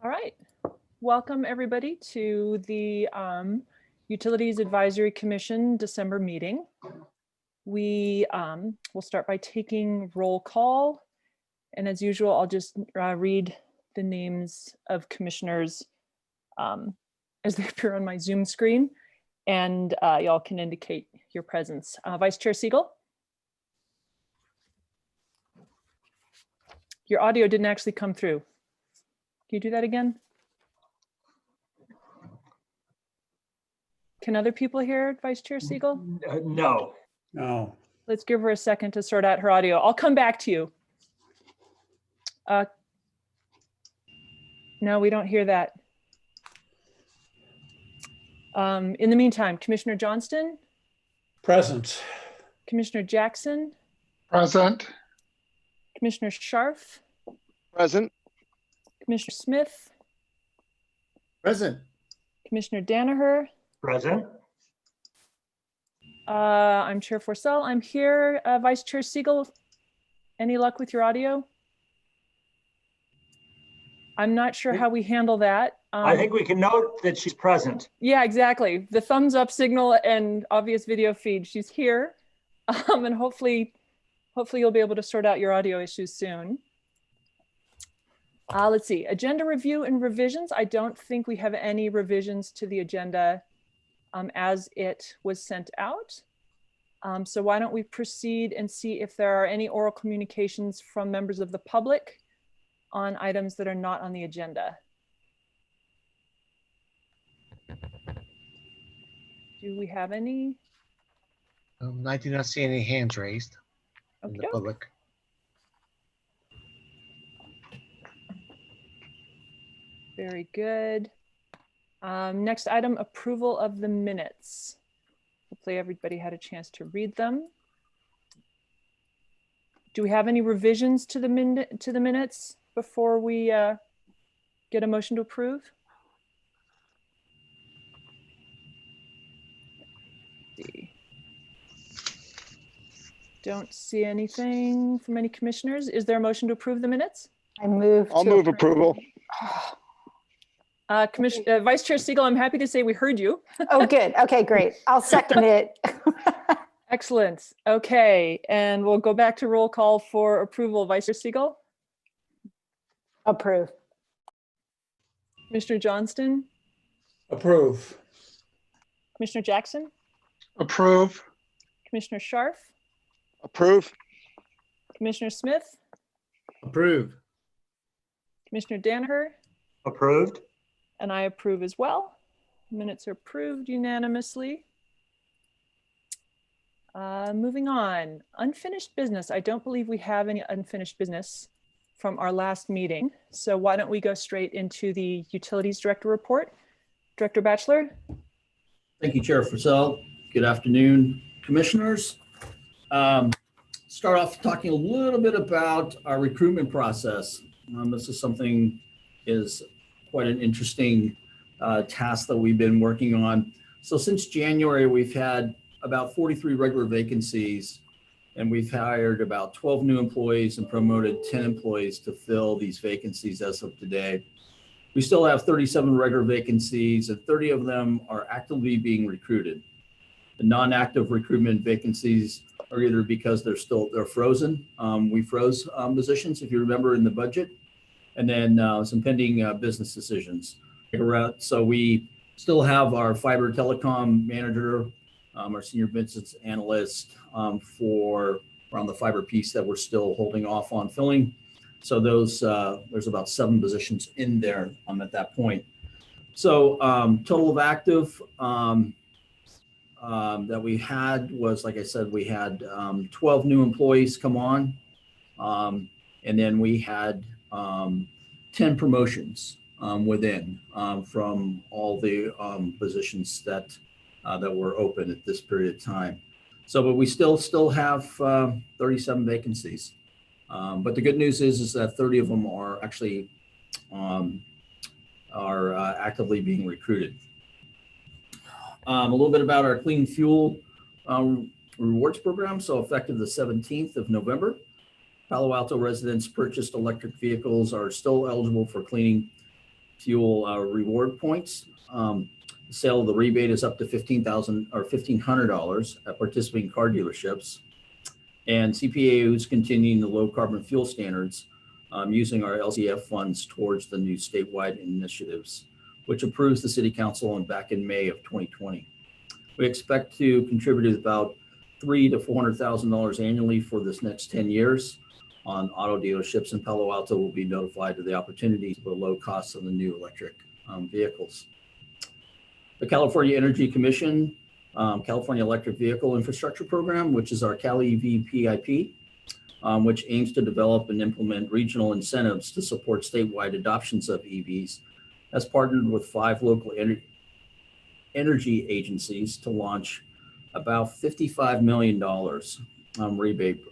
All right. Welcome everybody to the Utilities Advisory Commission December meeting. We will start by taking roll call. And as usual, I'll just read the names of commissioners as they appear on my Zoom screen, and y'all can indicate your presence. Vice Chair Siegel. Your audio didn't actually come through. Can you do that again? Can other people hear Vice Chair Siegel? No. No. Let's give her a second to sort out her audio. I'll come back to you. No, we don't hear that. In the meantime, Commissioner Johnston, Present. Commissioner Jackson, Present. Commissioner Scharf, Present. Commissioner Smith, Present. Commissioner Danaher. Present. I'm Chair Forcell. I'm here. Vice Chair Siegel, any luck with your audio? I'm not sure how we handle that. I think we can note that she's present. Yeah, exactly. The thumbs up signal and obvious video feed. She's here. And hopefully you'll be able to sort out your audio issues soon. Let's see, agenda review and revisions. I don't think we have any revisions to the agenda as it was sent out. So why don't we proceed and see if there are any oral communications from members of the public on items that are not on the agenda. Do we have any? I do not see any hands raised in the Okey-doke. public. Very good. Next item, approval of the minutes. Hopefully everybody had a chance to read them. Do we have any revisions to the minutes before we get a motion to approve? Let's see. Don't see anything from any commissioners. Is there a motion to approve the minutes? I move. I'll to move approve. approval. Vice Chair Siegel, I'm happy to say we heard you. Oh, good. Okay, great. I'll second it. Excellent. Okay, and we'll go back to roll call for approval. Vice Chair Siegel, Approve. Commissioner Johnston, Approve. Commissioner Jackson, Approve. Commissioner Scharf, Approve. Commissioner Smith, Approve. Commissioner Danaher, Approved. and I approve as well. Minutes are approved unanimously. Moving on, unfinished business. I don't believe we have any unfinished business from our last meeting. So why don't we go straight into the Utilities Director report? Director Batchelor. Thank you, Chair Forcell. Good afternoon, commissioners. Start off talking a little bit about our recruitment process. This is quite an interesting task that we've been working on. So since January, we've had about 43 regular vacancies, and we've hired about 12 new employees and promoted 10 employees to fill these vacancies as of today. We still have 37 regular vacancies, and 30 of them are actively being recruited. The non-active recruitment vacancies are either because they're frozen. We froze positions, if you remember, in the budget, and then some pending business decisions. So we still have our fiber telecom manager, our senior business analyst around the fiber piece that we're still holding off on filling. So there's about 7 positions in there at that point. So total of active that we had was, like I said, we had 12 new employees come on, and then we had 10 promotions within from all the positions that were open at this period of time. So, but we still have 37 vacancies. But the good news is that 30 of them are actually actively being recruited. A little bit about our clean fuel rewards program. So effective the 17th of November, Palo Alto residents purchased electric vehicles are still eligible for cleaning fuel reward points. The sale of the rebate is up to $15,000 or $1,500 at participating car dealerships. And CPAU is continuing the low carbon fuel standards using our LCF funds towards the new statewide initiatives, which approves the city council back in May of 2020. We expect to contribute about $300,000 to $400,000 annually for this next 10 years on auto dealerships, and Palo Alto will be notified of the opportunities for low costs of the new electric vehicles. The California Energy Commission, California Electric Vehicle Infrastructure Program, which is our CALI-EV-PIP, which aims to develop and implement regional incentives to support statewide adoptions of EVs, has partnered with 5 local energy agencies to launch about $55 million rebate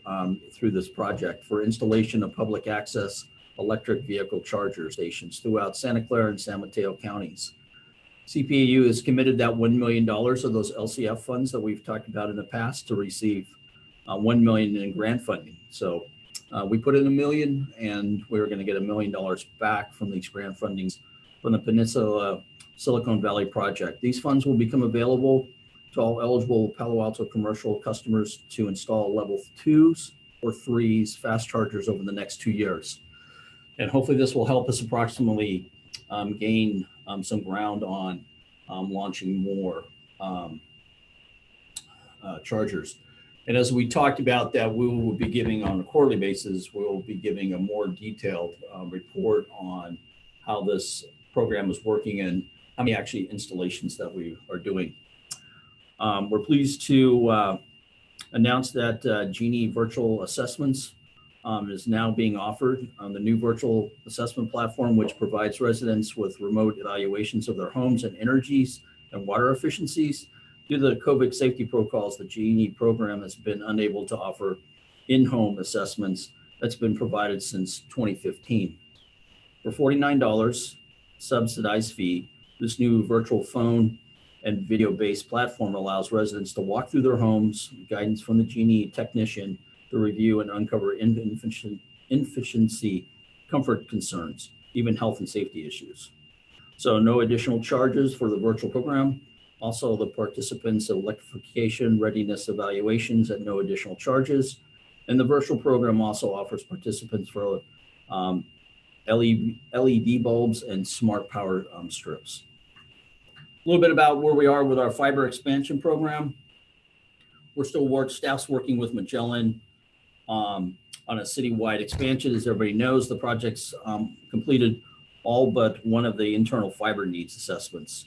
through this project for installation of public access electric vehicle charger stations throughout Santa Clara and San Mateo counties. CPAU has committed that $1 million of those LCF funds that we've talked about in the past to receive $1 million in grant funding. So we put in $1 million, and we're going to get $1 million back from these grant fundings from the Peninsula Silicon Valley project. These funds will become available to all eligible Palo Alto commercial customers to install level 2s or 3s fast chargers over the next 2 years. And hopefully this will help us approximately gain some ground on launching more chargers. And as we talked about that, we will be giving on a quarterly basis, we will be giving a more detailed report on how this program is working and how many actually installations that we are doing. We're pleased to announce that Genie Virtual Assessments is now being offered on the new virtual assessment platform, which provides residents with remote evaluations of their homes and energies and water efficiencies. Due to the COVID safety protocols, the Genie program has been unable to offer in-home assessments that's been provided since 2015. For $49 subsidized fee, this new virtual phone and video-based platform allows residents to walk through their homes, guidance from the Genie technician to review and uncover inefficiency, comfort concerns, even health and safety issues. So no additional charges for the virtual program. Also, the participants' electrification readiness evaluations at no additional charges. And the virtual program also offers participants for LED bulbs and smart power strips. A little bit about where we are with our fiber expansion program. We're still staff's working with Magellan on a citywide expansion. As everybody knows, the project's completed all but one of the internal fiber needs assessments.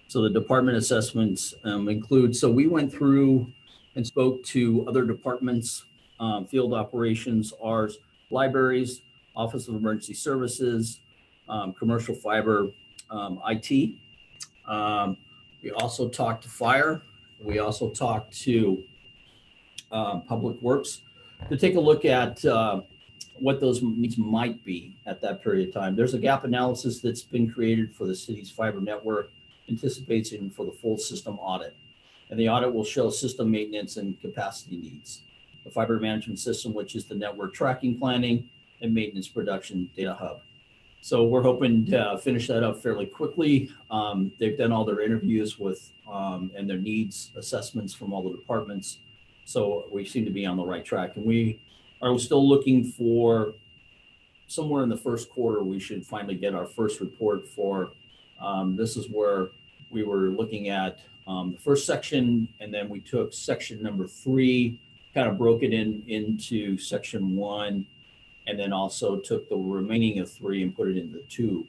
So the department assessments include, so we went through and spoke to other departments, field operations, ours, libraries, Office of Emergency Services, commercial fiber, IT. We also talked to fire. We also talked to Public Works to take a look at what those needs might be at that period of time. There's a gap analysis that's been created for the city's fiber network, anticipating for the full system audit. And the audit will show system maintenance and capacity needs. The fiber management system, which is the network tracking, planning, and maintenance production data hub. So we're hoping to finish that up fairly quickly. They've done all their interviews with and their needs assessments from all the departments. So we seem to be on the right track. And we are still looking for somewhere in the first quarter, we should finally get our first report for, this is where we were looking at the first section, and then we took section number 3, kind of broke it into section 1, and then also took the remaining of 3 and put it in the 2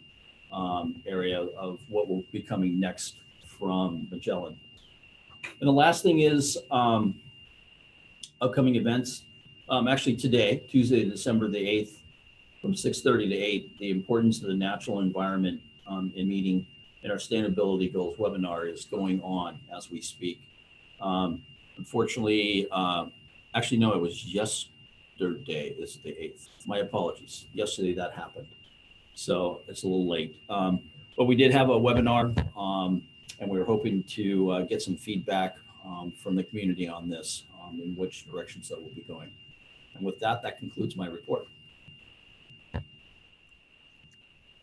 area of what will be coming next from Magellan. And the last thing is upcoming events. Actually today, Tuesday, December the 8th, from 6:30 to 8, the importance of the natural environment in meeting and our sustainability goals webinar is going on as we speak. Unfortunately, actually, no, it was yesterday, this is the 8th. My apologies. Yesterday that happened. So it's a little late. But we did have a webinar and we were hoping to get some feedback from the community on this, in which directions that will be going. And with that, that concludes my report.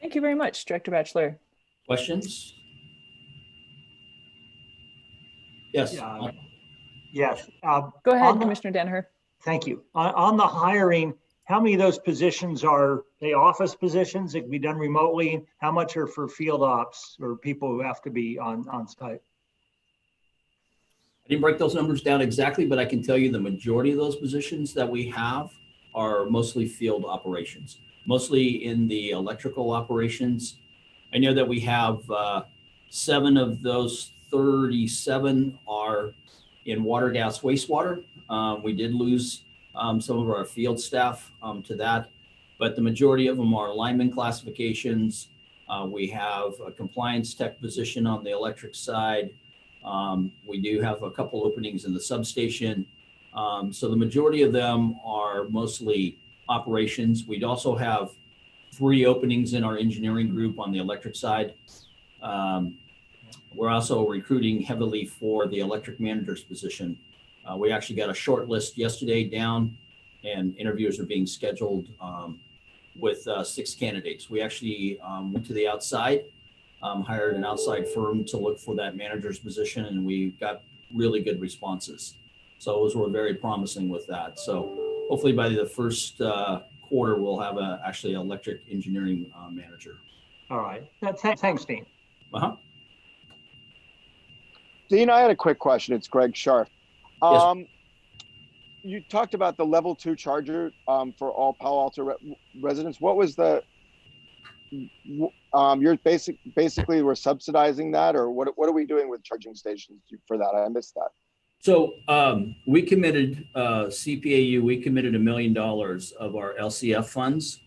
Thank you very much, Director Batchelor. Questions? Yes. Yeah. Yes. Go ahead, On the- Commissioner Danaher. Thank you. On the hiring, how many of those positions are they office positions that can be done remotely? How much are for field ops or people who have to be on site? I didn't break those numbers down exactly, but I can tell you the majority of those positions that we have are mostly field operations, mostly in the electrical operations. I know that we have 7 of those 37 are in water, gas, wastewater. We did lose some of our field staff to that, but the majority of them are lineman classifications. We have a compliance tech position on the electric side. We do have a couple openings in the substation. So the majority of them are mostly operations. We'd also have 3 openings in our engineering group on the electric side. We're also recruiting heavily for the electric manager's position. We actually got a short list yesterday down, and interviews are being scheduled with 6 candidates. We actually went to the outside, hired an outside firm to look for that manager's position, and we got really good responses. So those were very promising with that. So hopefully by the first quarter, we'll have actually an electric engineering manager. All right. Thanks, Dean. Uh-huh. Dean, I had a quick question. It's Greg Scharf. Yes. You talked about the level 2 charger for all Palo Alto residents. What was the, you're basically we're subsidizing that, or what are we doing with charging stations for that? I missed that. So we committed, CPAU, we committed $1 million of our LCF funds.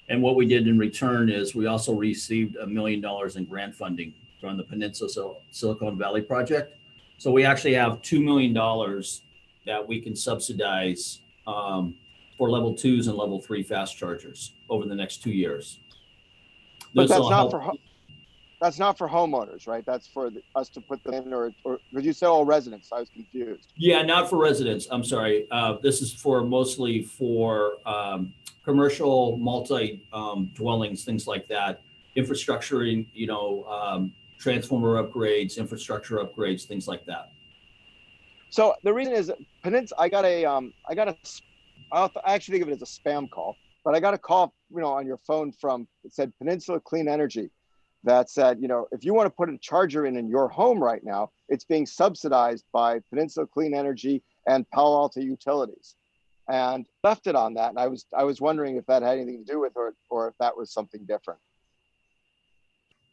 And what we did in return is we also received $1 million in grant funding from the Peninsula Silicon Valley project. So we actually have $2 million that we can subsidize for level 2s and level 3 fast chargers over the next 2 years. But This will help. that's not for homeowners, right? That's for us to put them in, or because you said all residents, I was confused. Yeah, not for residents. I'm sorry. This is for mostly for commercial multi dwellings, things like that. Infrastructure, transformer upgrades, infrastructure upgrades, things like that. So the reason is Peninsula. I actually think of it as a spam call, but I got a call, on your phone it said Peninsula Clean Energy, that said, if you want to put a charger in your home right now, it's being subsidized by Peninsula Clean Energy and Palo Alto Utilities, and left it on that. And I was wondering if that had anything to do with it, or if that was something different.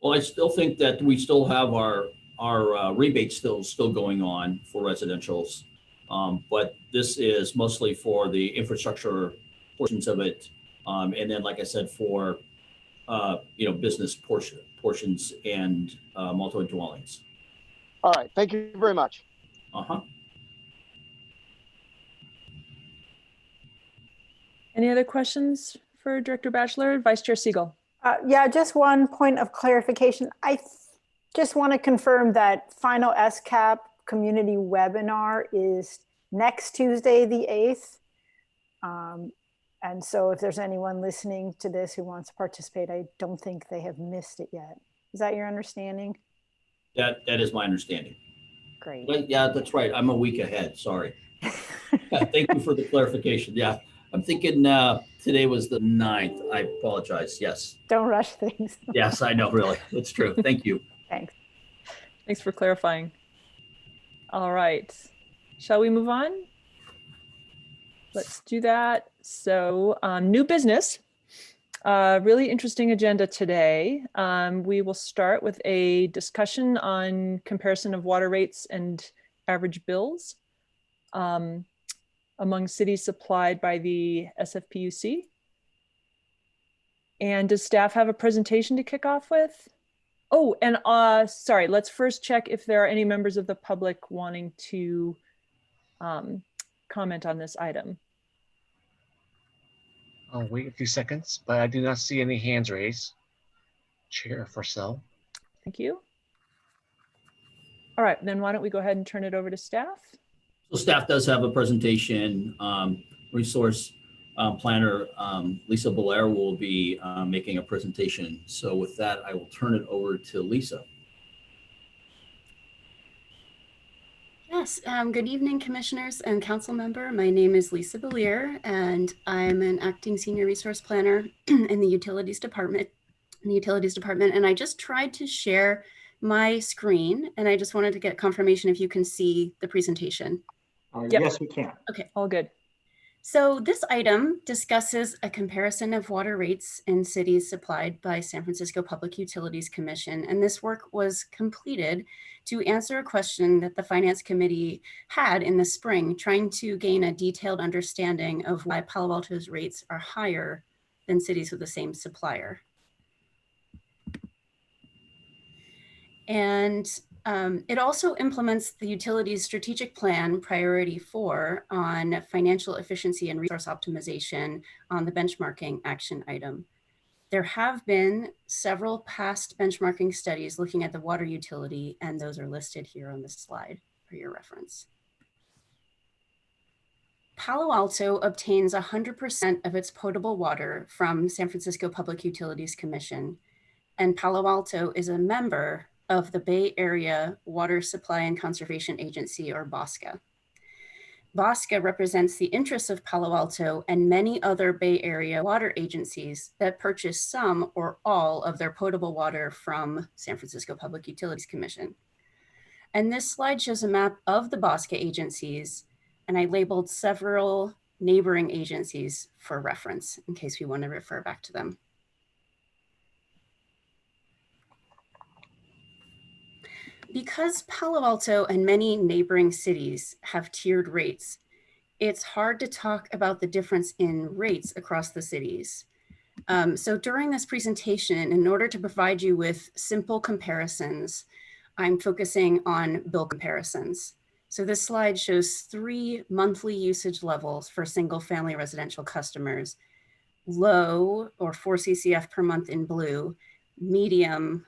Well, I still think that we still have our rebate still going on for residentials, but this is mostly for the infrastructure portions of it, and then, like I said, for business portions and multi dwellings. All right, thank you very much. Uh-huh. Any other questions for Director Batchelor? Vice Chair Siegel. Yeah, just one point of clarification. I just want to confirm that final SCAP community webinar is next Tuesday, the 8th. And so if there's anyone listening to this who wants to participate, I don't think they have missed it yet. Is that your understanding? That is my understanding. Great. But yeah, that's right. I'm a week ahead. Sorry. Yeah, thank you for the clarification. Yeah, I'm thinking today was the 9th. I apologize. Yes. Don't rush things. Yes, I know. Really, it's true. Thank you. Thanks. Thanks for clarifying. All right. Shall we move on? Let's do that. So new business, really interesting agenda today. We will start with a discussion on comparison of water rates and average bills among cities supplied by the SFPUC. And does staff have a presentation to kick off with? Oh, and sorry, let's first check if there are any members of the public wanting to comment on this item. I'll wait a few seconds, but I do not see any hands raised. Chair Purcell. Thank you. All right, then why don't we go ahead and turn it over to staff? So staff does have a presentation resource. planner, Lisa Belair, will be making a presentation. So with that, I will turn it over to Lisa. Yes, good evening, commissioners and council member. My name is Lisa Belair, and I'm an acting senior resource planner in the utilities department. And I just tried to share my screen, and I just wanted to get confirmation if you can see the presentation. Yep. Yes, we can. Okay. All good. So this item discusses a comparison of water rates in cities supplied by San Francisco Public Utilities Commission. And this work was completed to answer a question that the Finance Committee had in the spring, trying to gain a detailed understanding of why Palo Alto's rates are higher than cities with the same supplier. And it also implements the utility's strategic plan priority 4 on financial efficiency and resource optimization on the benchmarking action item. There have been several past benchmarking studies looking at the water utility, and those are listed here on this slide for your reference. Palo Alto obtains 100% of its potable water from San Francisco Public Utilities Commission, and Palo Alto is a member of the Bay Area Water Supply and Conservation Agency, or BOSCA. BOSCA represents the interests of Palo Alto and many other Bay Area water agencies that purchase some or all of their potable water from San Francisco Public Utilities Commission. And this slide shows a map of the BOSCA agencies, and I labeled several neighboring agencies for reference in case we want to refer back to them. Because Palo Alto and many neighboring cities have tiered rates, it's hard to talk about the difference in rates across the cities. So during this presentation, in order to provide you with simple comparisons, I'm focusing on bill comparisons. So this slide shows 3 monthly usage levels for single family residential customers: low, or 4 CCF per month in blue, medium,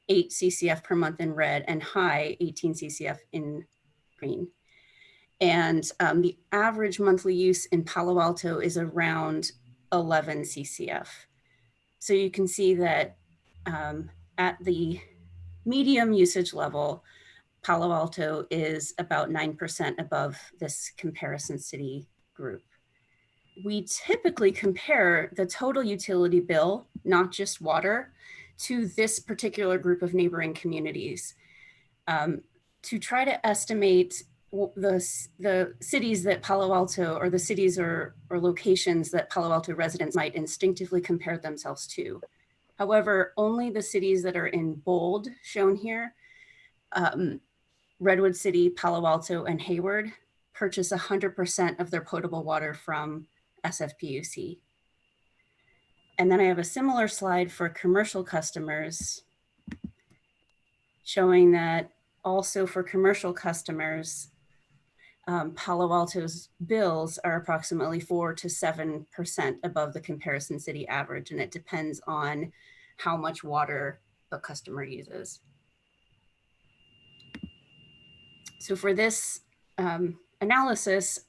8 CCF per month in red, and high, 18 CCF in green. And the average monthly use in Palo Alto is around 11 CCF. So you can see that at the medium usage level, Palo Alto is about 9% above this comparison city group. We typically compare the total utility bill, not just water, to this particular group of neighboring communities to try to estimate the cities that Palo Alto, or the cities or locations that Palo Alto residents might instinctively compare themselves to. However, only the cities that are in bold shown here, Redwood City, Palo Alto, and Hayward, purchase 100% of their potable water from SFPUC. And then I have a similar slide for commercial customers, showing that also for commercial customers, Palo Alto's bills are approximately 4 to 7% above the comparison city average, and it depends on how much water the customer uses. So for this analysis,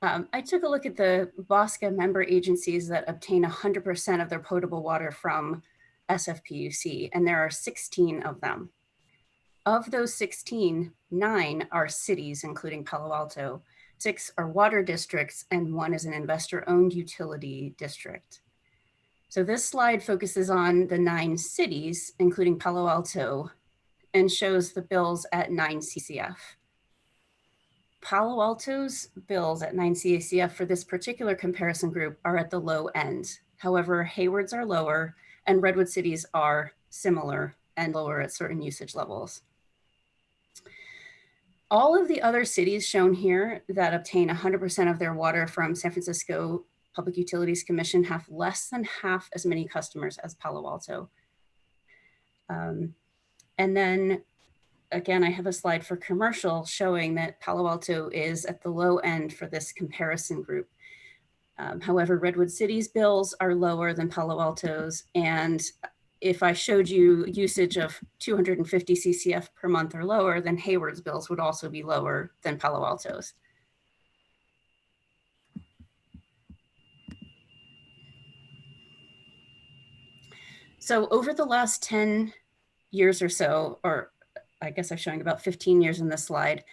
I took a look at the BOSCA member agencies that obtain 100% of their potable water from SFPUC, and there are 16 of them. Of those 16, 9 are cities, including Palo Alto, 6 are water districts, and 1 is an investor-owned utility district. So this slide focuses on the 9 cities, including Palo Alto, and shows the bills at 9 CCF. Palo Alto's bills at 9 CCF for this particular comparison group are at the low end. However, Hayward's are lower, and Redwood Cities are similar and lower at certain usage levels. All of the other cities shown here that obtain 100% of their water from San Francisco Public Utilities Commission have less than half as many customers as Palo Alto. And then again, I have a slide for commercial showing that Palo Alto is at the low end for this comparison group. However, Redwood City's bills are lower than Palo Alto's, and if I showed you usage of 250 CCF per month or lower, then Hayward's bills would also be lower than Palo Alto's. So over the last 10 years or so, or I guess I'm showing about 15 years in this slide,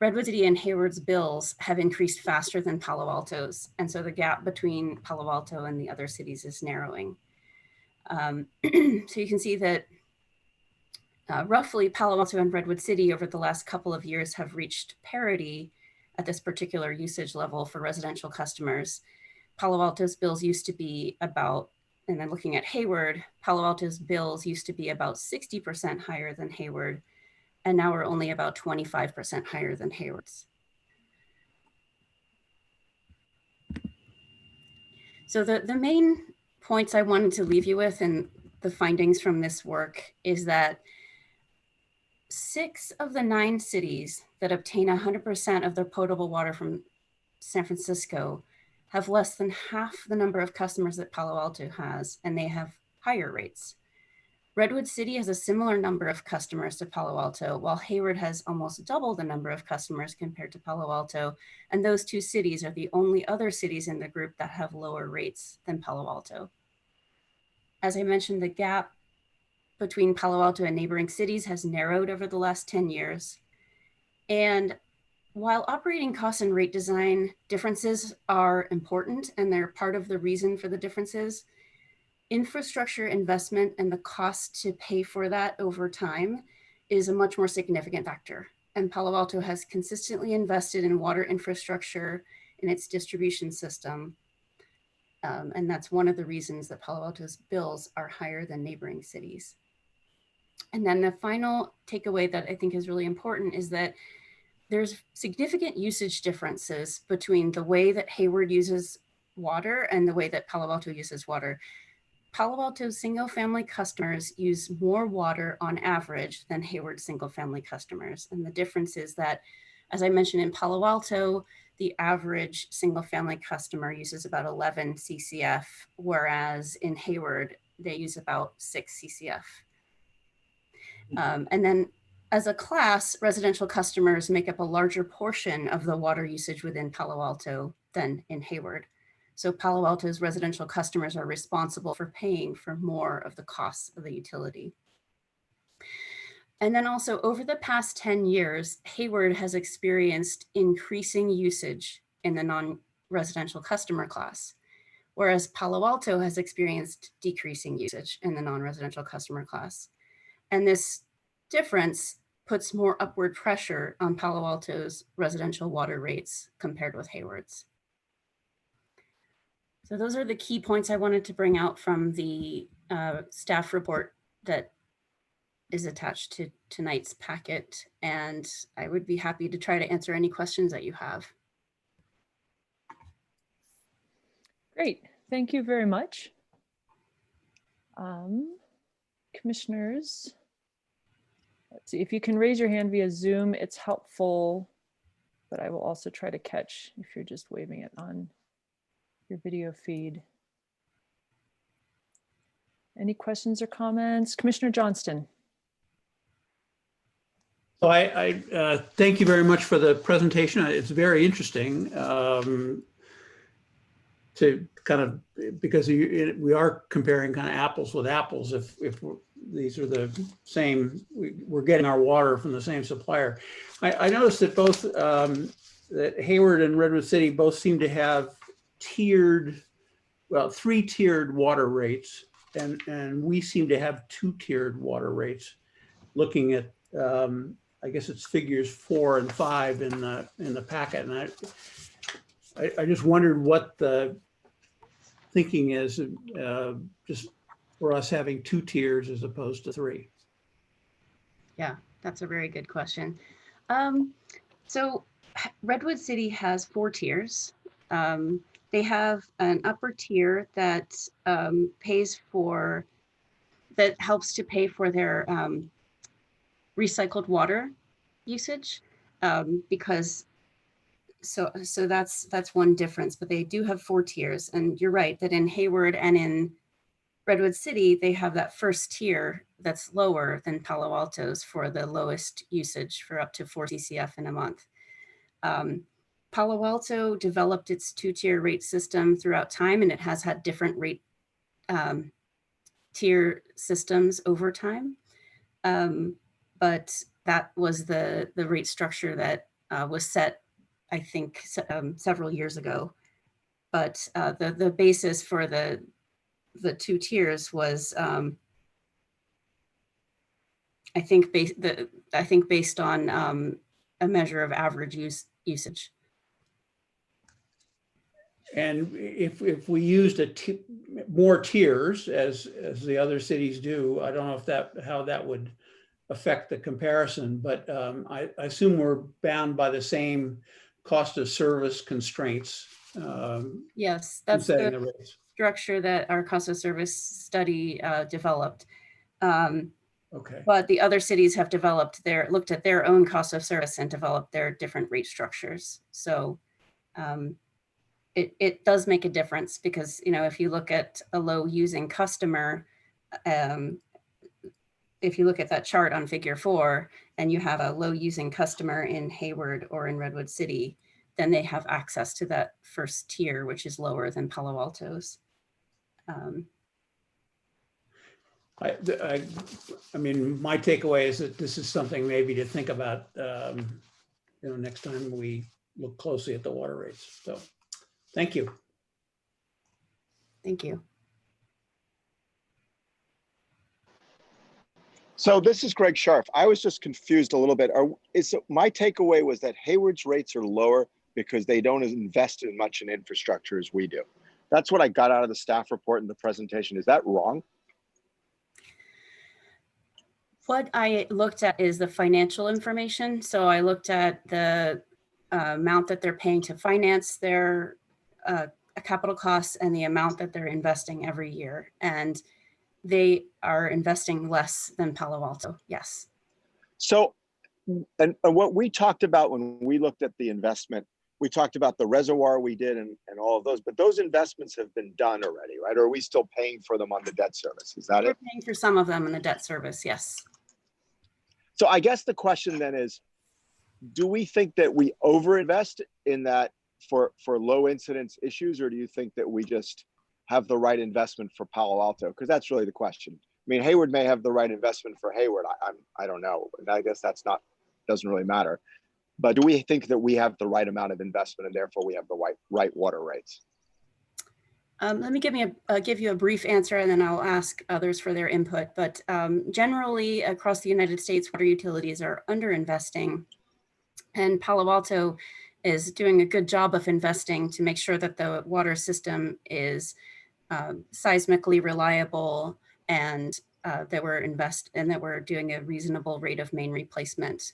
Redwood City and Hayward's bills have increased faster than Palo Alto's. And so the gap between Palo Alto and the other cities is narrowing. So you can see that roughly Palo Alto and Redwood City over the last couple of years have reached parity at this particular usage level for residential customers. Palo Alto's bills used to be about, and then looking at Hayward, Palo Alto's bills used to be about 60% higher than Hayward, and now we're only about 25% higher than Hayward's. So the main points I wanted to leave you with and the findings from this work is that 6 of the 9 cities that obtain 100% of their potable water from San Francisco have less than half the number of customers that Palo Alto has, and they have higher rates. Redwood City has a similar number of customers to Palo Alto, while Hayward has almost double the number of customers compared to Palo Alto. And those 2 cities are the only other cities in the group that have lower rates than Palo Alto. As I mentioned, the gap between Palo Alto and neighboring cities has narrowed over the last 10 years. And while operating costs and rate design differences are important, and they're part of the reason for the differences, infrastructure investment and the cost to pay for that over time is a much more significant factor. And Palo Alto has consistently invested in water infrastructure in its distribution system. And that's one of the reasons that Palo Alto's bills are higher than neighboring cities. And then the final takeaway that I think is really important is that there's significant usage differences between the way that Hayward uses water and the way that Palo Alto uses water. Palo Alto's single-family customers use more water on average than Hayward's single-family customers. And the difference is that, as I mentioned, in Palo Alto, the average single-family customer uses about 11 CCF, whereas in Hayward, they use about 6 CCF. And then as a class, residential customers make up a larger portion of the water usage within Palo Alto than in Hayward. So Palo Alto's residential customers are responsible for paying for more of the costs of the utility. And then also over the past 10 years, Hayward has experienced increasing usage in the non-residential customer class, whereas Palo Alto has experienced decreasing usage in the non-residential customer class. And this difference puts more upward pressure on Palo Alto's residential water rates compared with Hayward's. So those are the key points I wanted to bring out from the staff report that is attached to tonight's packet. And I would be happy to try to answer any questions that you have. Great, thank you very much. Commissioners, let's see, if you can raise your hand via Zoom, it's helpful, but I will also try to catch if you're just waving it on your video feed. Any questions or comments? Commissioner Johnston. So I thank you very much for the presentation. It's very interesting to kind of, because we are comparing kind of apples with apples. If these are the same, we're getting our water from the same supplier. I noticed that both that Hayward and Redwood City both seem to have tiered, well, 3-tiered water rates, and we seem to have 2-tiered water rates. Looking at, I guess it's figures 4 and 5 in the packet, and I just wondered what the thinking is, just for us having 2 tiers as opposed to 3. Yeah, that's a very good question. So Redwood City has 4 tiers. They have an upper tier that pays for, that helps to pay for their recycled water usage, because so that's one difference, but they do have 4 tiers. And you're right that in Hayward and in Redwood City, they have that first tier that's lower than Palo Alto's for the lowest usage for up to 4 CCF in a month. Palo Alto developed its 2-tier rate system throughout time, and it has had different rate tier systems over time. But that was the rate structure that was set, I think, several years ago. But the basis for the two tiers was, I think, based on a measure of average usage. And if we used more tiers as the other cities do, I don't know if how that would affect the comparison, but I assume we're bound by the same cost of service constraints. Yes, that's setting the rates. structure that our cost of service study developed. Okay. But the other cities have looked at their own cost of service and developed their different rate structures. So it does make a difference because, if you look at a low using customer, if you look at that chart on figure 4 and you have a low using customer in Hayward or in Redwood City, then they have access to that first tier, which is lower than Palo Alto's. I mean, my takeaway is that this is something maybe to think about, next time we look closely at the water rates. So, thank you. Thank you. So this is Greg Scharf. I was just confused a little bit. My takeaway was that Hayward's rates are lower because they don't invest as much in infrastructure as we do. That's what I got out of the staff report in the presentation. Is that wrong? What I looked at is the financial information. So I looked at the amount that they're paying to finance their capital costs and the amount that they're investing every year. And they are investing less than Palo Alto, yes. So, and what we talked about when we looked at the investment, we talked about the reservoir we did and all of those, but those investments have been done already, right? Or are we still paying for them on the debt service? Is that We're it? paying for some of them in the debt service, yes. So I guess the question then is, do we think that we overinvest in that for low incidence issues, or do you think that we just have the right investment for Palo Alto? Because that's really the question. I mean, Hayward may have the right investment for Hayward. I don't know. And I guess doesn't really matter. But do we think that we have the right amount of investment and therefore we have the right water rates? Let me give you a brief answer and then I'll ask others for their input. But generally across the United States, water utilities are underinvesting, and Palo Alto is doing a good job of investing to make sure that the water system is seismically reliable and that we're doing a reasonable rate of main replacement.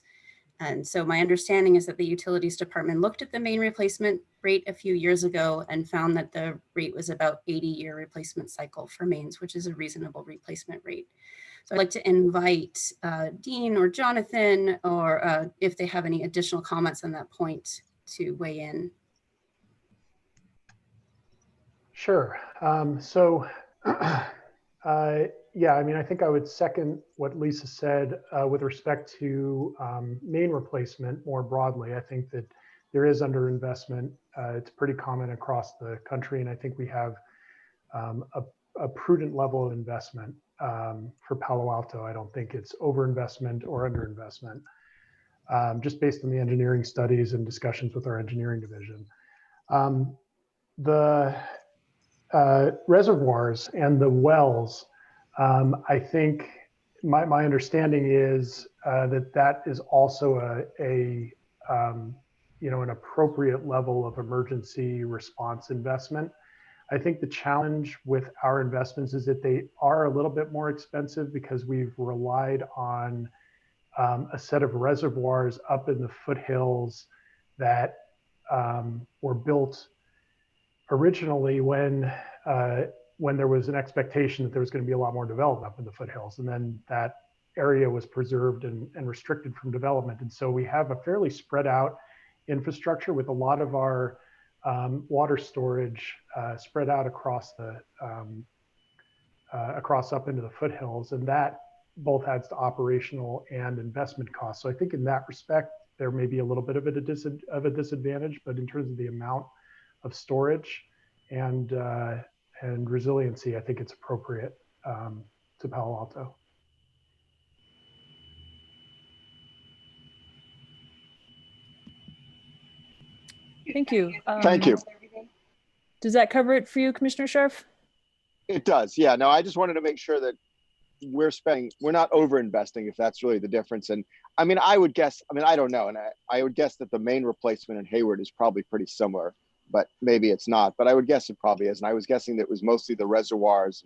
And so my understanding is that the utilities department looked at the main replacement rate a few years ago and found that the rate was about 80-year replacement cycle for mains, which is a reasonable replacement rate. So I'd like to invite Dean or Jonathan, or if they have any additional comments on that point, to weigh in. Sure. Yeah, I mean, I think I would second what Lisa said with respect to main replacement more broadly. I think that there is underinvestment. It's pretty common across the country, and I think we have a prudent level of investment for Palo Alto. I don't think it's overinvestment or underinvestment, just based on the engineering studies and discussions with our engineering division. The reservoirs and the wells, I think my understanding is that is also an appropriate level of emergency response investment. I think the challenge with our investments is that they are a little bit more expensive because we've relied on a set of reservoirs up in the foothills that were built originally when there was an expectation that there was going to be a lot more development up in the foothills, and then that area was preserved and restricted from development. And so we have a fairly spread out infrastructure with a lot of our water storage spread out across up into the foothills, and that both adds to operational and investment costs. So I think in that respect, there may be a little bit of a disadvantage, but in terms of the amount of storage and resiliency, I think it's appropriate. to Palo Alto. Thank you. Thank you. Does that cover it for you, Commissioner Scharf? It does. Yeah. No, I just wanted to make sure that we're not over investing, if that's really the difference. And I mean, I would guess, I mean, I don't know. And I would guess that the main replacement in Hayward is probably pretty similar, but maybe it's not. But I would guess it probably is. And I was guessing that it was mostly the reservoirs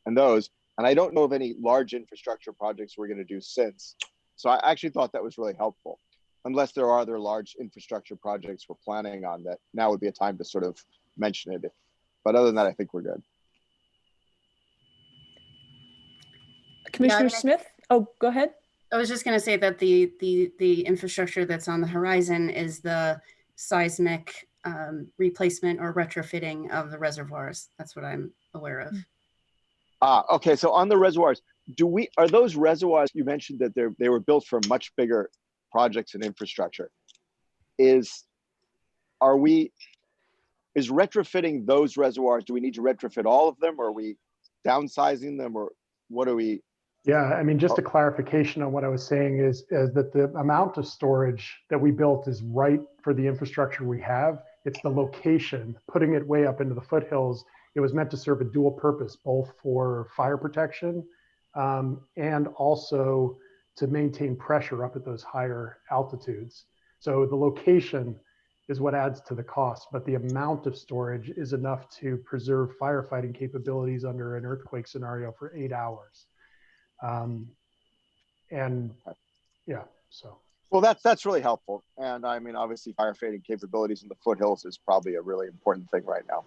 and those. And I don't know of any large infrastructure projects we're going to do since. So I actually thought that was really helpful. Unless there are other large infrastructure projects we're planning on, that now would be a time to sort of mention it. But other than that, I think we're good. Commissioner Smith? Oh, go ahead. I was just going to say that the infrastructure that's on the horizon is the seismic replacement or retrofitting of the reservoirs. That's what I'm aware of. Okay. So on the reservoirs, are those reservoirs, you mentioned that they were built for much bigger projects and infrastructure. Is retrofitting those reservoirs, do we need to retrofit all of them, or are we downsizing them, or what are we? Yeah, I mean, just a clarification on what I was saying is that the amount of storage that we built is right for the infrastructure we have. It's the location, putting it way up into the foothills. It was meant to serve a dual purpose, both for fire protection and also to maintain pressure up at those higher altitudes. So the location is what adds to the cost, but the amount of storage is enough to preserve firefighting capabilities under an earthquake scenario for 8 hours. And yeah, so. Well, that's really helpful. And I mean, obviously firefighting capabilities in the foothills is probably a really important thing right now.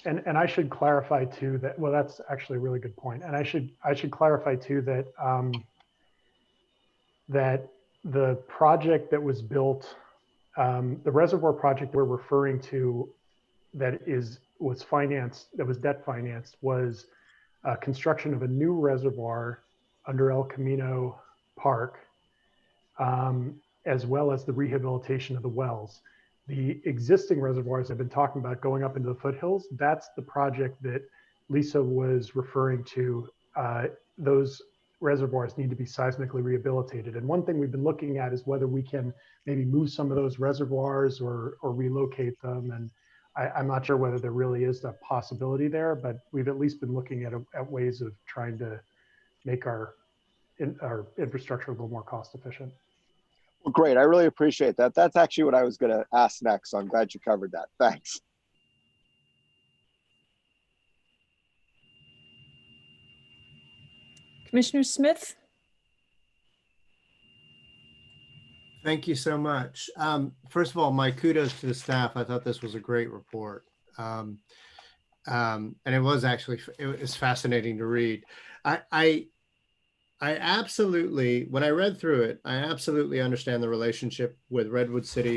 And I should clarify too that, well, that's actually a really good point. And I should clarify too that, that the project that was built, the reservoir project we're referring to that was debt financed, was construction of a new reservoir under El Camino Park, as well as the rehabilitation of the wells. The existing reservoirs I've been talking about going up into the foothills, that's the project that Lisa was referring to. Those reservoirs need to be seismically rehabilitated. And one thing we've been looking at is whether we can maybe move some of those reservoirs or relocate them. And I'm not sure whether there really is that possibility there, but we've at least been looking at ways of trying to make our infrastructure a little more cost efficient. Well, great. I really appreciate that. That's actually what I was going to ask next. So I'm glad you covered that. Thanks. Commissioner Smith? Thank you so much. First of all, my kudos to the staff. I thought this was a great report. And it was fascinating to read. I absolutely, when I read through it, I absolutely understand the relationship with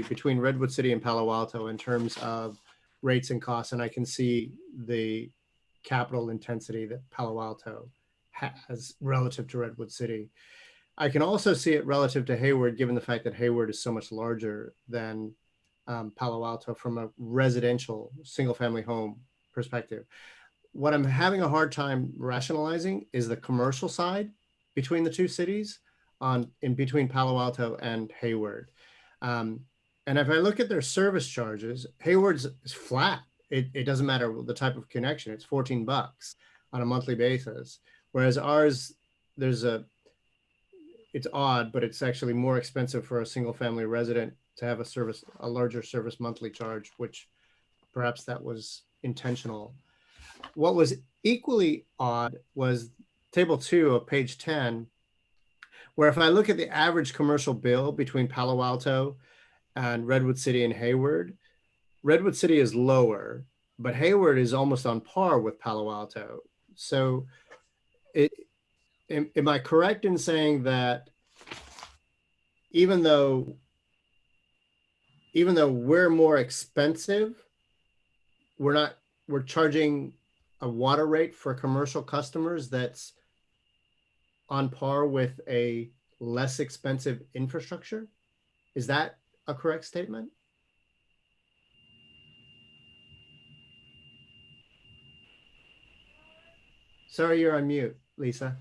between Redwood City and Palo Alto in terms of rates and costs. And I can see the capital intensity that Palo Alto has relative to Redwood City. I can also see it relative to Hayward, given the fact that Hayward is so much larger than Palo Alto from a residential single-family home perspective. What I'm having a hard time rationalizing is the commercial side between the two cities, in between Palo Alto and Hayward. And if I look at their service charges, Hayward's is flat. It doesn't matter the type of connection. It's $14 on a monthly basis. Whereas ours, it's odd, but it's actually more expensive for a single family resident to have a larger service monthly charge, which perhaps that was intentional. What was equally odd was table 2 of page 10, where if I look at the average commercial bill between Palo Alto and Redwood City and Hayward, Redwood City is lower, but Hayward is almost on par with Palo Alto. So am I correct in saying that even though we're more expensive, we're charging a water rate for commercial customers that's on par with a less expensive infrastructure? Is that a correct statement? Sorry, you're on mute, Lisa.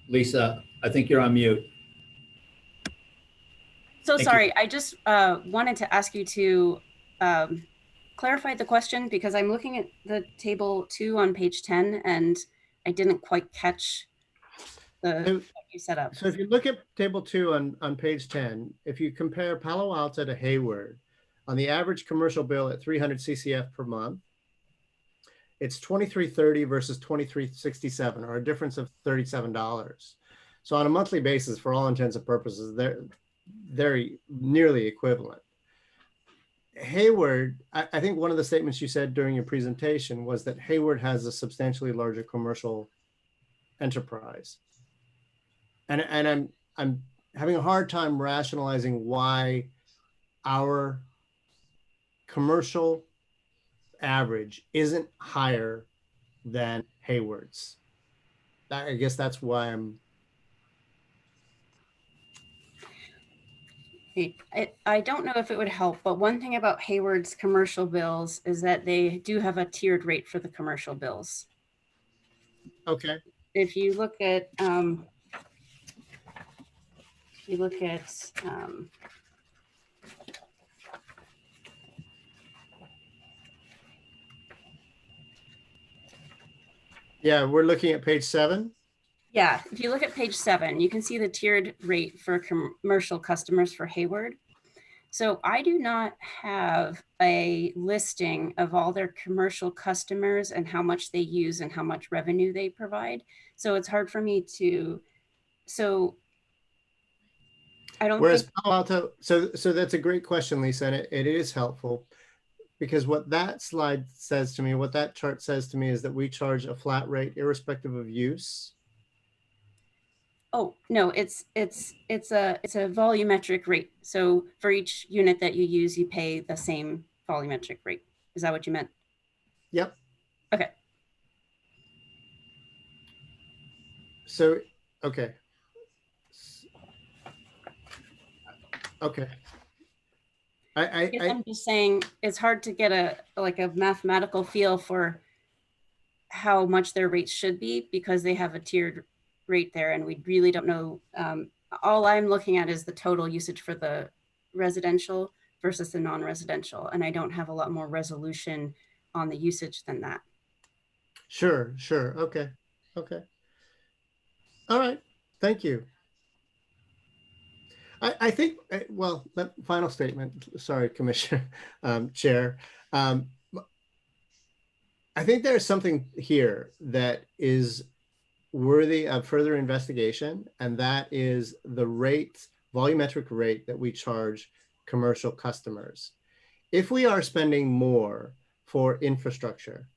Lisa, I think you're on mute. So Thank you. sorry, I just wanted to ask you to clarify the question, because I'm looking at the table 2 on page 10 and I didn't quite catch what you set up. So if you look at table 2 on page 10, if you compare Palo Alto to Hayward, on the average commercial bill at 300 CCF per month, it's $23.30 versus $23.67, or a difference of $37. So on a monthly basis, for all intents and purposes, they're very nearly equivalent. Hayward, I think one of the statements you said during your presentation was that Hayward has a substantially larger commercial enterprise. And I'm having a hard time rationalizing why our commercial average isn't higher than Hayward's. I guess that's why I'm. I don't know if it would help, but one thing about Hayward's commercial bills is that they do have a tiered rate for the commercial bills. Okay. If you look at, Yeah, we're looking at page 7. yeah, if you look at page 7, you can see the tiered rate for commercial customers for Hayward. So I do not have a listing of all their commercial customers and how much they use and how much revenue they provide. So it's hard for me to, so I don't Whereas think. Palo Alto, so that's a great question, Lisa, and it is helpful, because what that slide says to me, what that chart says to me, is that we charge a flat rate irrespective of use. Oh, no, it's a volumetric rate. So for each unit that you use, you pay the same volumetric rate. Is that what you meant? Yep. Okay. So, okay. Okay. I'm just saying it's hard to get a mathematical feel for how much their rates should be, because they have a tiered rate there and we really don't know. All I'm looking at is the total usage for the residential versus the non-residential, and I don't have a lot more resolution on the usage than that. Sure. Okay. All right. Thank you. I think, well, that final statement, sorry, Commissioner, Chair. I think there's something here that is worthy of further investigation, and that is the rate, volumetric rate that we charge commercial customers. If we are spending more for infrastructure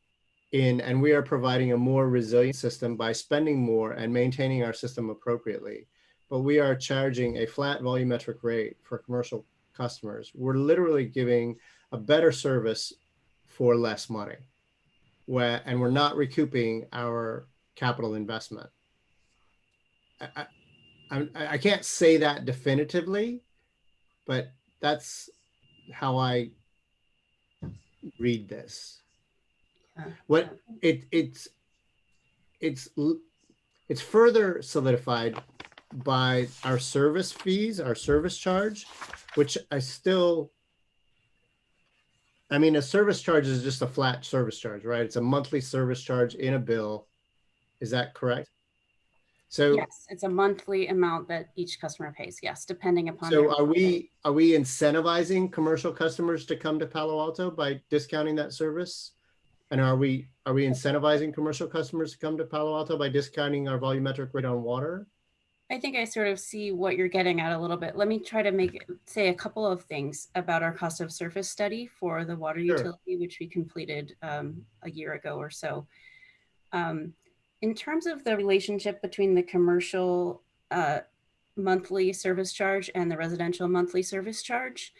and we are providing a more resilient system by spending more and maintaining our system appropriately, but we are charging a flat volumetric rate for commercial customers, we're literally giving a better service for less money, and we're not recouping our capital investment. I can't say that definitively, but that's how I read this. What it's further solidified by our service fees, our service charge, which a service charge is just a flat service charge, right? It's a monthly service charge in a bill. Is that correct? So yes, it's a monthly amount that each customer pays. Yes, depending upon. So are we incentivizing commercial customers to come to Palo Alto by discounting that service? And are we incentivizing commercial customers to come to Palo Alto by discounting our volumetric rate on water? I think I sort of see what you're getting at a little bit. Let me try to say a couple of things about our cost of service study for the water utility, which we completed a year ago or so. In terms of the relationship between the commercial monthly service charge and the residential monthly service charge,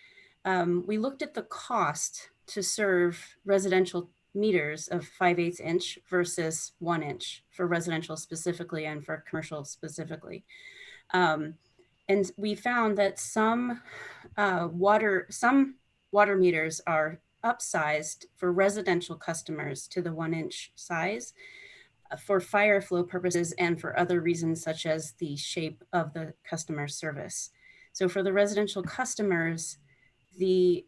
we looked at the cost to serve residential meters of 5/8 inch versus 1 inch for residential specifically and for commercial specifically. And we found that some water meters are upsized for residential customers to the 1-inch size for fire flow purposes and for other reasons such as the shape of the customer service. So for the residential customers, the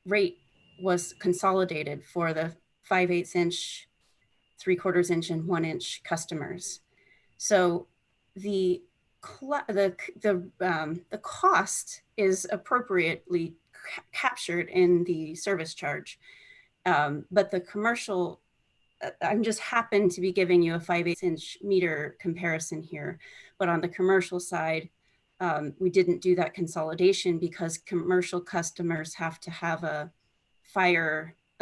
rate was consolidated for the 5/8 inch, 3/4 inch, and 1-inch customers. So the cost is appropriately captured in the service charge, but the commercial, I'm just happen to be giving you a 5/8 inch meter comparison here, but on the commercial side, we didn't do that consolidation because commercial customers have to have a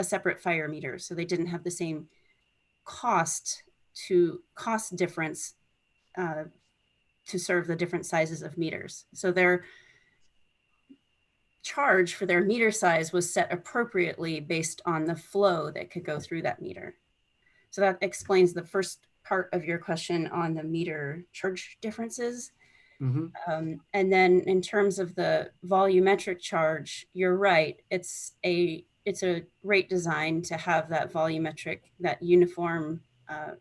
separate fire meter, so they didn't have the same cost difference to serve the different sizes of meters. So their charge for their meter size was set appropriately based on the flow that could go through that meter. So that explains the first part of your question on the meter charge differences. And then in terms of the volumetric charge, you're right. It's a rate design to have that uniform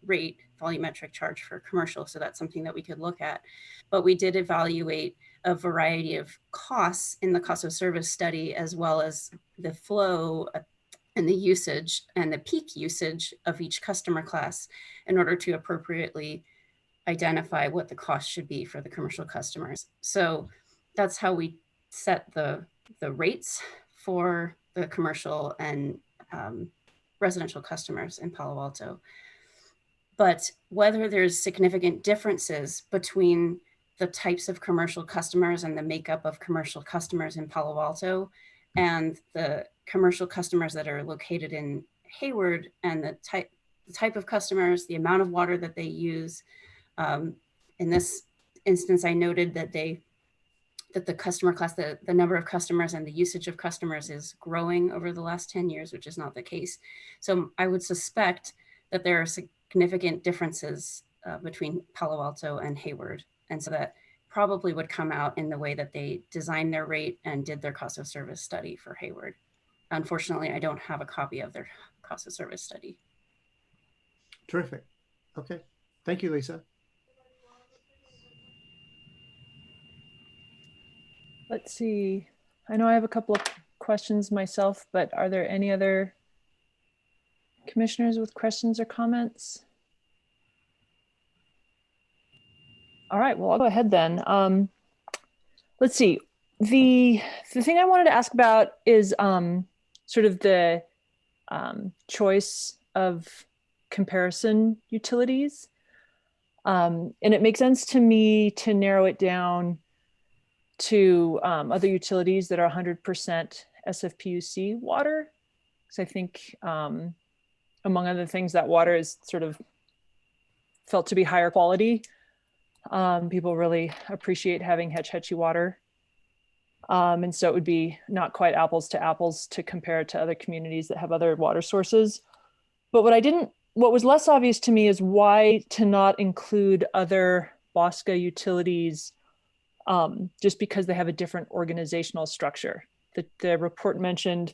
rate volumetric charge for commercial. So that's something that we could look at. But we did evaluate a variety of costs in the cost of service study, as well as the flow and the usage and the peak usage of each customer class in order to appropriately identify what the cost should be for the commercial customers. So that's how we set the rates for the commercial and residential customers in Palo Alto. But whether there's significant differences between the types of commercial customers and the makeup of commercial customers in Palo Alto and the commercial customers that are located in Hayward, and the type of customers, the amount of water that they use. In this instance, I noted that the customer class, the number of customers and the usage of customers is growing over the last 10 years, which is not the case. So I would suspect that there are significant differences between Palo Alto and Hayward. And so that probably would come out in the way that they designed their rate and did their cost of service study for Hayward. Unfortunately, I don't have a copy of their cost of service study. Terrific. Okay. Thank you, Lisa. Let's see. I know I have a couple of questions myself, but are there any other commissioners with questions or comments? All right, well, I'll go ahead then. Let's see. The thing I wanted to ask about is sort of the choice of comparison utilities. And it makes sense to me to narrow it down to other utilities that are 100% SFPUC water. Because I think, among other things, that water is sort of felt to be higher quality. People really appreciate having Hetch Hetchy water. And so it would be not quite apples to apples to compare it to other communities that have other water sources. But what was less obvious to me is why to not include other BOSCA utilities just because they have a different organizational structure. The report mentioned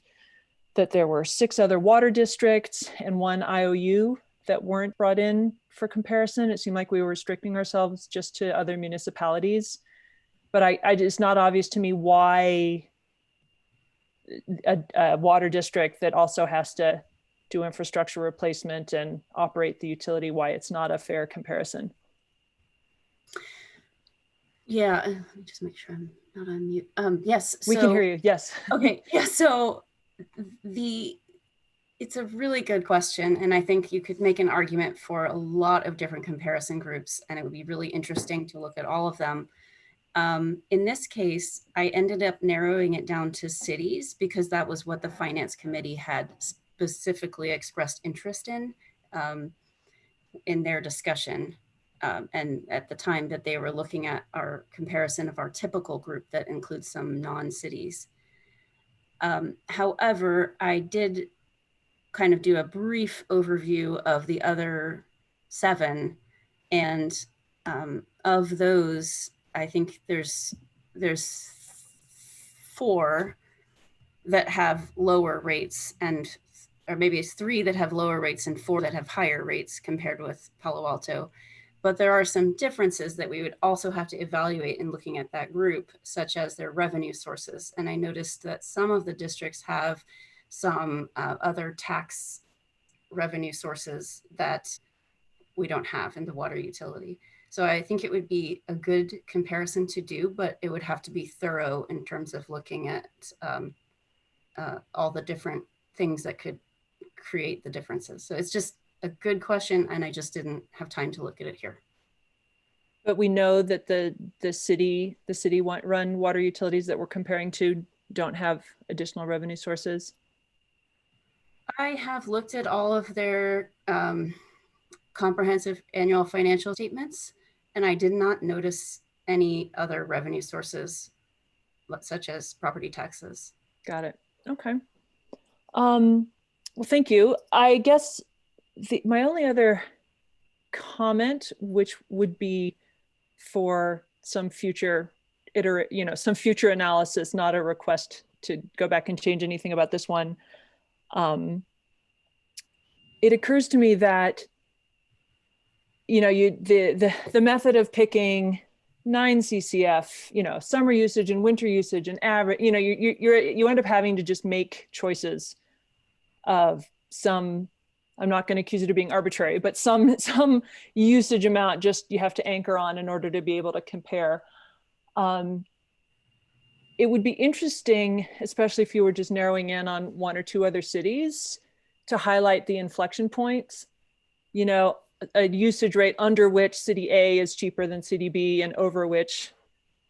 that there were 6 other water districts and 1 IOU that weren't brought in for comparison. It seemed like we were restricting ourselves just to other municipalities. But it's not obvious to me why a water district that also has to do infrastructure replacement and operate the utility, why it's not a fair comparison. Yeah, let me just make sure I'm not on mute. Yes. We can hear you, yes. Okay, yeah, so it's a really good question. And I think you could make an argument for a lot of different comparison groups, and it would be really interesting to look at all of them. In this case, I ended up narrowing it down to cities because that was what the Finance Committee had specifically expressed interest in their discussion. And at the time that they were looking at our comparison of our typical group that includes some non-cities. However, I did kind of do a brief overview of the other 7, and of those, I think there's 4 that have lower rates, and or maybe it's 3 that have lower rates and 4 that have higher rates compared with Palo Alto. But there are some differences that we would also have to evaluate in looking at that group, such as their revenue sources. And I noticed that some of the districts have some other tax revenue sources that we don't have in the water utility. So I think it would be a good comparison to do, but it would have to be thorough in terms of looking at all the different things that could create the differences. So it's just a good question, and I just didn't have time to look at it here. But we know that the city run water utilities that we're comparing to don't have additional revenue sources. I have looked at all of their comprehensive annual financial statements, and I did not notice any other revenue sources, such as property taxes. Got it. Okay. Well, thank you. I guess my only other comment, which would be for some future some future analysis, not a request to go back and change anything about this one. It occurs to me that the method of picking 9 CCF, summer usage and winter usage and average, you end up having to just make choices of some, I'm not going to accuse it of being arbitrary, but some usage amount just you have to anchor on in order to be able to compare. It would be interesting, especially if you were just narrowing in on 1 or 2 other cities, to highlight the inflection points, a usage rate under which city A is cheaper than city B and over which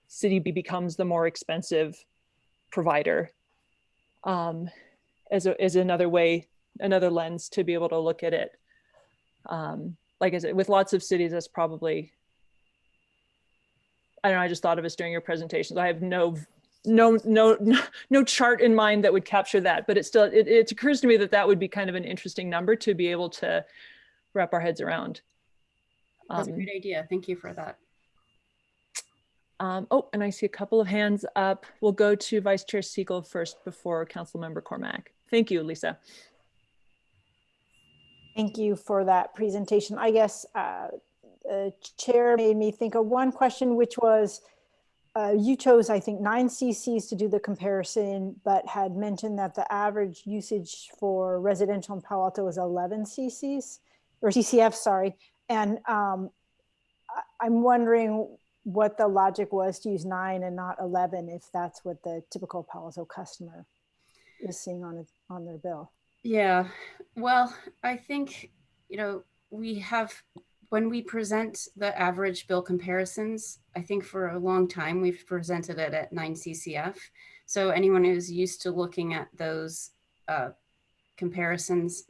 city B becomes the more expensive provider, as another way, another lens to be able to look at it. Like I said, with lots of cities, that's probably, I don't know, I just thought of this during your presentations. I have no chart in mind that would capture that, but it occurs to me that would be kind of an interesting number to be able to wrap our heads around. That's a great idea. Thank you for that. Oh, and I see a couple of hands up. We'll go to Vice Chair Siegel first before Councilmember Cormack. Thank you, Lisa. Thank you for that presentation. I guess the chair made me think of one question, which was, you chose, I think, 9 CCs to do the comparison, but had mentioned that the average usage for residential in Palo Alto is 11 CCs, or CCF, sorry. And I'm wondering what the logic was to use 9 and not 11, if that's what the typical Palo Alto customer is seeing on their bill. Yeah, well, I think, we have, when we present the average bill comparisons, I think for a long time, we've presented it at 9 CCF. So anyone who's used to looking at those comparisons,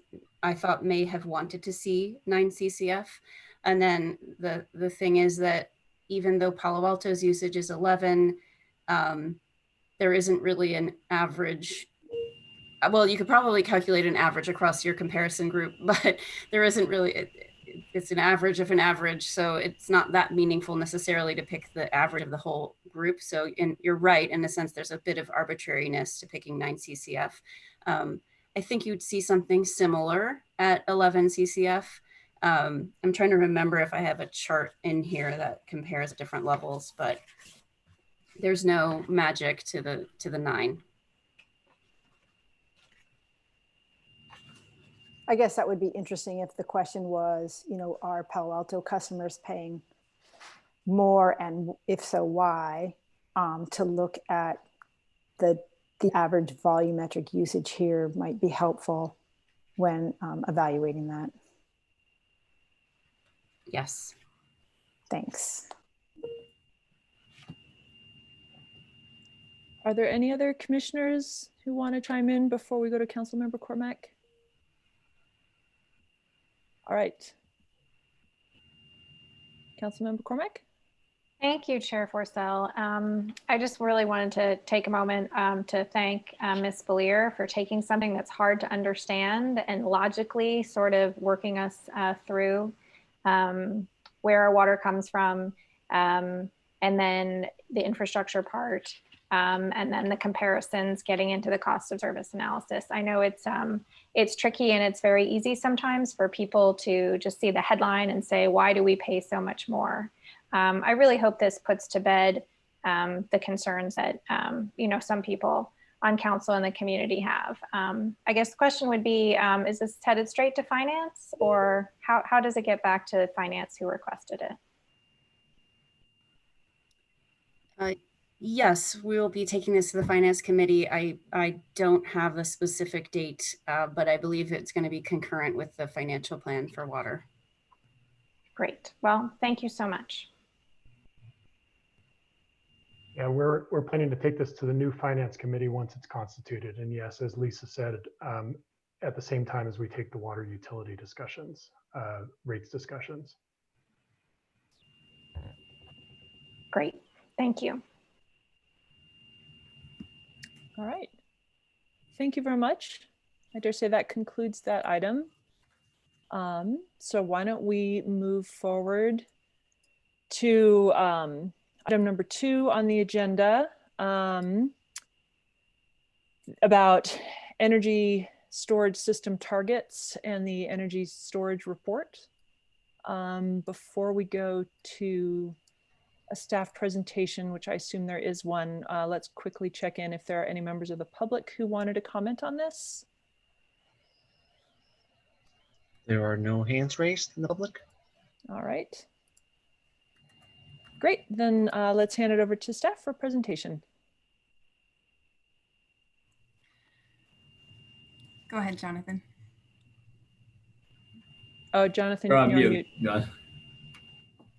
I thought may have wanted to see 9 CCF. And then the thing is that even though Palo Alto's usage is 11, there isn't really an average. Well, you could probably calculate an average across your comparison group, but there isn't really, it's an average of an average. So it's not that meaningful necessarily to pick the average of the whole group. So you're right, in a sense, there's a bit of arbitrariness to picking 9 CCF. I think you'd see something similar at 11 CCF. I'm trying to remember if I have a chart in here that compares different levels, but there's no magic to the 9. I guess that would be interesting if the question was, are Palo Alto customers paying more, and if so, why? To look at the average volumetric usage here might be helpful when evaluating that. Yes. Thanks. Are there any other commissioners who want to chime in before we go to Councilmember Cormack? All right. Councilmember Cormack? Thank you, Chair Forcell. I just really wanted to take a moment to thank Ms. Belier for taking something that's hard to understand and logically sort of working us through where our water comes from, and then the infrastructure part. and then the comparisons getting into the cost of service analysis. I know it's tricky and it's very easy sometimes for people to just see the headline and say, why do we pay so much more? I really hope this puts to bed the concerns that some people on council and the community have. I guess the question would be, is this headed straight to finance, or how does it get back to finance who requested it? Yes, we'll be taking this to the finance committee. I don't have a specific date, but I believe it's going to be concurrent with the financial plan for water. Great. Well, thank you so much. Yeah, we're planning to take this to the new finance committee once it's constituted. And yes, as Lisa said, at the same time as we take the water utility discussions, rates discussions. Great. Thank you. All right. Thank you very much. I dare say that concludes that item. So why don't we move forward to item number 2 on the agenda, about energy storage system targets and the energy storage report. Before we go to a staff presentation, which I assume there is one, let's quickly check in if there are any members of the public who wanted to comment on this. There are no hands raised in the public. All right. Great, then let's hand it over to staff for presentation. Go ahead, Jonathan. Oh, Jonathan, You're on you're mute. mute.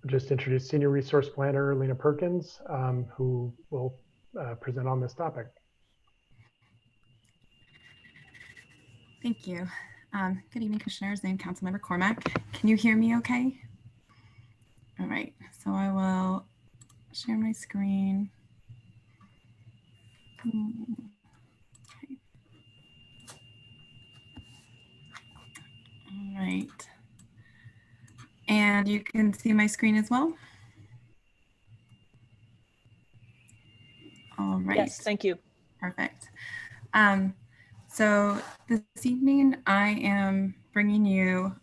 Just introduce Senior Resource Planner Lena Perkins, who will present on this topic. Thank you. Good evening, commissioners and Councilmember Cormack. Can you hear me okay? All right, so I will share my screen. Okay. All right. And you can see my screen as well? All right. Yes, thank you. Perfect. So this evening, I am bringing you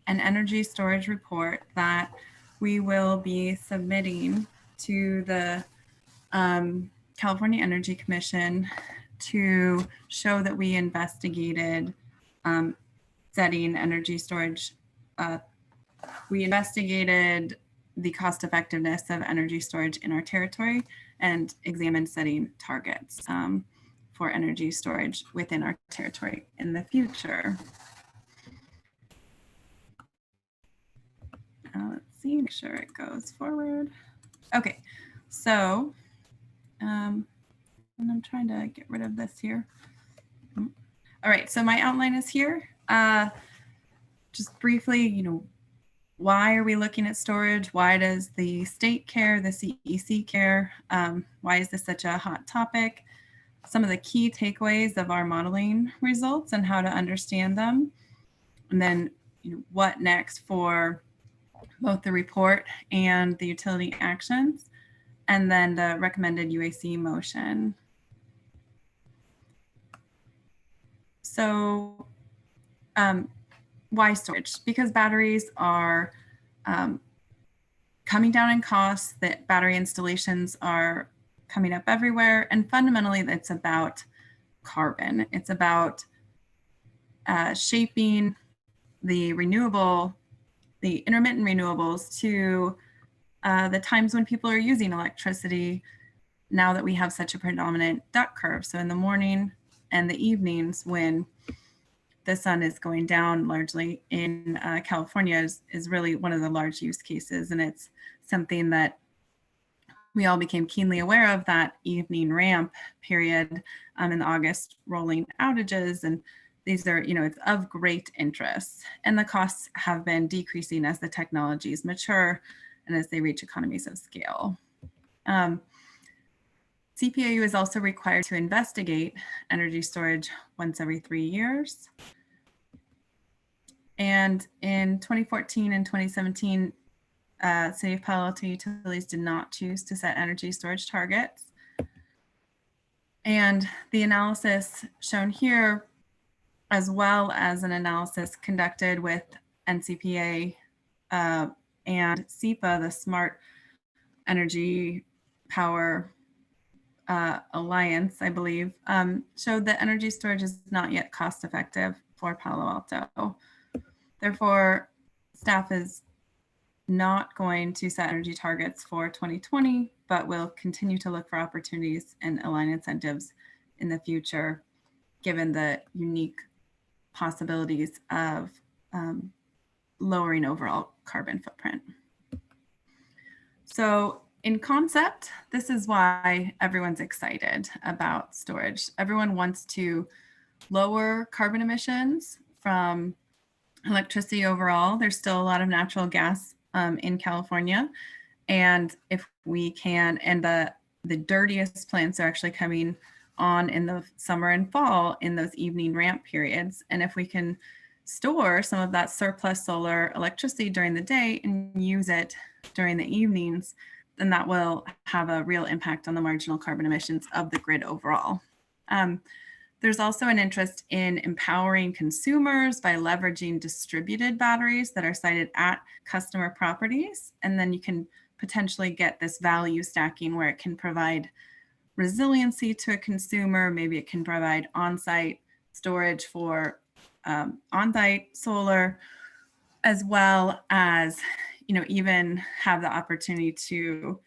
an energy storage report that we will be submitting to the California Energy Commission to show that we investigated setting energy storage. We investigated the cost effectiveness of energy storage in our territory and examined setting targets for energy storage within our territory in the future. Let's see, make sure it goes forward. Okay, so, and I'm trying to get rid of this here. All right, so my outline is here. Just briefly, why are we looking at storage? Why does the state care, the CEC care? Why is this such a hot topic? Some of the key takeaways of our modeling results and how to understand them. And then what next for both the report and the utility actions, and then the recommended UAC motion. So why storage? Because batteries are coming down in costs, that battery installations are coming up everywhere. And fundamentally, it's about carbon. It's about shaping the intermittent renewables to the times when people are using electricity now that we have such a predominant duck curve. So in the morning and the evenings when the sun is going down largely in California is really one of the large use cases. And it's something that we all became keenly aware of, that evening ramp period in the August rolling outages. And these are, it's of great interest. And the costs have been decreasing as the technologies mature and as they reach economies of scale. CPAU is also required to investigate energy storage once every 3 years. And in 2014 and 2017, City of Palo Alto utilities did not choose to set energy storage targets. And the analysis shown here, as well as an analysis conducted with NCPA and SEPA, the Smart Energy Power Alliance, I believe, showed that energy storage is not yet cost effective for Palo Alto. Therefore, staff is not going to set energy targets for 2020, but will continue to look for opportunities and align incentives in the future, given the unique possibilities of lowering overall carbon footprint. So in concept, this is why everyone's excited about storage. Everyone wants to lower carbon emissions from electricity overall. There's still a lot of natural gas in California. And if we can, and the dirtiest plants are actually coming on in the summer and fall in those evening ramp periods. And if we can store some of that surplus solar electricity during the day and use it during the evenings, then that will have a real impact on the marginal carbon emissions of the grid overall. There's also an interest in empowering consumers by leveraging distributed batteries that are sited at customer properties. And then you can potentially get this value stacking where it can provide resiliency to a consumer. Maybe it can provide on-site storage for on-site solar, as well as, you know, even have the opportunity to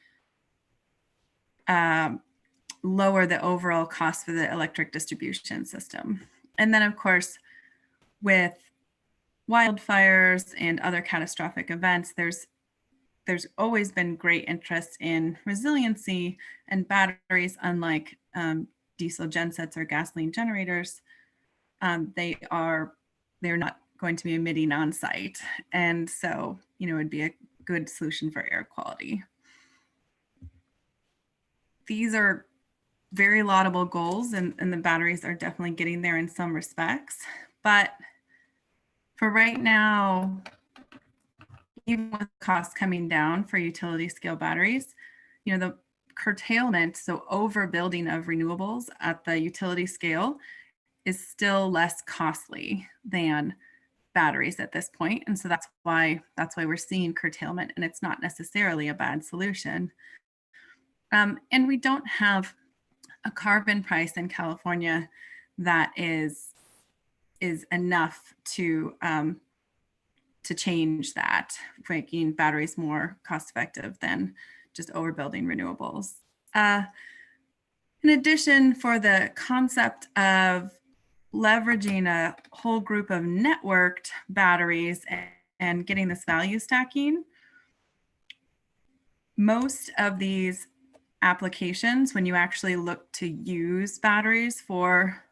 lower the overall cost for the electric distribution system. And then, of course, with wildfires and other catastrophic events, there's always been great interest in resiliency, and batteries, unlike diesel gensets or gasoline generators, they're not going to be emitting on site. And so, you know, it'd be a good solution for air quality. These are very laudable goals, and the batteries are definitely getting there in some respects. But for right now, even with costs coming down for utility scale batteries, you know, the curtailment, so overbuilding of renewables at the utility scale, is still less costly than batteries at this point. And so that's why we're seeing curtailment, and it's not necessarily a bad solution. And we don't have a carbon price in California that is enough to change that, making batteries more cost effective than just overbuilding renewables. In addition, for the concept of leveraging a whole group of networked batteries and getting this value stacking, most of these applications, when you actually look to use batteries for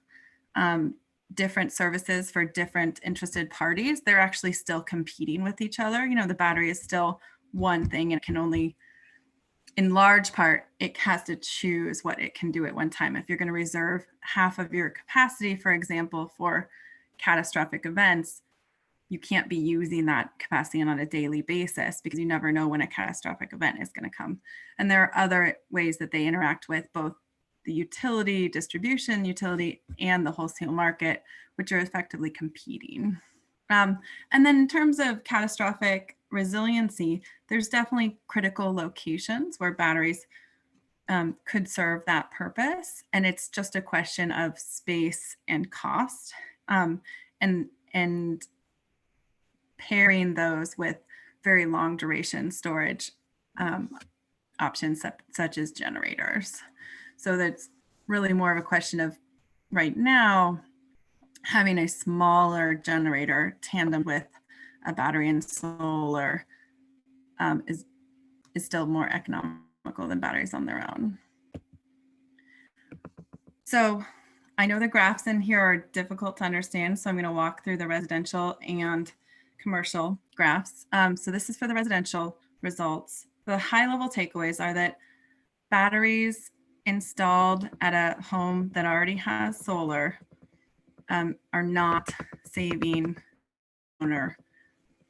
different services for different interested parties, they're actually still competing with each other. You know, the battery is still one thing, and it can only, in large part, it has to choose what it can do at one time. If you're going to reserve half of your capacity, for example, for catastrophic events, you can't be using that capacity on a daily basis because you never know when a catastrophic event is going to come. And there are other ways that they interact with both the utility, distribution utility, and the wholesale market, which are effectively competing. And then in terms of catastrophic resiliency, there's definitely critical locations where batteries could serve that purpose. And it's just a question of space and cost, and pairing those with very long duration storage options such as generators. So that's really more of a question of, right now, having a smaller generator tandem with a battery and solar is still more economical than batteries on their own. So I know the graphs in here are difficult to understand, so I'm going to walk through the residential and commercial graphs. So this is for the residential results. The high-level takeaways are that batteries installed at a home that already has solar are not saving owner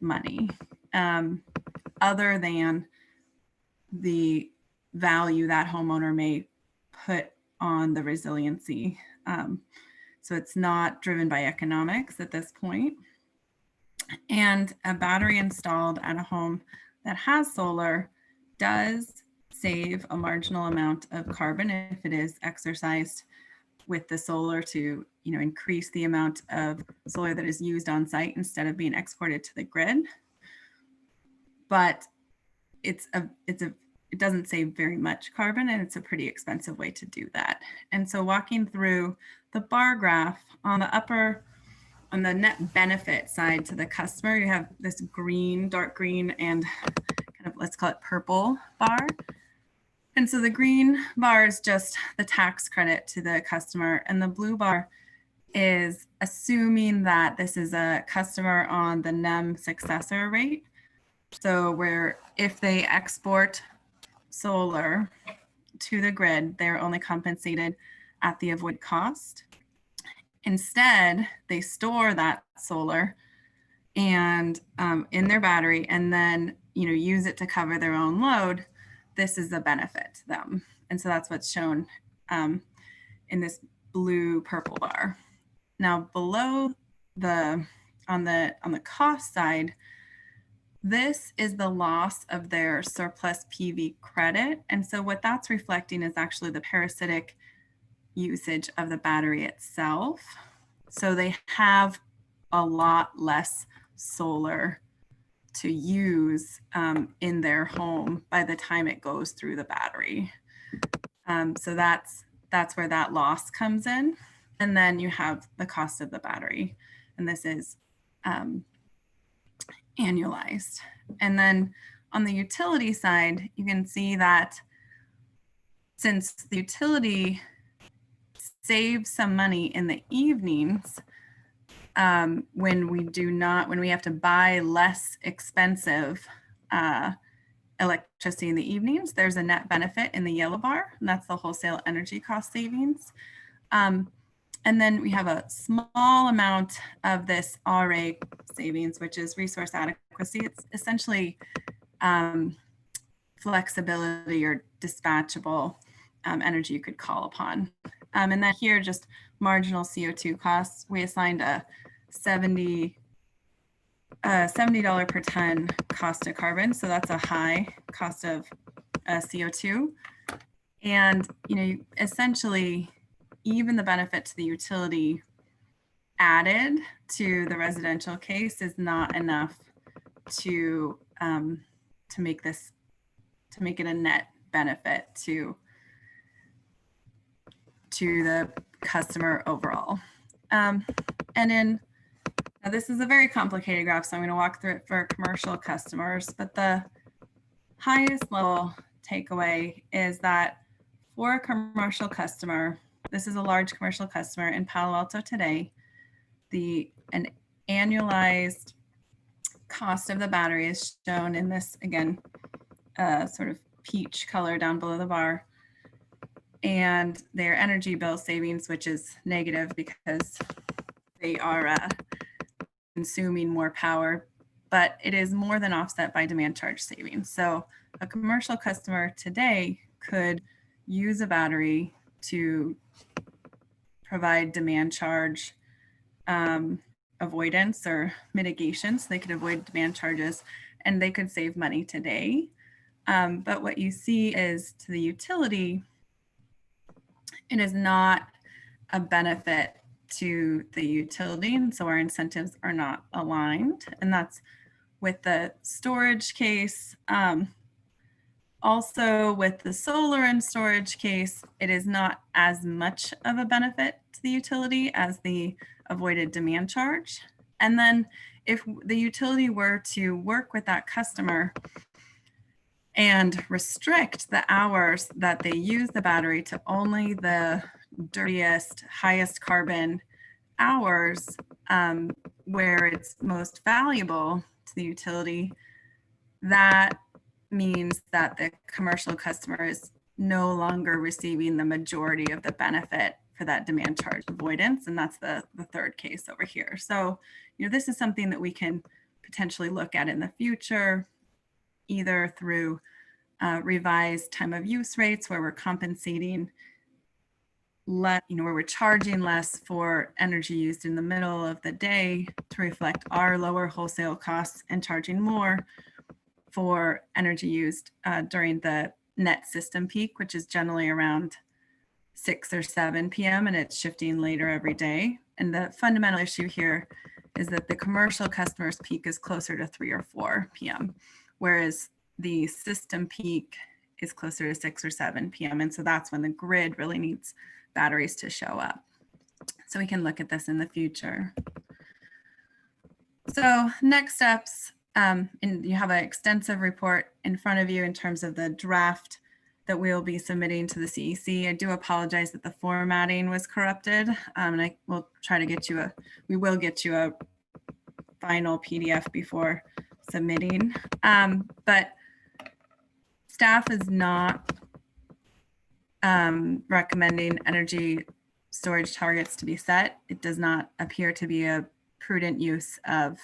money, other than the value that homeowner may put on the resiliency. So it's not driven by economics at this point. And a battery installed at a home that has solar does save a marginal amount of carbon if it is exercised with the solar to, you know, increase the amount of solar that is used on site instead of being exported to the grid. But it doesn't save very much carbon, and it's a pretty expensive way to do that. And so walking through the bar graph on the net benefit side to the customer, you have this green, dark green, and kind of, let's call it purple bar. And so the green bar is just the tax credit to the customer, and the blue bar is assuming that this is a customer on the NEM successor rate. So where if they export solar to the grid, they're only compensated at the avoided cost. Instead, they store that solar and in their battery, and then, you know, use it to cover their own load. This is a benefit to them. And so that's what's shown in this blue purple bar. Now below on the cost side, this is the loss of their surplus PV credit. And so what that's reflecting is actually the parasitic usage of the battery itself. So they have a lot less solar to use in their home by the time it goes through the battery. So that's where that loss comes in. And then you have the cost of the battery. And this is annualized. And then on the utility side, you can see that since the utility saves some money in the evenings, when we have to buy less expensive electricity in the evenings, there's a net benefit in the yellow bar, and that's the wholesale energy cost savings. And then we have a small amount of this RA savings, which is resource adequacy. It's essentially flexibility or dispatchable energy you could call upon. And then here, just marginal CO2 costs. We assigned a $70 per ton cost of carbon. So that's a high cost of CO2. And, you know, essentially, even the benefit to the utility added to the residential case is not enough to make it a net benefit to the customer overall. And now this is a very complicated graph, so I'm going to walk through it for commercial customers, but the highest level takeaway is that for a commercial customer, this is a large commercial customer in Palo Alto today, an annualized cost of the battery is shown in this, again, sort of peach color down below the bar, and their energy bill savings, which is negative because they are consuming more power, but it is more than offset by demand charge savings. So a commercial customer today could use a battery to provide demand charge avoidance or mitigation, so they could avoid demand charges and they could save money today. But what you see is to the utility, it is not a benefit to the utility, and so our incentives are not aligned. And that's with the storage case. Also with the solar and storage case, it is not as much of a benefit to the utility as the avoided demand charge. And then if the utility were to work with that customer and restrict the hours that they use the battery to only the dirtiest, highest carbon hours where it's most valuable to the utility, that means that the commercial customer is no longer receiving the majority of the benefit for that demand charge avoidance. And that's the third case over here. So, you know, this is something that we can potentially look at in the future, either through revised time of use rates where we're compensating where we're charging less for energy used in the middle of the day to reflect our lower wholesale costs and charging more for energy used during the net system peak, which is generally around 6 or 7 p.m. and it's shifting later every day. And the fundamental issue here is that the commercial customers peak is closer to 3 or 4 p.m., whereas the system peak is closer to 6 or 7 p.m. And so that's when the grid really needs batteries to show up. So we can look at this in the future. So next steps, and you have an extensive report in front of you in terms of the draft that we'll be submitting to the CEC. I do apologize that the formatting was corrupted, and I will try to get you we will get you a final PDF before submitting. But staff is not recommending energy storage targets to be set. It does not appear to be a prudent use of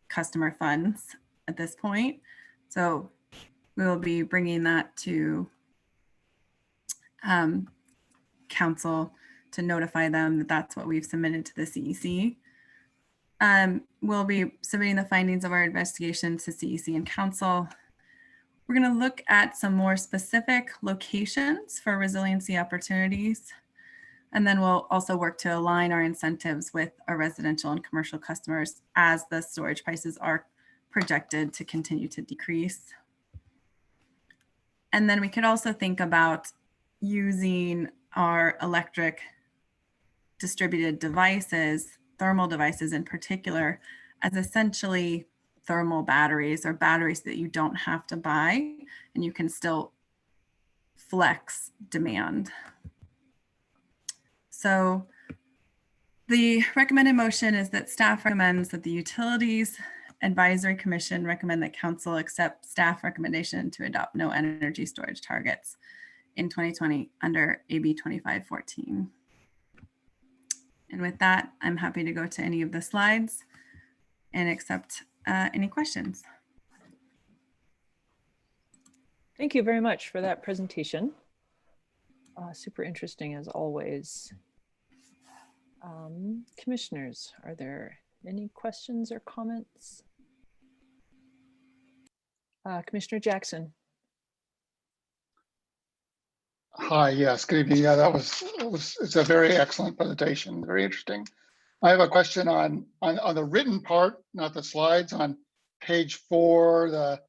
customer funds at this point. So we will be bringing that to council to notify them that that's what we've submitted to the CEC. We'll be submitting the findings of our investigation to CEC and council. We're going to look at some more specific locations for resiliency opportunities. And then we'll also work to align our incentives with our residential and commercial customers as the storage prices are projected to continue to decrease. And then we could also think about using our electric distributed devices, thermal devices in particular, as essentially thermal batteries or batteries that you don't have to buy and you can still flex demand. So the recommended motion is that staff recommends that the Utilities Advisory Commission recommend that council accept staff recommendation to adopt no energy storage targets in 2020 under AB 2514. And with that, I'm happy to go to any of the slides and accept any questions. Thank you very much for that presentation. Super interesting as always. Commissioners, are there any questions or comments? Commissioner Jackson. Hi, yes, good evening. Yeah, it's a very excellent presentation, very interesting. I have a question on the written part, not the slides, on page 4, the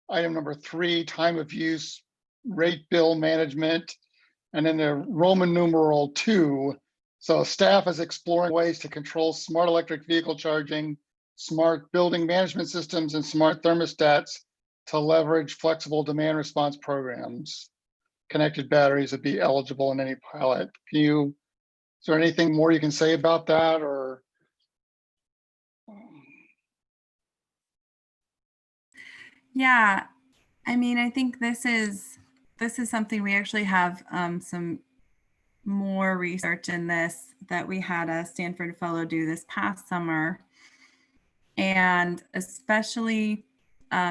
item number 3, time of use, rate bill management, and then the Roman numeral 2. So staff is exploring ways to control smart electric vehicle charging, smart building management systems, and smart thermostats to leverage flexible demand response programs. Connected batteries would be eligible in any pilot. Is there anything more you can say about that, or? Yeah, I mean, I think this is something we actually have some more research in this that we had a Stanford fellow do this past summer, and especially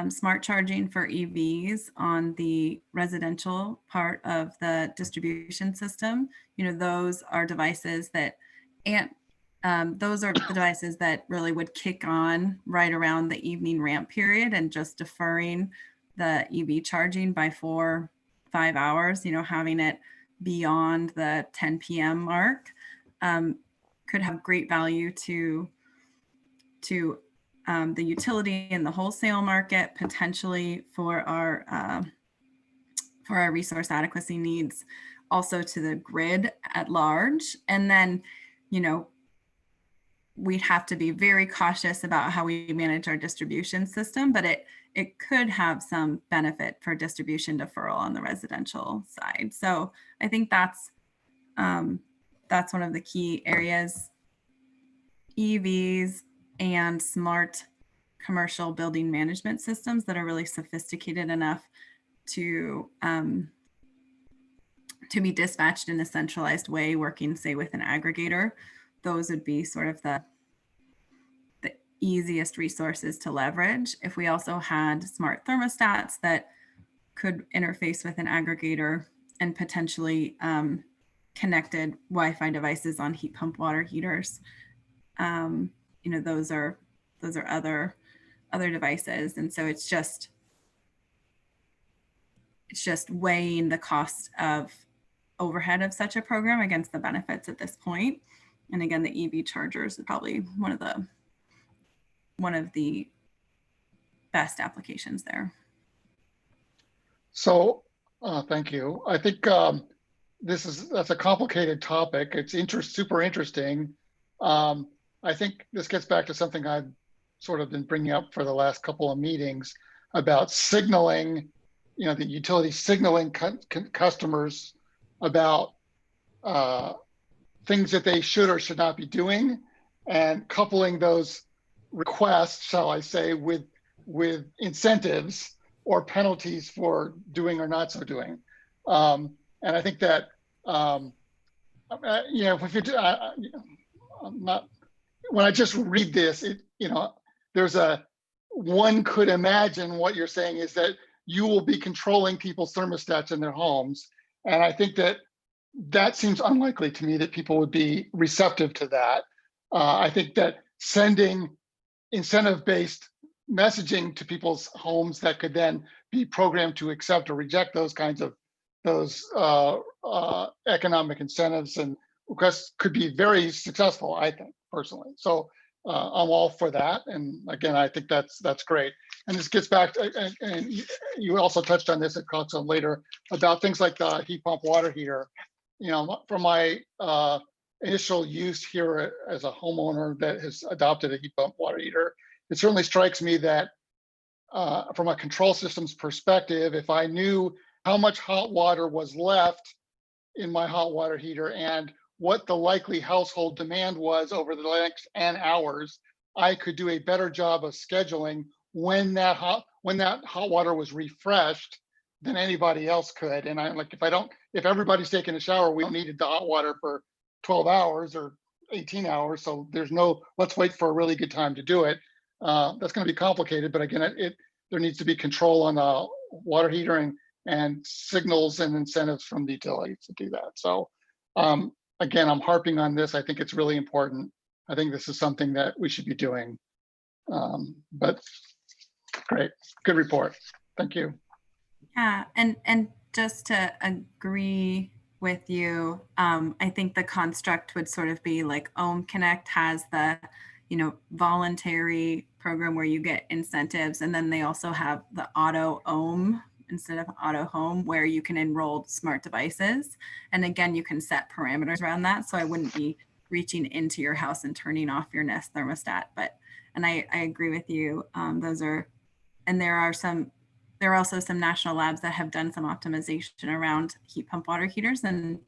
smart charging for EVs on the residential part of the distribution system. You know, those are devices that, those are the devices that really would kick on right around the evening ramp period, and just deferring the EV charging by 4-5 hours, you know, having it beyond the 10 p.m. mark could have great value to the utility and the wholesale market, potentially for our resource adequacy needs, also to the grid at large. And then, you know, we'd have to be very cautious about how we manage our distribution system, but it could have some benefit for distribution deferral on the residential side. So I think that's one of the key areas. EVs and smart commercial building management systems that are really sophisticated enough to be dispatched in a centralized way, working, say, with an aggregator. Those would be sort of the easiest resources to leverage. If we also had smart thermostats that could interface with an aggregator and potentially connected Wi-Fi devices on heat pump water heaters. Those are other devices, and so it's just weighing the cost of overhead of such a program against the benefits at this point. And again, the EV chargers are probably one of the best applications there. So thank you. I think that's a complicated topic. It's super interesting. I think this gets back to something I've sort of been bringing up for the last couple of meetings about signaling, the utility signaling customers about things that they should or should not be doing, and coupling those requests, shall I say, with incentives or penalties for doing or not so doing. And I think that, if you when I just read this, one could imagine what you're saying is that you will be controlling people's thermostats in their homes. And I think that seems unlikely to me that people would be receptive to that. I think that sending incentive-based messaging to people's homes that could then be programmed to accept or reject those kinds of economic incentives and requests could be very successful, I think, personally. So I'm all for that. And again, I think that's great. And this gets back to, and you also touched on this at Coxon later, about things like the heat pump water heater. From my initial use here as a homeowner that has adopted a heat pump water heater, it certainly strikes me that from a control systems perspective, if I knew how much hot water was left in my hot water heater and what the likely household demand was over the next n hours, I could do a better job of scheduling when that hot water was refreshed than anybody else could. And I'm like, if everybody's taking a shower, we don't need the hot water for 12 hours or 18 hours. So there's let's wait for a really good time to do it. That's going to be complicated, but again, there needs to be control on the water heater and signals and incentives from the utilities to do that. So again, I'm harping on this. I think it's really important. I think this is something that we should be doing. But great, good report. Thank you. Yeah, and just to agree with you, I think the construct would sort of be like Ohm Connect has the, voluntary program where you get incentives, and then they also have the Auto Ohm instead of Auto Home, where you can enroll smart devices. And again, you can set parameters around that. So I wouldn't be reaching into your house and turning off your Nest thermostat. And I agree with you. There are also some national labs that have done some optimization around heat pump water heaters. And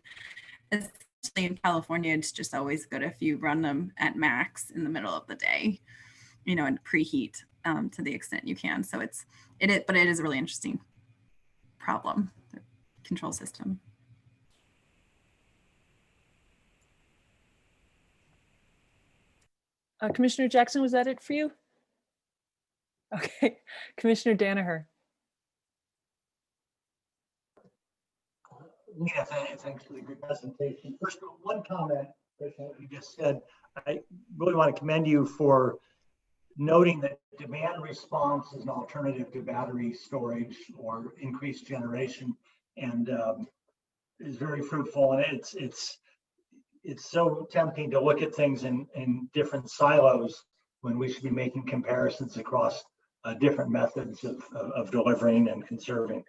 especially in California, it's just always good if you run them at max in the middle of the day, and preheat to the extent you can. So but it is a really interesting problem, the control system. Commissioner Jackson, was that it for you? Okay, Commissioner Danaher. Yeah, thanks for the good presentation. First, one comment, what you just said. I really want to commend you for noting that demand response is an alternative to battery storage or increased generation, and is very fruitful. And it's so tempting to look at things in different silos when we should be making comparisons across different methods of delivering and conserving.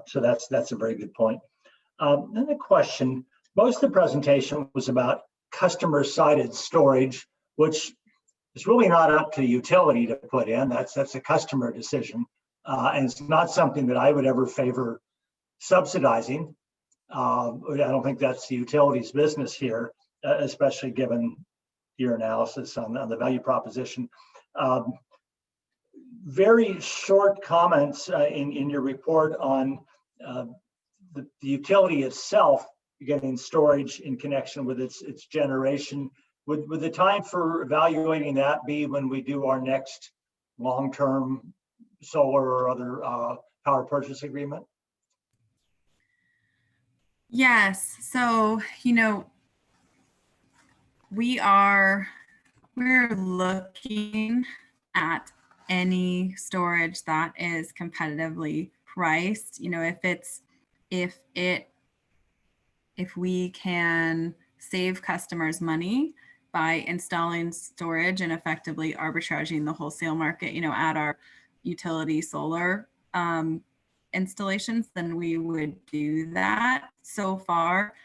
So that's a very good point. Then the question, most of the presentation was about customer-sided storage, which is really not up to the utility to put in. That's a customer decision. And it's not something that I would ever favor subsidizing. I don't think that's the utility's business here, especially given your analysis on the value proposition. Very short comments in your report on the utility itself getting storage in connection with its generation. Would the time for evaluating that be when we do our next long-term solar or other power purchase agreement? Yes. So, we're looking at any storage that is competitively priced. If we can save customers money by installing storage and effectively arbitraging the wholesale market, at our utility solar installations, then we would do that. So far,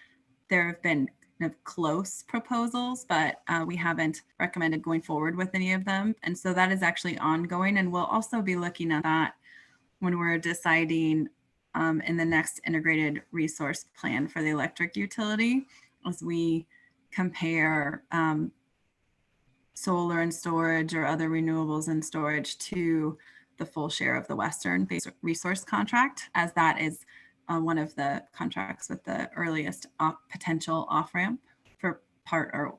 there have been kind of close proposals, but we haven't recommended going forward with any of them. And so that is actually ongoing. And we'll also be looking at that when we're deciding in the next integrated resource plan for the electric utility, as we compare solar and storage or other renewables and storage to the full share of the Western Base Resource Contract, as that is one of the contracts with the earliest potential off-ramp for part or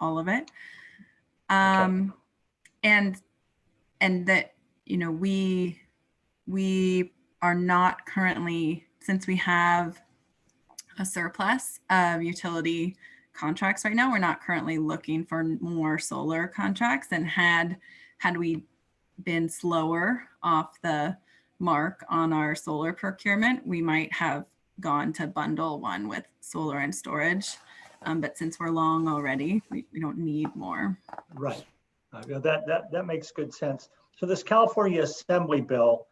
all of it. And that, we are not currently, since we have a surplus of utility contracts right now, we're not currently looking for more solar contracts. And had we been slower off the mark on our solar procurement, we might have gone to bundle one with solar and storage. But since we're long already, we don't need more. Right. That makes good sense. So this California Assembly bill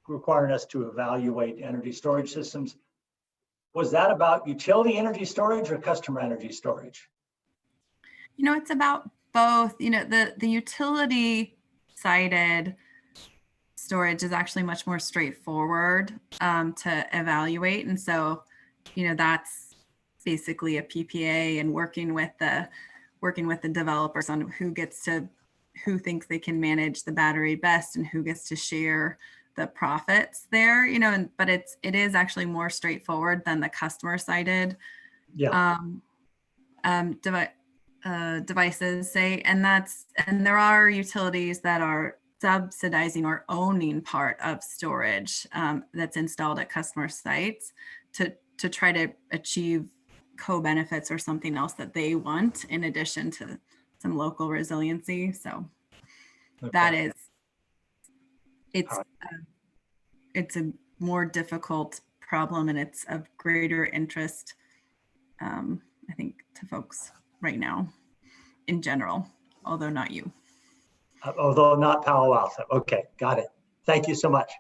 requiring us to evaluate energy storage systems, was that about utility energy storage or customer energy storage? It's about both. The utility sided storage is actually much more straightforward to evaluate. And so, that's basically a PPA and working with the developers on who thinks they can manage the battery best and who gets to share the profits there, but it is actually more straightforward than the customer sided devices say. And there are utilities that are subsidizing or owning part of storage that's installed at customer sites to try to achieve co-benefits or something else that they want in addition to some local resiliency. So that is, it's a more difficult problem, and it's of greater interest, I think, to folks right now in general, although not you. Although not Palo Alto. Okay, got it. Thank you so much.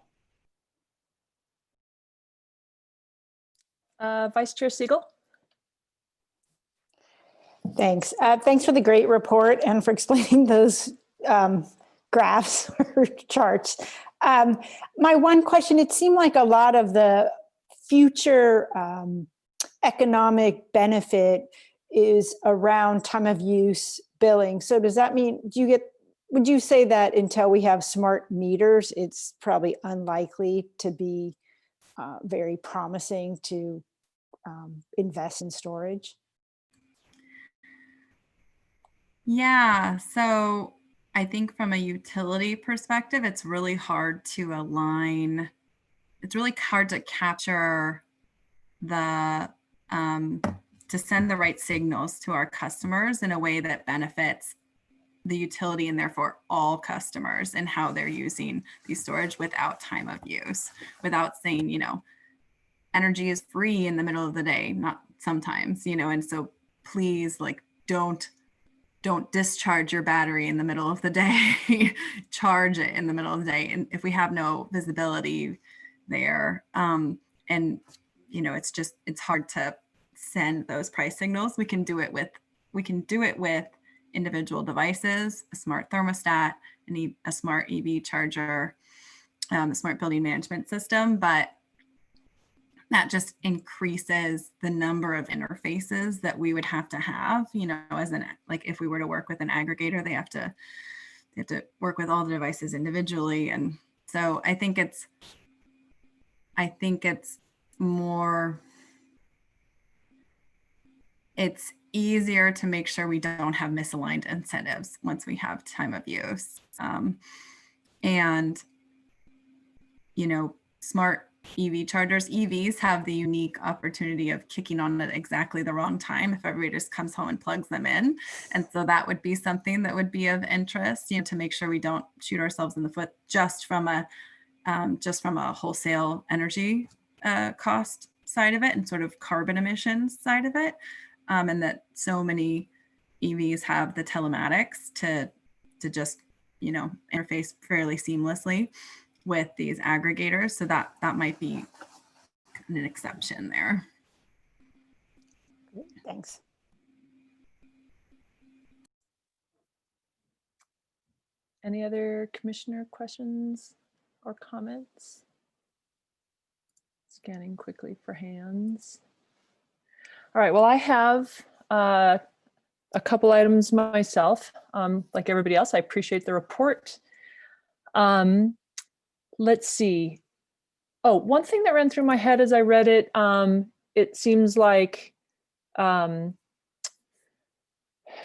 Vice Chair Siegel. Thanks. Thanks for the great report and for explaining those graphs or charts. My one question, it seemed like a lot of the future economic benefit is around time of use billing. So does that mean, would you say that until we have smart meters, it's probably unlikely to be very promising to invest in storage? Yeah, so I think from a utility perspective, it's really hard to align. It's really hard to capture to send the right signals to our customers in a way that benefits the utility and therefore all customers and how they're using these storage without time of use, without saying, energy is free in the middle of the day, not sometimes, and so please, don't discharge your battery in the middle of the day, charge it in the middle of the day. And if we have no visibility there, it's hard to send those price signals. We can do it with individual devices, a smart thermostat, a smart EV charger, a smart building management system, but that just increases the number of interfaces that we would have to have, if we were to work with an aggregator, they have to work with all the devices individually. And so I think it's easier to make sure we don't have misaligned incentives once we have time of use. Smart EV chargers. EVs have the unique opportunity of kicking on at exactly the wrong time if everybody just comes home and plugs them in. And so that would be something that would be of interest, to make sure we don't shoot ourselves in the foot just from a wholesale energy cost side of it and sort of carbon emissions side of it. And that so many EVs have the telematics to just, interface fairly seamlessly with these aggregators. So that might be an exception there. Thanks. Any other commissioner questions or comments? Scanning quickly for hands. All right, well, I have a couple items myself. Like everybody else, I appreciate the report. Let's see. Oh, one thing that ran through my head as I read it, it seems like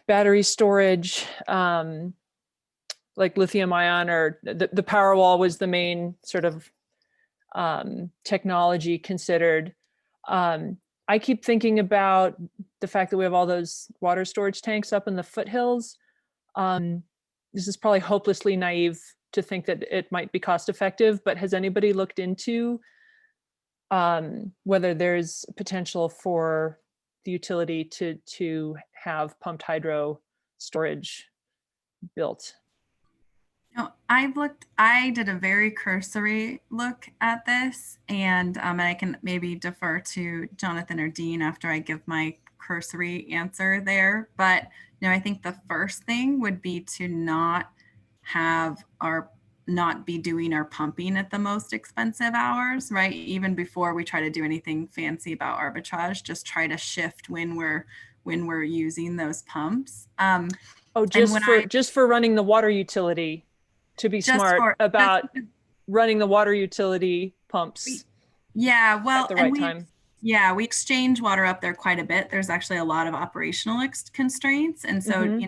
battery storage, like lithium ion, or the Powerwall was the main sort of technology considered. I keep thinking about the fact that we have all those water storage tanks up in the foothills. This is probably hopelessly naive to think that it might be cost effective, but has anybody looked into whether there's potential for the utility to have pumped hydro storage built? No, I did a very cursory look at this, and I can maybe defer to Jonathan or Dean after I give my cursory answer there. But I think the first thing would be to not be doing our pumping at the most expensive hours, right? Even before we try to do anything fancy about arbitrage, just try to shift when we're using those pumps. Just for running the water utility, to be smart about running the water utility pumps. Yeah, well, at the right time. Yeah, we exchange water up there quite a bit. There's actually a lot of operational constraints. And so,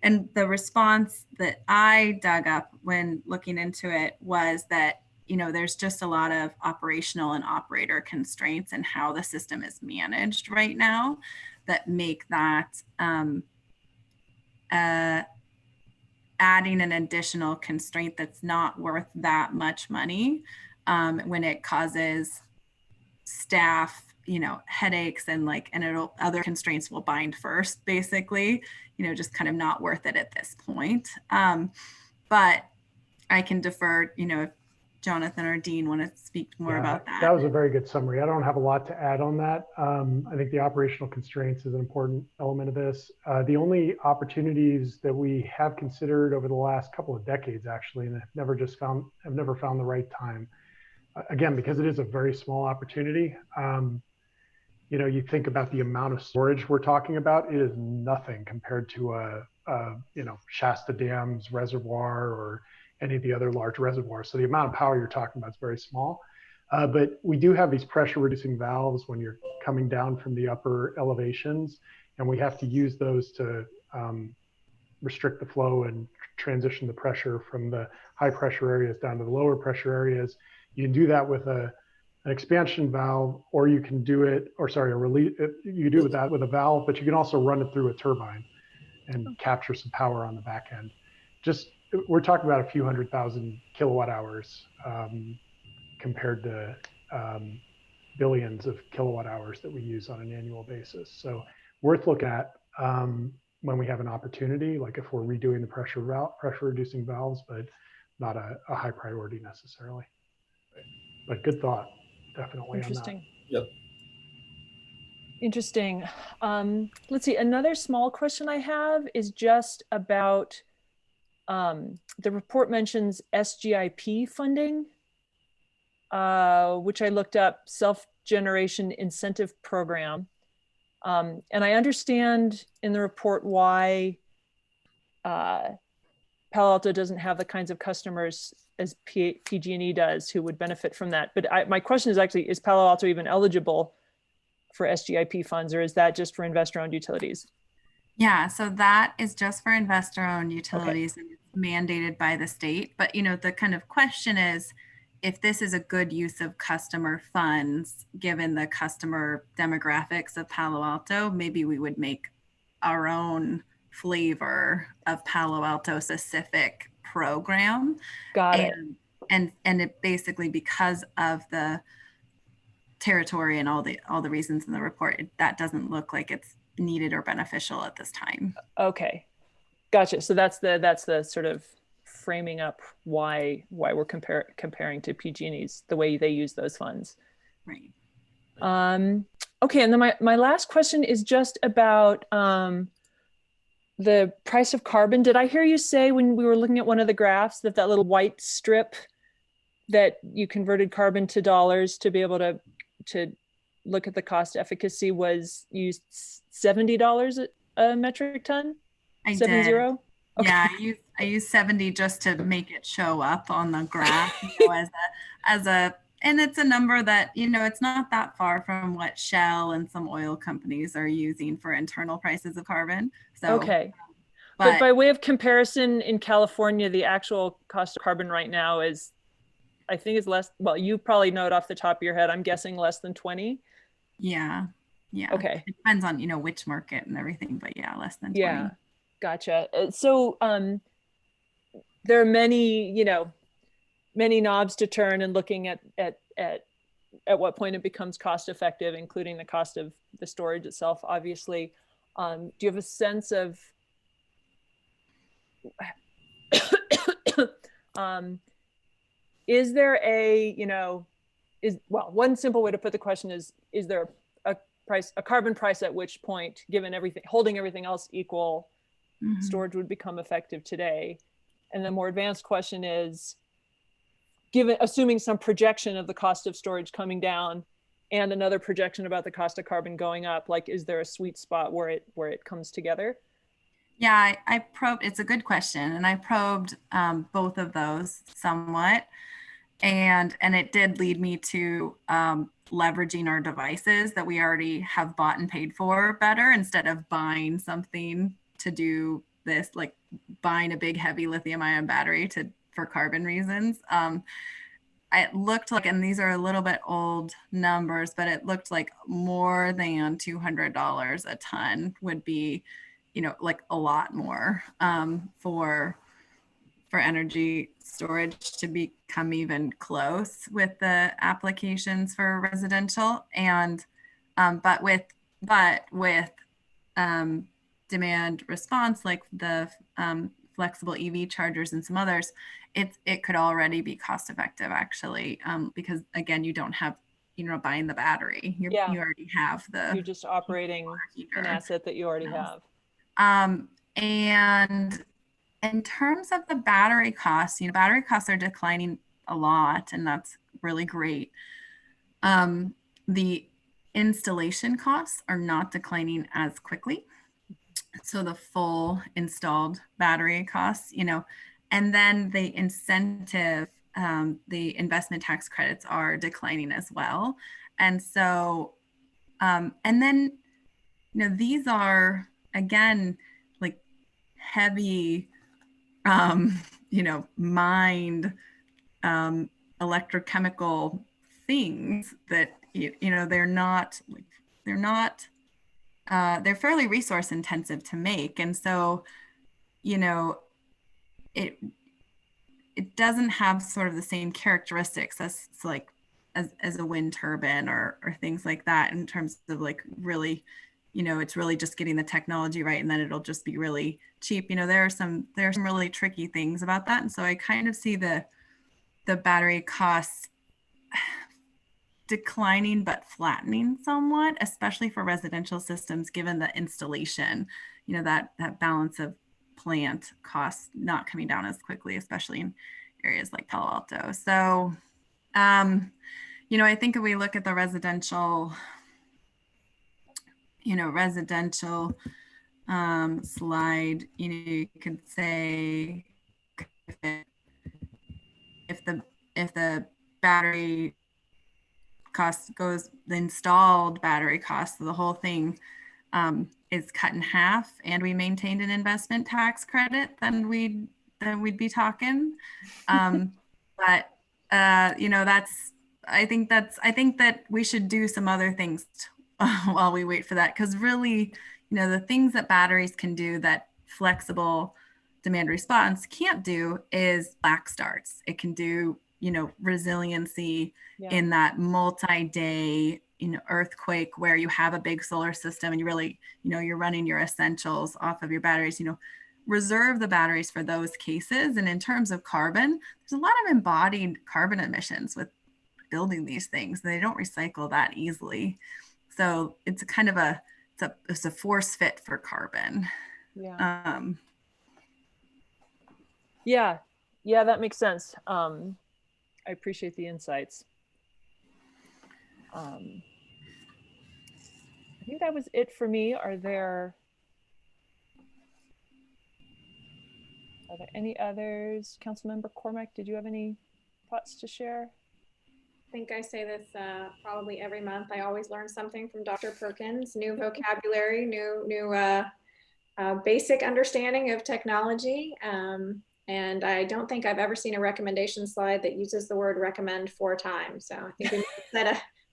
and the response that I dug up when looking into it was that, there's just a lot of operational and operator constraints in how the system is managed right now that make that adding an additional constraint that's not worth that much money when it causes staff, headaches and other constraints will bind first, basically, just kind of not worth it at this point. But I can defer, if Jonathan or Dean want to speak more about that. That was a very good summary. I don't have a lot to add on that. I think the operational constraints is an important element of this. The only opportunities that we have considered over the last couple of decades, actually, and I've never found the right time. Again, because it is a very small opportunity. You think about the amount of storage we're talking about, it is nothing compared to Shasta Dam's reservoir or any of the other large reservoirs. So the amount of power you're talking about is very small. But we do have these pressure reducing valves when you're coming down from the upper elevations, and we have to use those to restrict the flow and transition the pressure from the high pressure areas down to the lower pressure areas. You can do that with an expansion valve, or you can do it, you can do that with a valve, but you can also run it through a turbine and capture some power on the back end. We're talking about a few 100,000 kilowatt hours compared to billions of kilowatt hours that we use on an annual basis. So worth looking at when we have an opportunity, like if we're redoing the pressure reducing valves, but not a high priority necessarily. But good thought, definitely. Interesting. On that. Yep. Interesting. Let's see. Another small question I have is just about the report mentions SGIP funding, which I looked up, Self-Generation Incentive Program. And I understand in the report why Palo Alto doesn't have the kinds of customers as PG&E does who would benefit from that. But my question is actually, is Palo Alto even eligible for SGIP funds, or is that just for investor-owned utilities? Yeah, so that is just for investor-owned utilities, and it's mandated by the state. But the kind of question is, if this is a good use of customer funds, given the customer demographics of Palo Alto, maybe we would make our own flavor of Palo Alto specific program. Got it. And it basically, because of the territory and all the reasons in the report, that doesn't look like it's needed or beneficial at this time. Okay, gotcha. So that's the sort of framing up why we're comparing to PG&E's, the way they use those funds. Right. Okay, and then my last question is just about the price of carbon. Did I hear you say when we were looking at one of the graphs that little white strip that you converted carbon to dollars to be able to look at the cost efficacy was used $70 a metric ton? I 70? did. Okay. Yeah, I use 70 just to make it show up on the graph, as a and it's a number that, it's not that far from what Shell and some oil companies are using for internal prices of carbon. So okay. But by way of comparison, in California, the actual cost of carbon right now is, I think, is less. Well, you probably know it off the top of your head. I'm guessing less than 20. Yeah. Okay. It depends on which market and everything, but yeah, less than 20. Yeah. Gotcha. So there are many knobs to turn in looking at what point it becomes cost effective, including the cost of the storage itself, obviously. Do you have a sense of is there one simple way to put the question is there a carbon price at which point, given everything, holding everything else equal, storage would become effective today? And the more advanced question is, assuming some projection of the cost of storage coming down and another projection about the cost of carbon going up, like, is there a sweet spot where it comes together? Yeah, I probed, it's a good question. And I probed both of those somewhat. And it did lead me to leveraging our devices that we already have bought and paid for better, instead of buying something to do this, like buying a big heavy lithium ion battery for carbon reasons. It looked like, and these are a little bit old numbers, but it looked like more than $200 a ton would be, like a lot more for energy storage to become even close with the applications for residential. And but with demand response, like the flexible EV chargers and some others, it could already be cost effective, actually, because again, you don't have, buying the battery. You already have you're just operating an asset that you already have. And in terms of the battery costs, battery costs are declining a lot, and that's really great. The installation costs are not declining as quickly. So the full installed battery costs, and then the incentive, the investment tax credits are declining as well. And so, and then, these are, again, like heavy, mined electrochemical things that, they're fairly resource intensive to make. And so, it doesn't have sort of the same characteristics as a wind turbine or things like that, in terms of like really, it's really just getting the technology right, and then it'll just be really cheap. There are some really tricky things about that. And so I kind of see the battery costs declining but flattening somewhat, especially for residential systems, given the installation, that balance of plant costs not coming down as quickly, especially in areas like Palo Alto. So, I think if we look at the residential slide, you could say if the battery cost goes, the installed battery cost of the whole thing is cut in half, and we maintained an investment tax credit, then we'd be talking. But I think that we should do some other things while we wait for that, because really, the things that batteries can do that flexible demand response can't do is black starts. It can do, resiliency in that multi-day, earthquake where you have a big solar system and you really, you're running your essentials off of your batteries, reserve the batteries for those cases. And in terms of carbon, there's a lot of embodied carbon emissions with building these things. They don't recycle that easily. So it's a kind of it's a force fit for carbon. Yeah. Yeah, that makes sense. I appreciate the insights. I think that was it for me. Are there any others? Councilmember Cormack, did you have any thoughts to share? I think I say this probably every month. I always learn something from Dr. Perkins, new vocabulary, new basic understanding of technology. And I don't think I've ever seen a recommendation slide that uses the word recommend 4 times. So I think we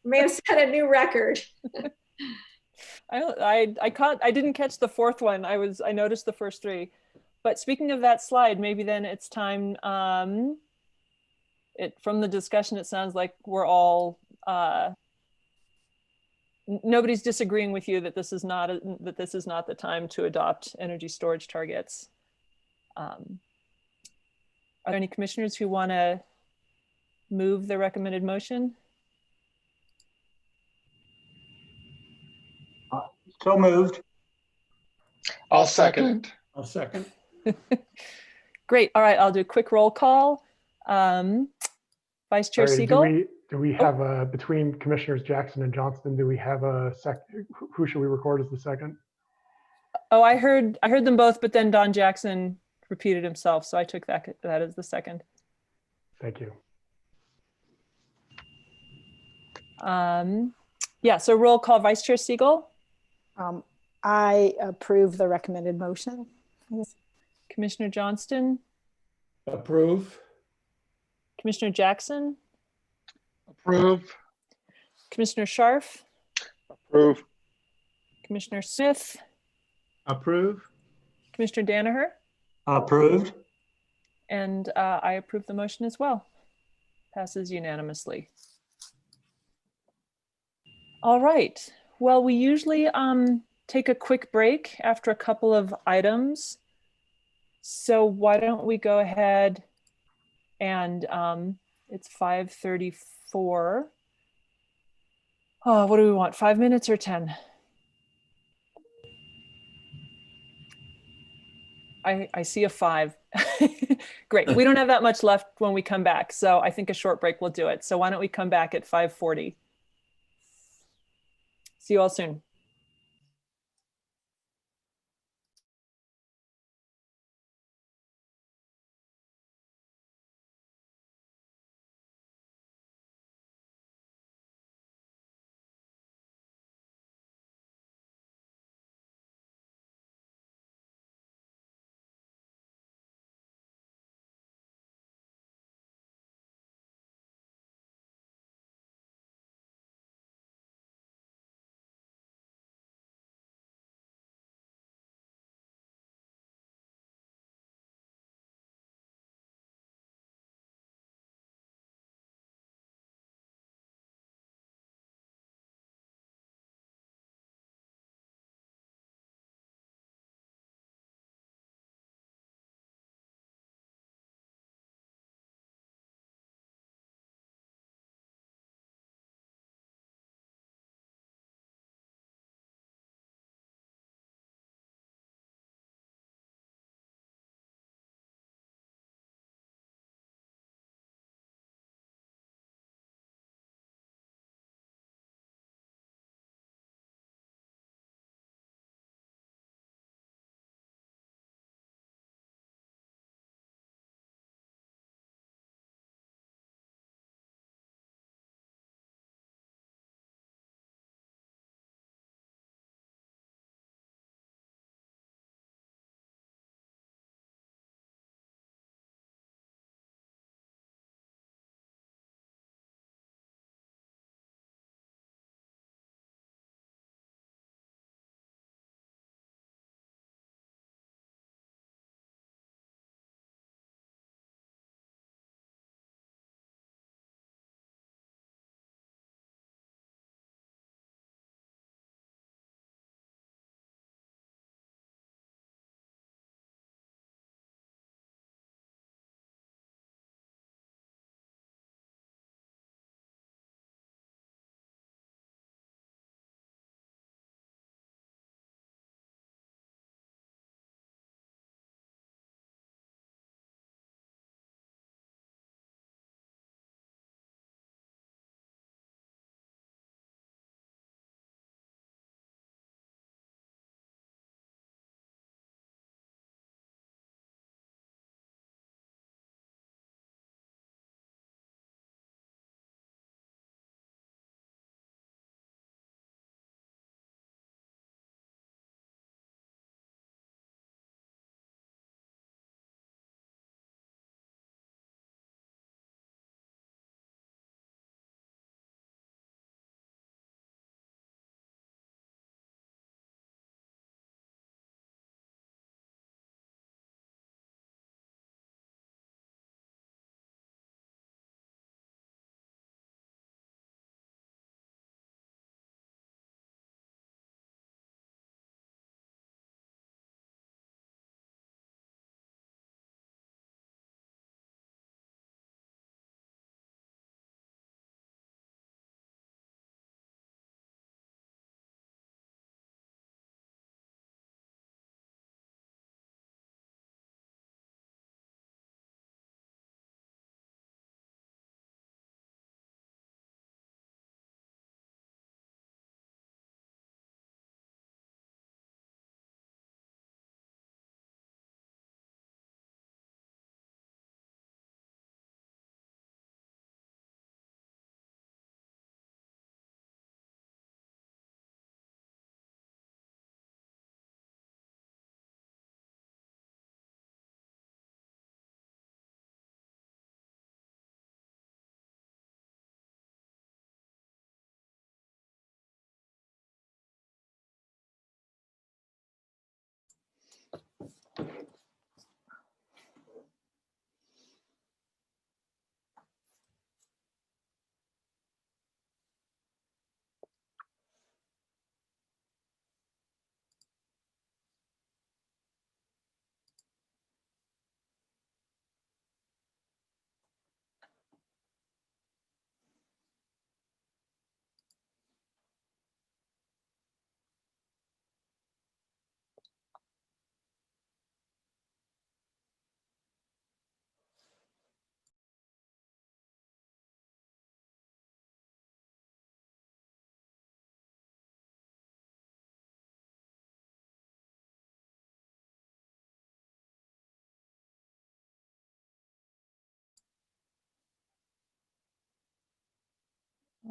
may have set a new record. I didn't catch the 4th one. I noticed the first 3. But speaking of that slide, maybe then it's time, from the discussion, it sounds like we're all, nobody's disagreeing with you that this is not the time to adopt energy storage targets. Are there any commissioners who want to move the recommended motion? So moved. I'll second. I'll second. Great. All right. I'll do a quick roll call. Vice Chair Sorry, Siegel. Do we have between Commissioners Jackson and Johnston, do we have a second? Who should we record as the second? Oh, I heard them both, but then Don Jackson repeated himself. So I took that as the second. Thank you. Yeah, so roll call. Vice Chair Siegel. I approve the recommended motion. Commissioner Johnston. Approve. Commissioner Jackson. Approve. Commissioner Scharf. Approve. Commissioner Smith. Approve. Commissioner Danaher. Approved. And I approve the motion as well. Passes unanimously. All right. Well, we usually take a quick break after a couple of items. So why don't we go ahead and it's 5:34. Oh, what do we want? 5 minutes or 10? I see a 5. Great. We don't have that much left when we come back. So I think a short break will do it. So why don't we come back at 5:40? See you all soon.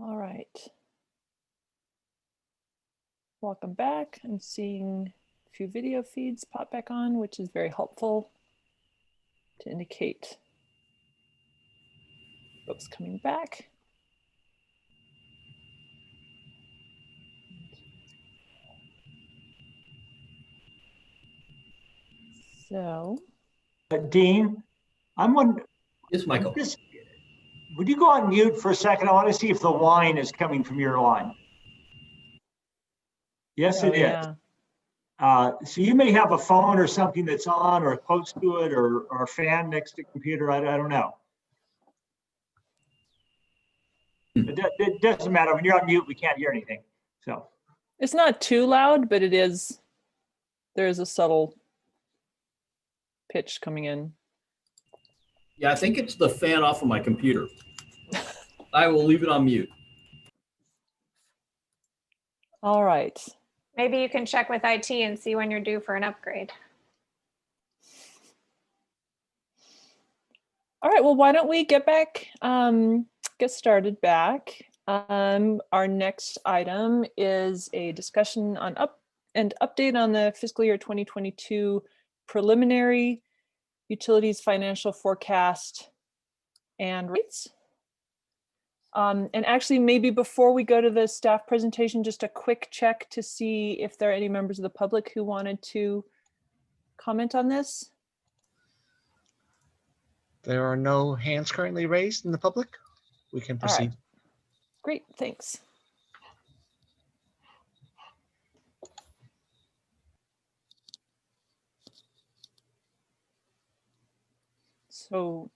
All right. Welcome back. I'm seeing a few video feeds pop back on, which is very helpful to indicate folks coming back. So, Dean, I'm wondering, Yes, Michael. would you go on mute for a second? I want to see if the line is coming from your line. Yes, it is. yeah. So you may have a phone or something that's on or close to it, or a fan next to the computer. I don't know. It doesn't matter. When you're on mute, we can't hear anything. So It's not too loud, but it is, there is a subtle pitch coming in. Yeah, I think it's the fan off of my computer. I will leave it on mute. All right. Maybe you can check with IT and see when you're due for an upgrade. All right, well, why don't we get back, get started back. Our next item is a discussion on update on the fiscal year 2022 preliminary utilities financial forecast and rates. And actually, maybe before we go to the staff presentation, just a quick check to see if there are any members of the public who wanted to comment on this. There are no hands currently raised in the public. We can All right. proceed. Great, thanks. So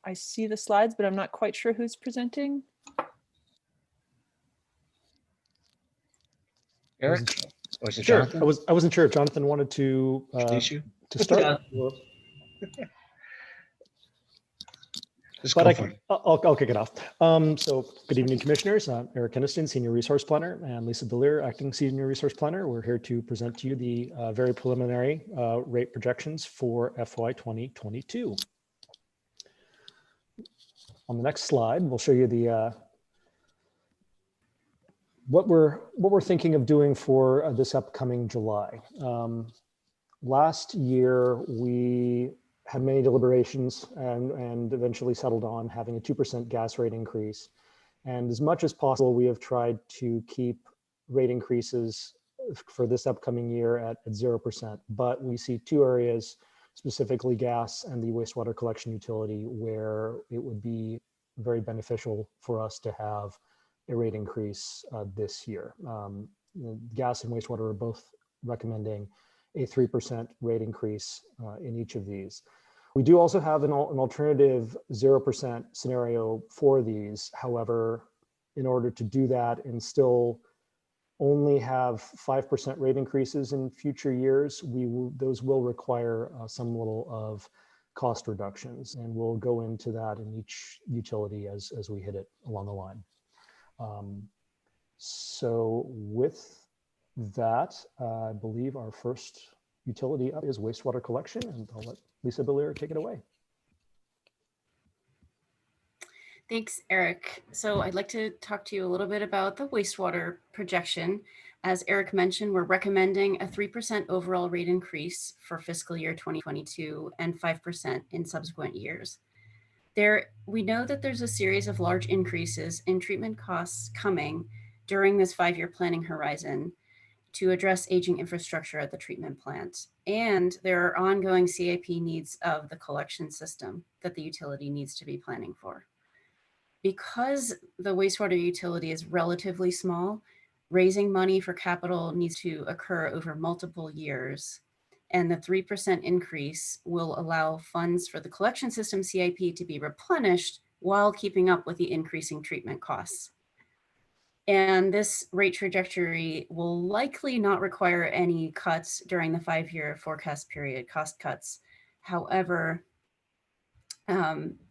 I see the slides, but I'm not quite sure who's presenting. Eric, or is it Sure. Jonathan? I wasn't sure if Jonathan wanted to Introduce you? start. Just But go I for can, it. I'll kick it off. So good evening, commissioners. I'm Eric Keniston, Senior Resource Planner, and Lisa Belier, Acting Senior Resource Planner. We're here to present to you the very preliminary rate projections for FY 2022. On the next slide, we'll show you the what we're thinking of doing for this upcoming July. Last year, we had many deliberations and eventually settled on having a 2% gas rate increase. And as much as possible, we have tried to keep rate increases for this upcoming year at 0%. But we see two areas, specifically gas and the wastewater collection utility, where it would be very beneficial for us to have a rate increase this year. Gas and wastewater are both recommending a 3% rate increase in each of these. We do also have an alternative 0% scenario for these. However, in order to do that and still only have 5% rate increases in future years, those will require some level of cost reductions, and we'll go into that in each utility as we hit it along the line. So with that, I believe our first utility up is wastewater collection, and I'll let Lisa Belier take it away. Thanks, Eric. So I'd like to talk to you a little bit about the wastewater projection. As Eric mentioned, we're recommending a 3% overall rate increase for fiscal year 2022 and 5% in subsequent years. We know that there's a series of large increases in treatment costs coming during this 5-year planning horizon to address aging infrastructure at the treatment plant. And there are ongoing CIP needs of the collection system that the utility needs to be planning for. Because the wastewater utility is relatively small, raising money for capital needs to occur over multiple years. And the 3% increase will allow funds for the collection system CIP to be replenished while keeping up with the increasing treatment costs. And this rate trajectory will likely not require any cuts during the 5-year forecast period, cost cuts. However,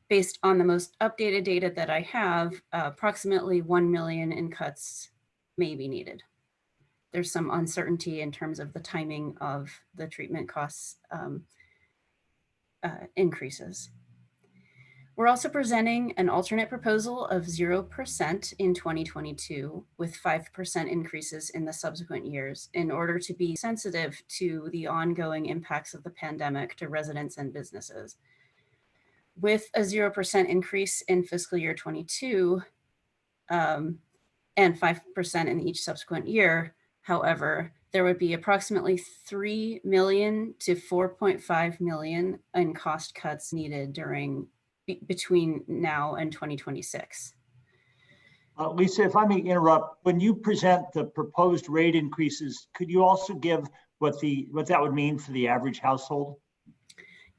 based on the most updated data that I have, approximately 1 million in cuts may be needed. There's some uncertainty in terms of the timing of the treatment costs increases. We're also presenting an alternate proposal of 0% in 2022 with 5% increases in the subsequent years in order to be sensitive to the ongoing impacts of the pandemic to residents and businesses. With a 0% increase in fiscal year 22 and 5% in each subsequent year, however, there would be approximately 3 million to 4.5 million in cost cuts needed between now and 2026. Lisa, if I may interrupt, when you present the proposed rate increases, could you also give what that would mean for the average household?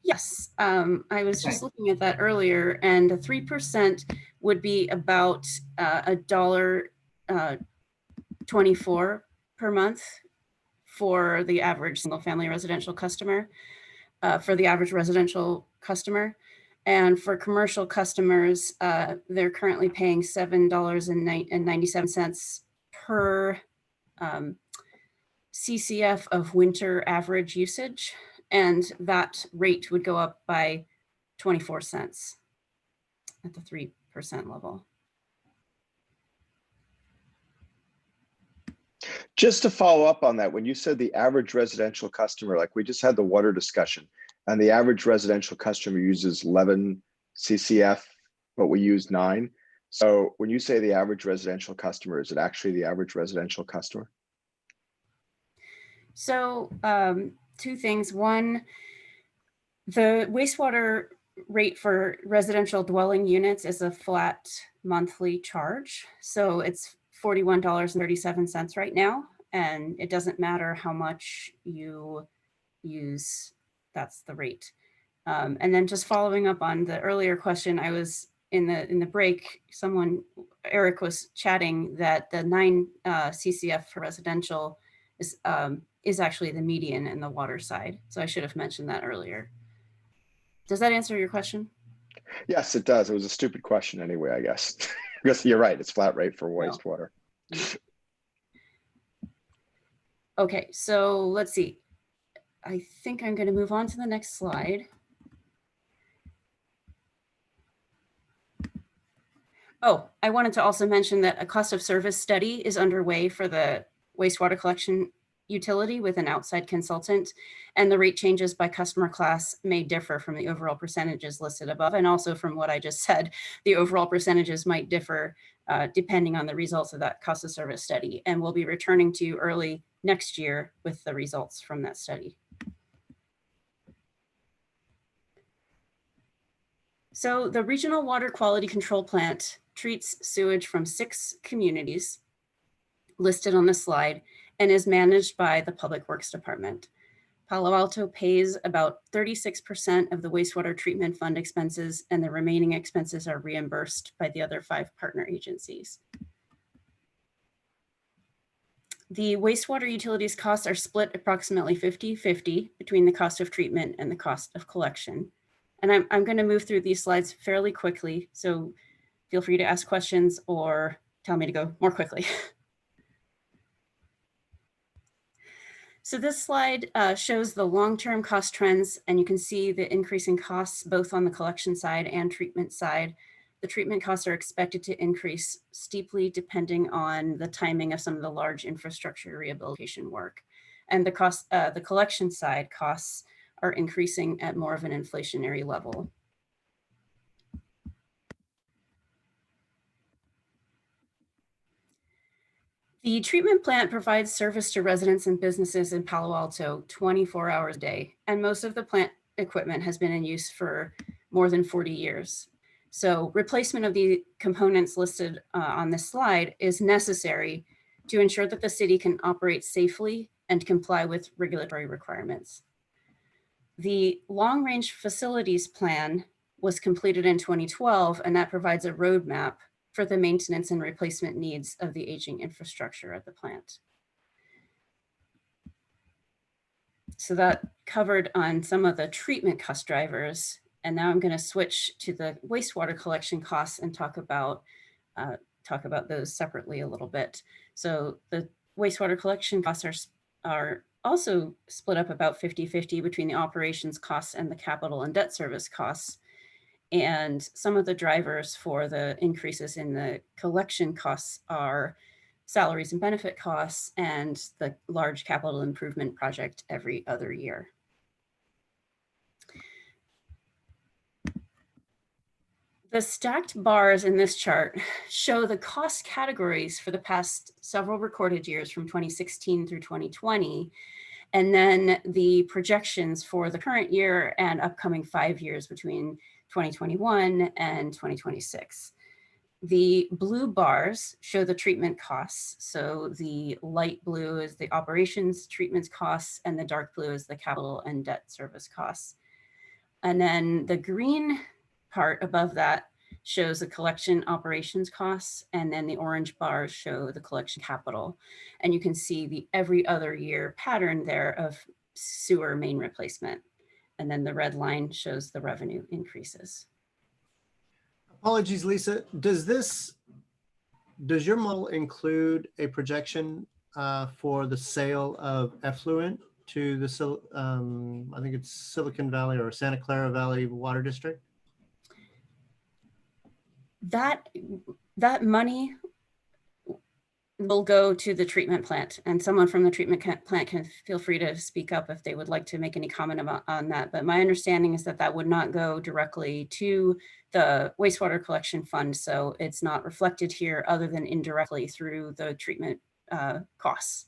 Yes, I was just looking at that earlier, and a 3% would be about $1.24 per month for the average single-family residential customer. And for commercial customers, they're currently paying $7.97 per CCF of winter average usage. And that rate would go up by 24 cents at the 3% level. Just to follow up on that, when you said the average residential customer, like we just had the water discussion, and the average residential customer uses 11 CCF, but we use 9. So when you say the average residential customer, is it actually the average residential customer? So two things. One, the wastewater rate for residential dwelling units is a flat monthly charge. So it's $41.37 right now. And it doesn't matter how much you use, that's the rate. And then just following up on the earlier question, I was in the break, Eric was chatting that the 9 CCF for residential is actually the median in the water side. So I should have mentioned that earlier. Does that answer your question? Yes, it does. It was a stupid question anyway, I guess. Because you're right, it's flat rate for wastewater. No. Okay, so let's see. I think I'm going to move on to the next slide. Oh, I wanted to also mention that a cost of service study is underway for the wastewater collection utility with an outside consultant, and the rate changes by customer class may differ from the overall percentages listed above. And also from what I just said, the overall percentages might differ depending on the results of that cost of service study. And we'll be returning to you early next year with the results from that study. So the Regional Water Quality Control Plant treats sewage from 6 communities listed on the slide and is managed by the Public Works Department. Palo Alto pays about 36% of the wastewater treatment fund expenses, and the remaining expenses are reimbursed by the other 5 partner agencies. The wastewater utilities costs are split approximately 50-50 between the cost of treatment and the cost of collection. And I'm going to move through these slides fairly quickly, so feel free to ask questions or tell me to go more quickly. So this slide shows the long-term cost trends, and you can see the increasing costs both on the collection side and treatment side. The treatment costs are expected to increase steeply depending on the timing of some of the large infrastructure rehabilitation work. And the collection side costs are increasing at more of an inflationary level. The treatment plant provides service to residents and businesses in Palo Alto 24 hours a day, and most of the plant equipment has been in use for more than 40 years. So replacement of the components listed on this slide is necessary to ensure that the city can operate safely and comply with regulatory requirements. The long-range facilities plan was completed in 2012, and that provides a roadmap for the maintenance and replacement needs of the aging infrastructure at the plant. So that covered on some of the treatment cost drivers. And now I'm going to switch to the wastewater collection costs and talk about those separately a little bit. So the wastewater collection costs are also split up about 50-50 between the operations costs and the capital and debt service costs. And some of the drivers for the increases in the collection costs are salaries and benefit costs and the large capital improvement project every other year. The stacked bars in this chart show the cost categories for the past several recorded years from 2016 through 2020, and then the projections for the current year and upcoming 5 years between 2021 and 2026. The blue bars show the treatment costs. So the light blue is the operations treatment costs, and the dark blue is the capital and debt service costs. And then the green part above that shows the collection operations costs, and then the orange bars show the collection capital. And you can see the every other year pattern there of sewer main replacement. And then the red line shows the revenue increases. Apologies, Lisa. Does your model include a projection for the sale of effluent to the I think it's Silicon Valley or Santa Clara Valley Water District? That money will go to the treatment plant, and someone from the treatment plant can feel free to speak up if they would like to make any comment on that. But my understanding is that that would not go directly to the wastewater collection fund. So it's not reflected here other than indirectly through the treatment costs.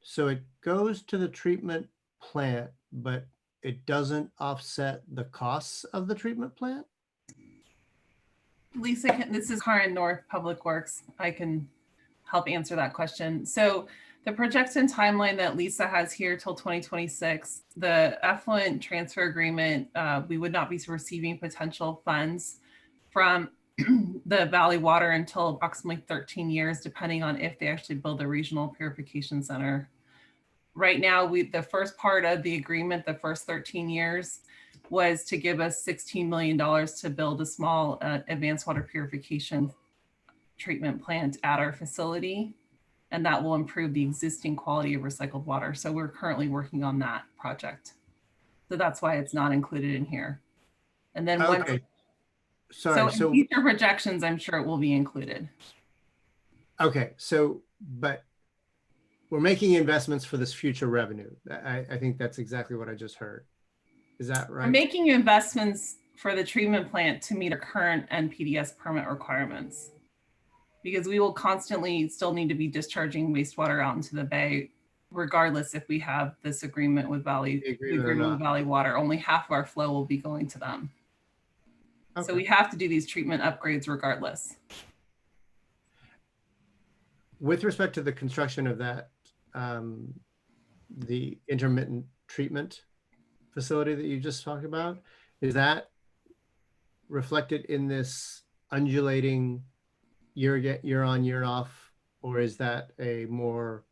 So it goes to the treatment plant, but it doesn't offset the costs of the treatment plant? Lisa, this is Karen North, Public Works. I can help answer that question. So the projection timeline that Lisa has here till 2026, the effluent transfer agreement, we would not be receiving potential funds from the Valley Water until approximately 13 years, depending on if they actually build a regional purification center. Right now, the first part of the agreement, the first 13 years, was to give us $16 million to build a small advanced water purification treatment plant at our facility. And that will improve the existing quality of recycled water. So we're currently working on that project. So that's why it's not included in here. And then once, okay. Sorry, so in future projections, I'm sure it will be included. Okay, but we're making investments for this future revenue. I think that's exactly what I just heard. Is that right? We're making investments for the treatment plant to meet our current NPDES permit requirements, because we will constantly still need to be discharging wastewater out into the bay, regardless if we have this agreement with Valley Water. Only half of our flow will be going to them. Okay. So we have to do these treatment upgrades regardless. With respect to the construction of that, the intermittent treatment facility that you just talked about, is that reflected in this undulating year on, year off, or is that a more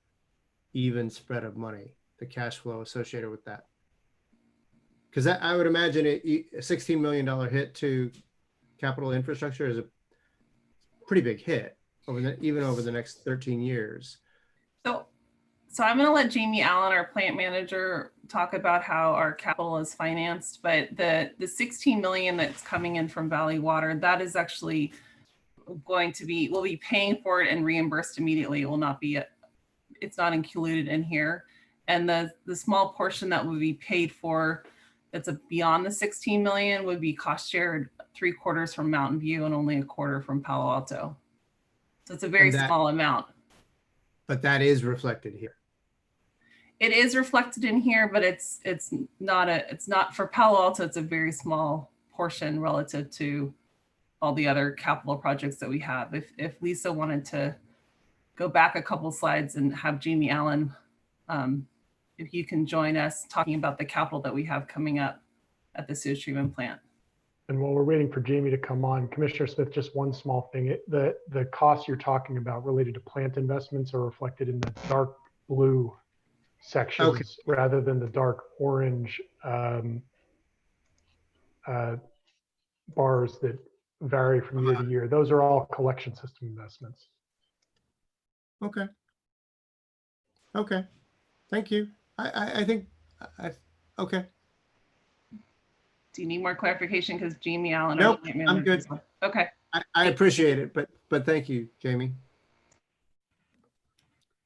even spread of money, the cash flow associated with that? Because I would imagine a $16 million hit to capital infrastructure is a pretty big hit even over the next 13 years. So I'm going to let Jamie Allen, our plant manager, talk about how our capital is financed. But the 16 million that's coming in from Valley Water, that is actually going to be, we'll be paying for it and reimbursed immediately. It will not be, it's not included in here. And the small portion that would be paid for that's beyond the 16 million would be cost shared 3/4 from Mountain View and only 1/4 from Palo Alto. So it's a very small amount. But that is reflected here. It is reflected in here, but it's not for Palo Alto. It's a very small portion relative to all the other capital projects that we have. If Lisa wanted to go back a couple slides and have Jamie Allen, if you can join us talking about the capital that we have coming up at the sewage treatment plant. And while we're waiting for Jamie to come on, Commissioner Smith, just one small thing. The costs you're talking about related to plant investments are reflected in the dark blue sections rather than the dark orange bars that vary from year to year. Those are all collection system investments. Okay. Thank you. I think, okay. Do you need more clarification? Because Jamie Allen. Nope, I'm good. Okay. I appreciate it, but thank you, Jamie.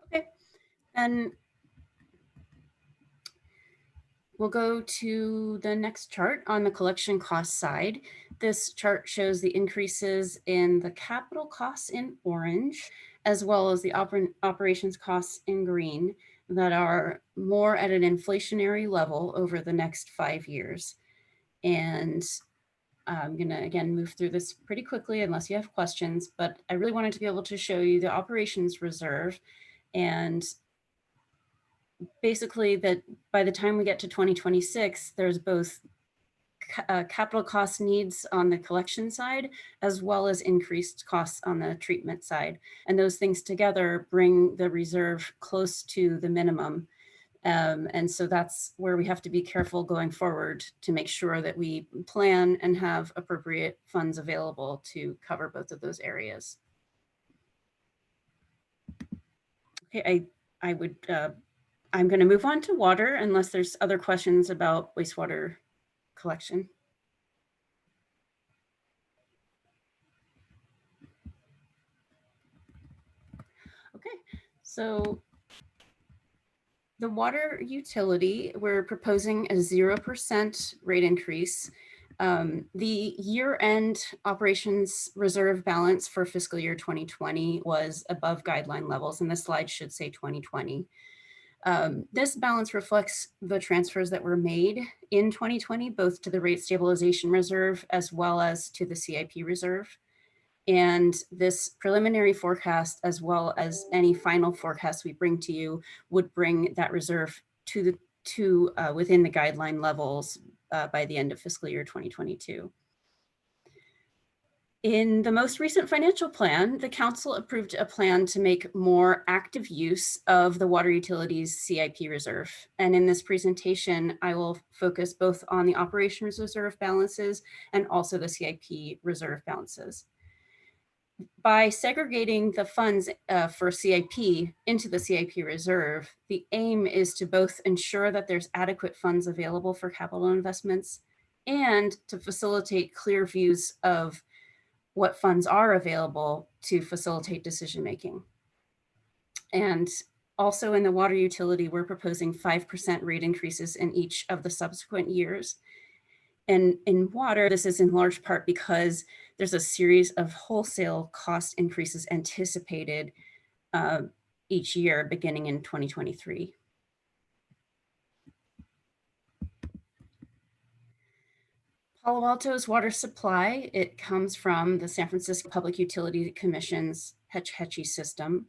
Okay, and we'll go to the next chart on the collection cost side. This chart shows the increases in the capital costs in orange, as well as the operations costs in green that are more at an inflationary level over the next 5 years. And I'm gonna, again, move through this pretty quickly unless you have questions, but I really wanted to be able to show you the operations reserve, and basically that by the time we get to 2026, there's both capital cost needs on the collection side, as well as increased costs on the treatment side. And those things together bring the reserve close to the minimum. And so that's where we have to be careful going forward to make sure that we plan and have appropriate funds available to cover both of those areas. Okay, I'm going to move on to water unless there's other questions about wastewater collection. Okay, so the water utility, we're proposing a 0% rate increase. The year-end operations reserve balance for fiscal year 2020 was above guideline levels, and this slide should say 2020. This balance reflects the transfers that were made in 2020, both to the rate stabilization reserve as well as to the CIP reserve. And this preliminary forecast, as well as any final forecast we bring to you, would bring that reserve to within the guideline levels by the end of fiscal year 2022. In the most recent financial plan, the council approved a plan to make more active use of the water utilities CIP reserve. And in this presentation, I will focus both on the operations reserve balances and also the CIP reserve balances. By segregating the funds for CIP into the CIP reserve, the aim is to both ensure that there's adequate funds available for capital investments and to facilitate clear views of what funds are available to facilitate decision-making. And also in the water utility, we're proposing 5% rate increases in each of the subsequent years. And in water, this is in large part because there's a series of wholesale cost increases anticipated each year beginning in 2023. Palo Alto's water supply, it comes from the San Francisco Public Utility Commission's Hetch Hetchy system.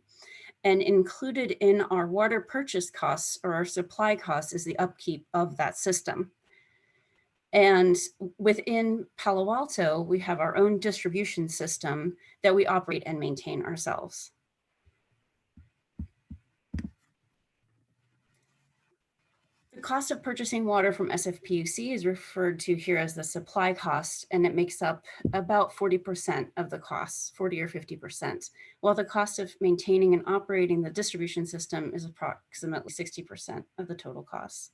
And included in our water purchase costs or our supply costs is the upkeep of that system. And within Palo Alto, we have our own distribution system that we operate and maintain ourselves. The cost of purchasing water from SFPUC is referred to here as the supply cost, and it makes up about 40% of the costs, 40 or 50%, while the cost of maintaining and operating the distribution system is approximately 60% of the total costs.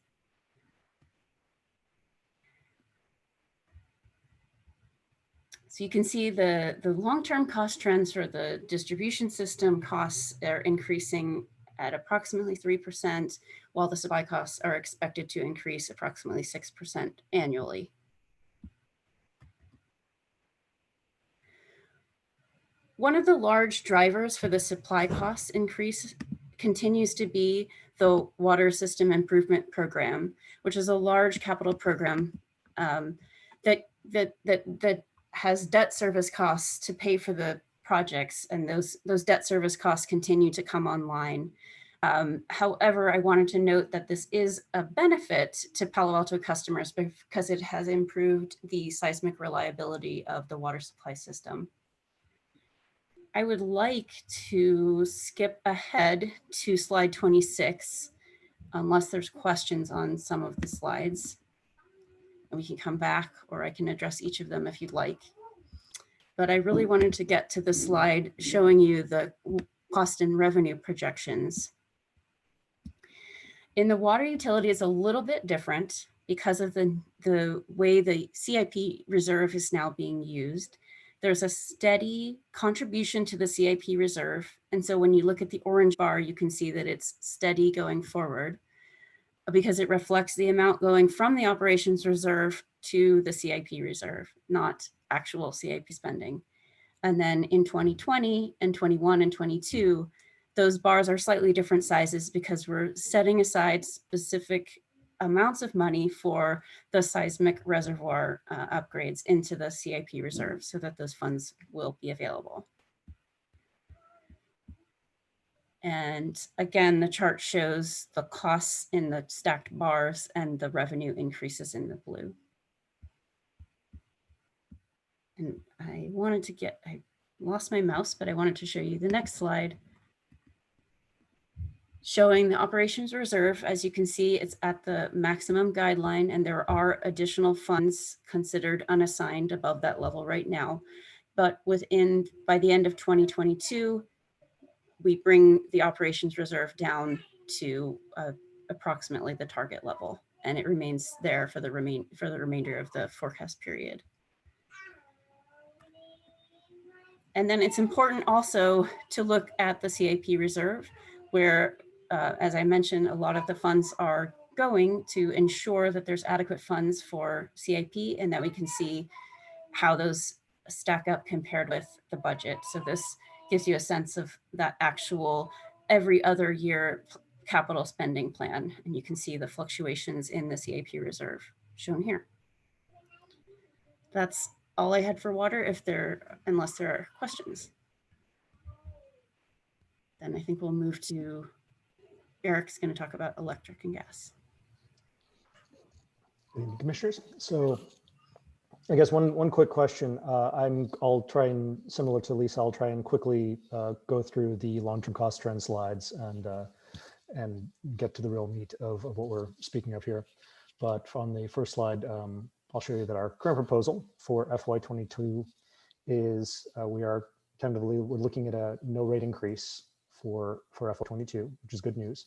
So you can see the long-term cost trends for the distribution system costs are increasing at approximately 3%, while the supply costs are expected to increase approximately 6% annually. One of the large drivers for the supply costs increase continues to be the Water System Improvement Program, which is a large capital program that has debt service costs to pay for the projects, and those debt service costs continue to come online. However, I wanted to note that this is a benefit to Palo Alto customers because it has improved the seismic reliability of the water supply system. I would like to skip ahead to slide 26, unless there's questions on some of the slides. And we can come back, or I can address each of them if you'd like. But I really wanted to get to the slide showing you the cost and revenue projections. In the water utility, it's a little bit different because of the the way the CIP reserve is now being used, there's a steady contribution to the CIP reserve. And so when you look at the orange bar, you can see that it's steady going forward because it reflects the amount going from the operations reserve to the CIP reserve, not actual CIP spending. And then in 2020 and 21 and 22, those bars are slightly different sizes because we're setting aside specific amounts of money for the seismic reservoir upgrades into the CIP reserve so that those funds will be available. And again, the chart shows the costs in the stacked bars and the revenue increases in the blue. And I lost my mouse, but I wanted to show you the next slide showing the operations reserve. As you can see, it's at the maximum guideline, and there are additional funds considered unassigned above that level right now. But by the end of 2022, we bring the operations reserve down to approximately the target level, and it remains there for the remainder of the forecast period. And then it's important also to look at the CIP reserve, where, as I mentioned, a lot of the funds are going to ensure that there's adequate funds for CIP and that we can see how those stack up compared with the budget. So this gives you a sense of that actual every other year capital spending plan. And you can see the fluctuations in the CIP reserve shown here. That's all I had for water, unless there are questions. Then I think we'll move to Eric's going to talk about electric and gas. Commissioners, so I guess one quick question. I'll try and, similar to Lisa, I'll try and quickly go through the long-term cost trend slides and get to the real meat of what we're speaking of here. But on the first slide, I'll show you that our current proposal for FY22 is we're looking at a no rate increase for FY22, which is good news.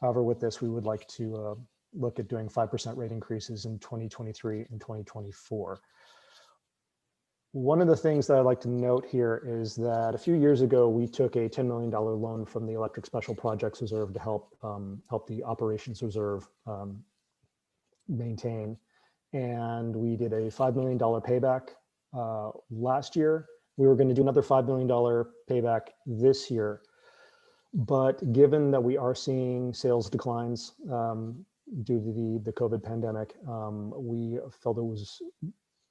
However, with this, we would like to look at doing 5% rate increases in 2023 and 2024. One of the things that I'd like to note here is that a few years ago, we took a $10 million loan from the Electric Special Projects Reserve to help the Operations Reserve maintain. And we did a $5 million payback last year. We were going to do another $5 million payback this year. But given that we are seeing sales declines due to the COVID pandemic, we felt it was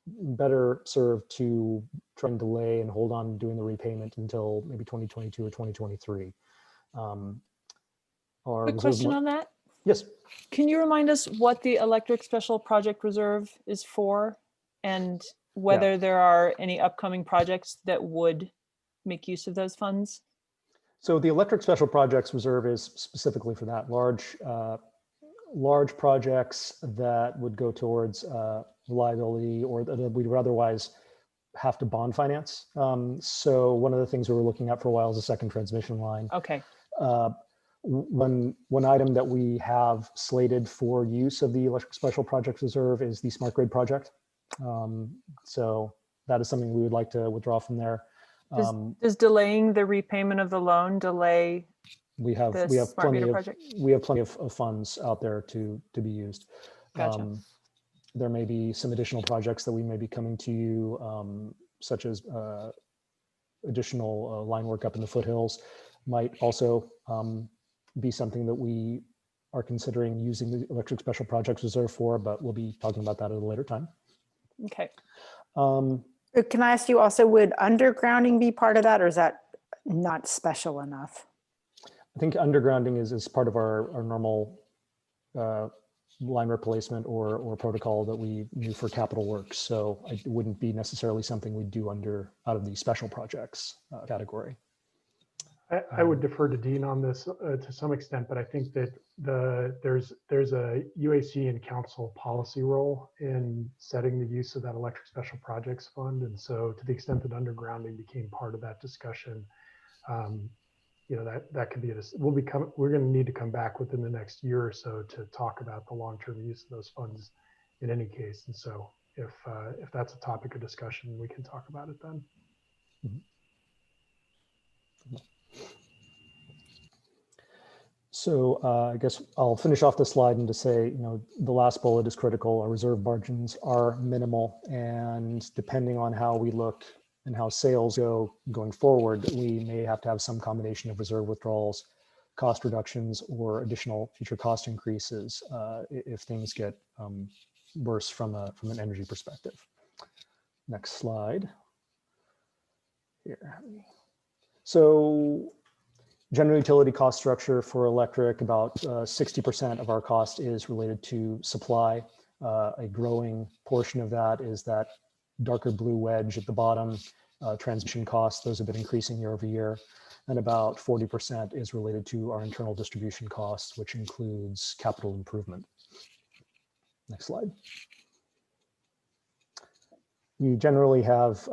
better served to try and delay and hold on doing the repayment until maybe 2022 or 2023. Quick question on that. Yes. Can you remind us what the Electric Special Project Reserve is for and whether there are any upcoming projects that would make use of those funds? So the Electric Special Projects Reserve is specifically for that, large projects that would go towards reliability or that we would otherwise have to bond finance. So one of the things we were looking at for a while is a second transmission line. Okay. One item that we have slated for use of the Electric Special Projects Reserve is the Smart Grid project. So that is something we would like to withdraw from there. Does delaying the repayment of the loan delay we have plenty of funds out there to be used. Gotcha. There may be some additional projects that we may be coming to you, such as additional line work up in the foothills, might also be something that we are considering using the Electric Special Projects Reserve for, but we'll be talking about that at a later time. Okay. Can I ask you also, would undergrounding be part of that, or is that not special enough? I think undergrounding is part of our normal line replacement or protocol that we do for capital works. So it wouldn't be necessarily something we do out of the special projects category. I would defer to Dean on this to some extent, but I think that there's a UAC and council policy role in setting the use of that Electric Special Projects Fund. And so to the extent that undergrounding became part of that discussion, that could be we're going to need to come back within the next year or so to talk about the long-term use of those funds in any case. And so if that's a topic of discussion, we can talk about it then. So I guess I'll finish off the slide and to say, the last bullet is critical. Our reserve margins are minimal, and depending on how we look and how sales go going forward, we may have to have some combination of reserve withdrawals, cost reductions, or additional future cost increases if things get worse from an energy perspective. Next slide. Here. So general utility cost structure for electric, about 60% of our cost is related to supply. A growing portion of that is that darker blue wedge at the bottom, transmission costs. Those have been increasing year over year. And about 40% is related to our internal distribution costs, which includes capital improvement. Next slide. We generally have,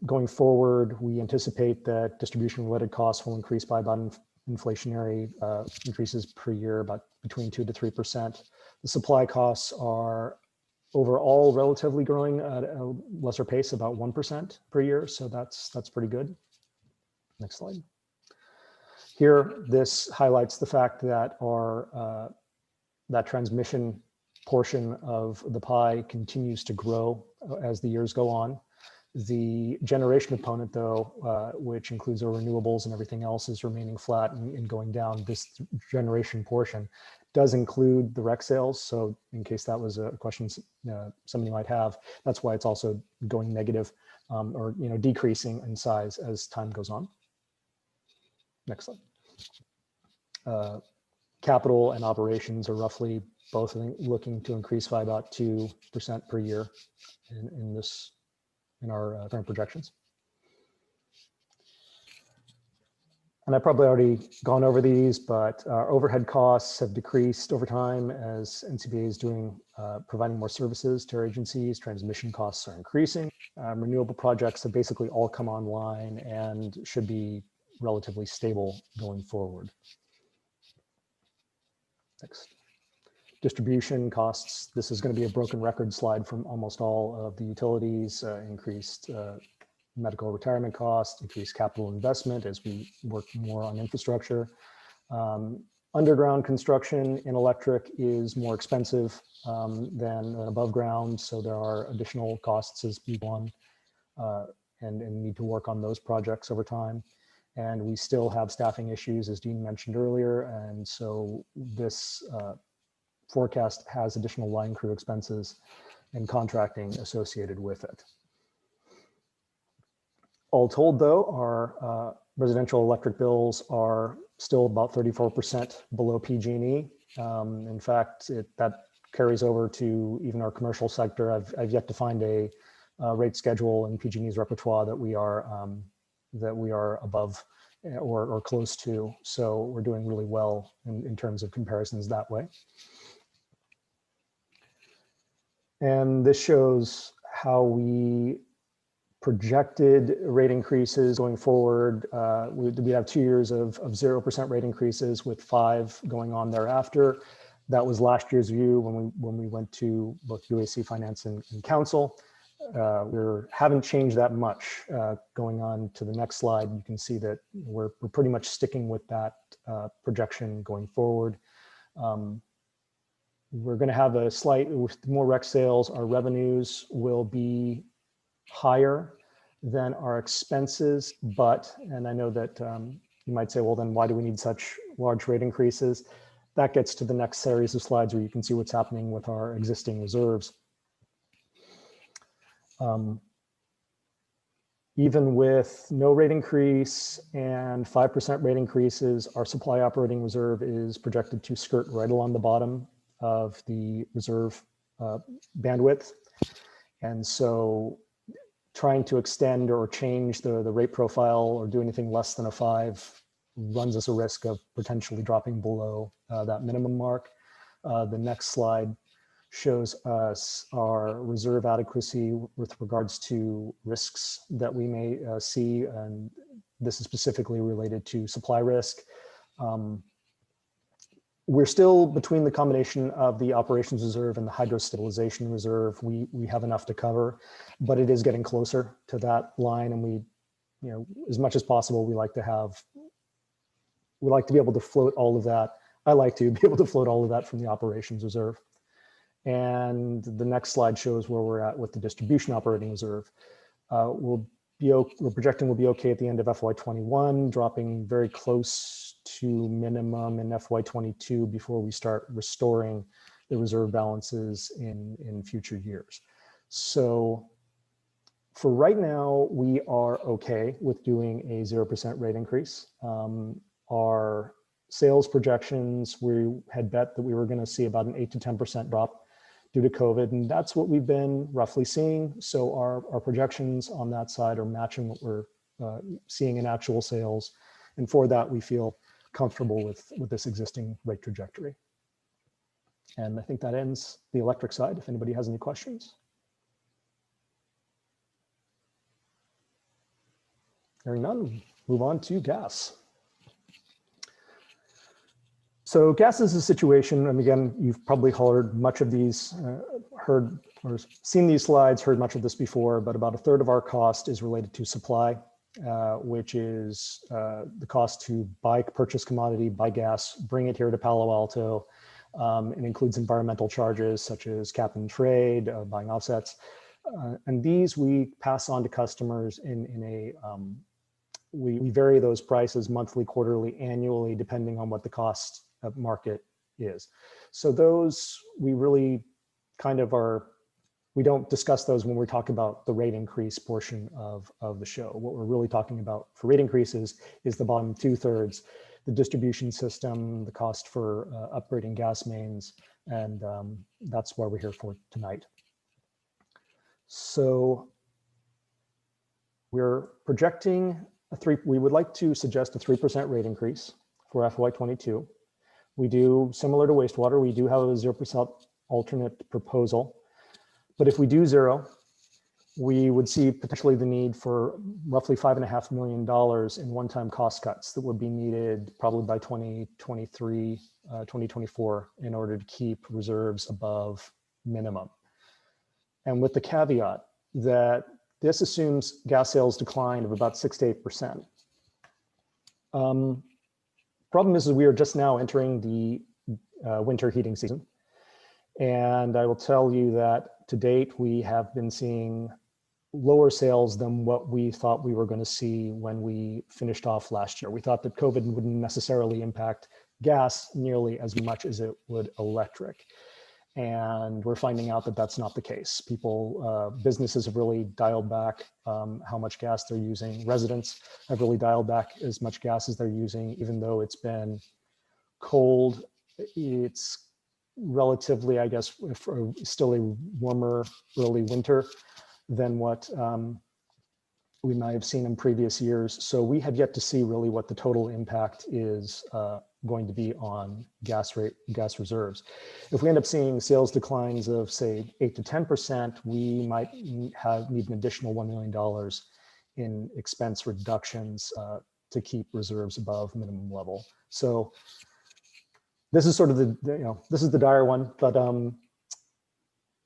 going forward, we anticipate that distribution-related costs will increase by about inflationary increases per year, about between 2 to 3%. The supply costs are overall relatively growing at a lesser pace, about 1% per year. So that's pretty good. Next slide. Here, this highlights the fact that our that transmission portion of the pie continues to grow as the years go on. The generation component, though, which includes our renewables and everything else, is remaining flat and going down. This generation portion does include the REC sales. So in case that was a question somebody might have, that's why it's also going negative or decreasing in size as time goes on. Next slide. Capital and operations are roughly both looking to increase by about 2% per year in our current projections. And I've probably already gone over these, but our overhead costs have decreased over time as NCBA is providing more services to our agencies. Transmission costs are increasing. Renewable projects have basically all come online and should be relatively stable going forward. Next. Distribution costs. This is going to be a broken record slide from almost all of the utilities. Increased medical retirement costs, increased capital investment as we work more on infrastructure. Underground construction in electric is more expensive than above ground, so there are additional costs as we go on and need to work on those projects over time. And we still have staffing issues, as Dean mentioned earlier, and so this forecast has additional line crew expenses and contracting associated with it. All told, though, our residential electric bills are still about 34% below PG&E. In fact, that carries over to even our commercial sector. I've yet to find a rate schedule in PG&E's repertoire that we are above or close to. So we're doing really well in terms of comparisons that way. And this shows how we projected rate increases going forward. We have 2 years of 0% rate increases with 5 going on thereafter. That was last year's view when we went to both UAC Finance and Council. We haven't changed that much. Going on to the next slide, you can see that we're pretty much sticking with that projection going forward. We're going to have a slight, with more REC sales, our revenues will be higher than our expenses, and I know that you might say, well, then why do we need such large rate increases? That gets to the next series of slides where you can see what's happening with our existing reserves. Even with no rate increase and 5% rate increases, our supply operating reserve is projected to skirt right along the bottom of the reserve bandwidth. And so trying to extend or change the rate profile or do anything less than a 5 runs us a risk of potentially dropping below that minimum mark. The next slide shows us our reserve adequacy with regards to risks that we may see, and this is specifically related to supply risk. we're still between the combination of the operations reserve and the hydro stabilization reserve. We have enough to cover, but it is getting closer to that line. And we, you know, as much as possible, we like to be able to float all of that. I like to be able to float all of that from the operations reserve. And the next slide shows where we're at with the distribution operating reserve. We're projecting we'll be okay at the end of FY21, dropping very close to minimum in FY22 before we start restoring the reserve balances in future years. So for right now, we are okay with doing a 0% rate increase. Our sales projections, we had bet that we were going to see about an 8 to 10% drop due to COVID, and that's what we've been roughly seeing. So our projections on that side are matching what we're seeing in actual sales. And for that, we feel comfortable with this existing rate trajectory. And I think that ends the electric side, if anybody has any questions. Hearing none, move on to gas. So gas is a situation, and again, you've probably heard much of these, heard or seen these slides, heard much of this before, but about a third of our cost is related to supply, which is the cost to purchase commodity, buy gas, bring it here to Palo Alto. It includes environmental charges such as cap and trade, buying offsets. And these we pass on to customers we vary those prices monthly, quarterly, annually, depending on what the cost of market is. So those we really kind of we don't discuss those when we talk about the rate increase portion of the show. What we're really talking about for rate increases is the bottom 2/3, the distribution system, the cost for upgrading gas mains, and that's why we're here for tonight. So we're projecting we would like to suggest a 3% rate increase for FY22. We do, similar to wastewater, we do have a 0% alternate proposal. But if we do 0, we would see potentially the need for roughly $5.5 million in one-time cost cuts that would be needed probably by 2023, 2024 in order to keep reserves above minimum. And with the caveat that this assumes gas sales decline of about 6 to 8%. Problem is we are just now entering the winter heating season. And I will tell you that to date, we have been seeing lower sales than what we thought we were going to see when we finished off last year. We thought that COVID wouldn't necessarily impact gas nearly as much as it would electric. And we're finding out that that's not the case. Businesses have really dialed back how much gas they're using. Residents have really dialed back as much gas as they're using, even though it's been cold. It's relatively, I guess, still a warmer early winter than what we might have seen in previous years. So we have yet to see really what the total impact is going to be on gas reserves. If we end up seeing sales declines of say 8 to 10%, we might need an additional $1 million in expense reductions to keep reserves above minimum level. So this is sort of this is the dire one, but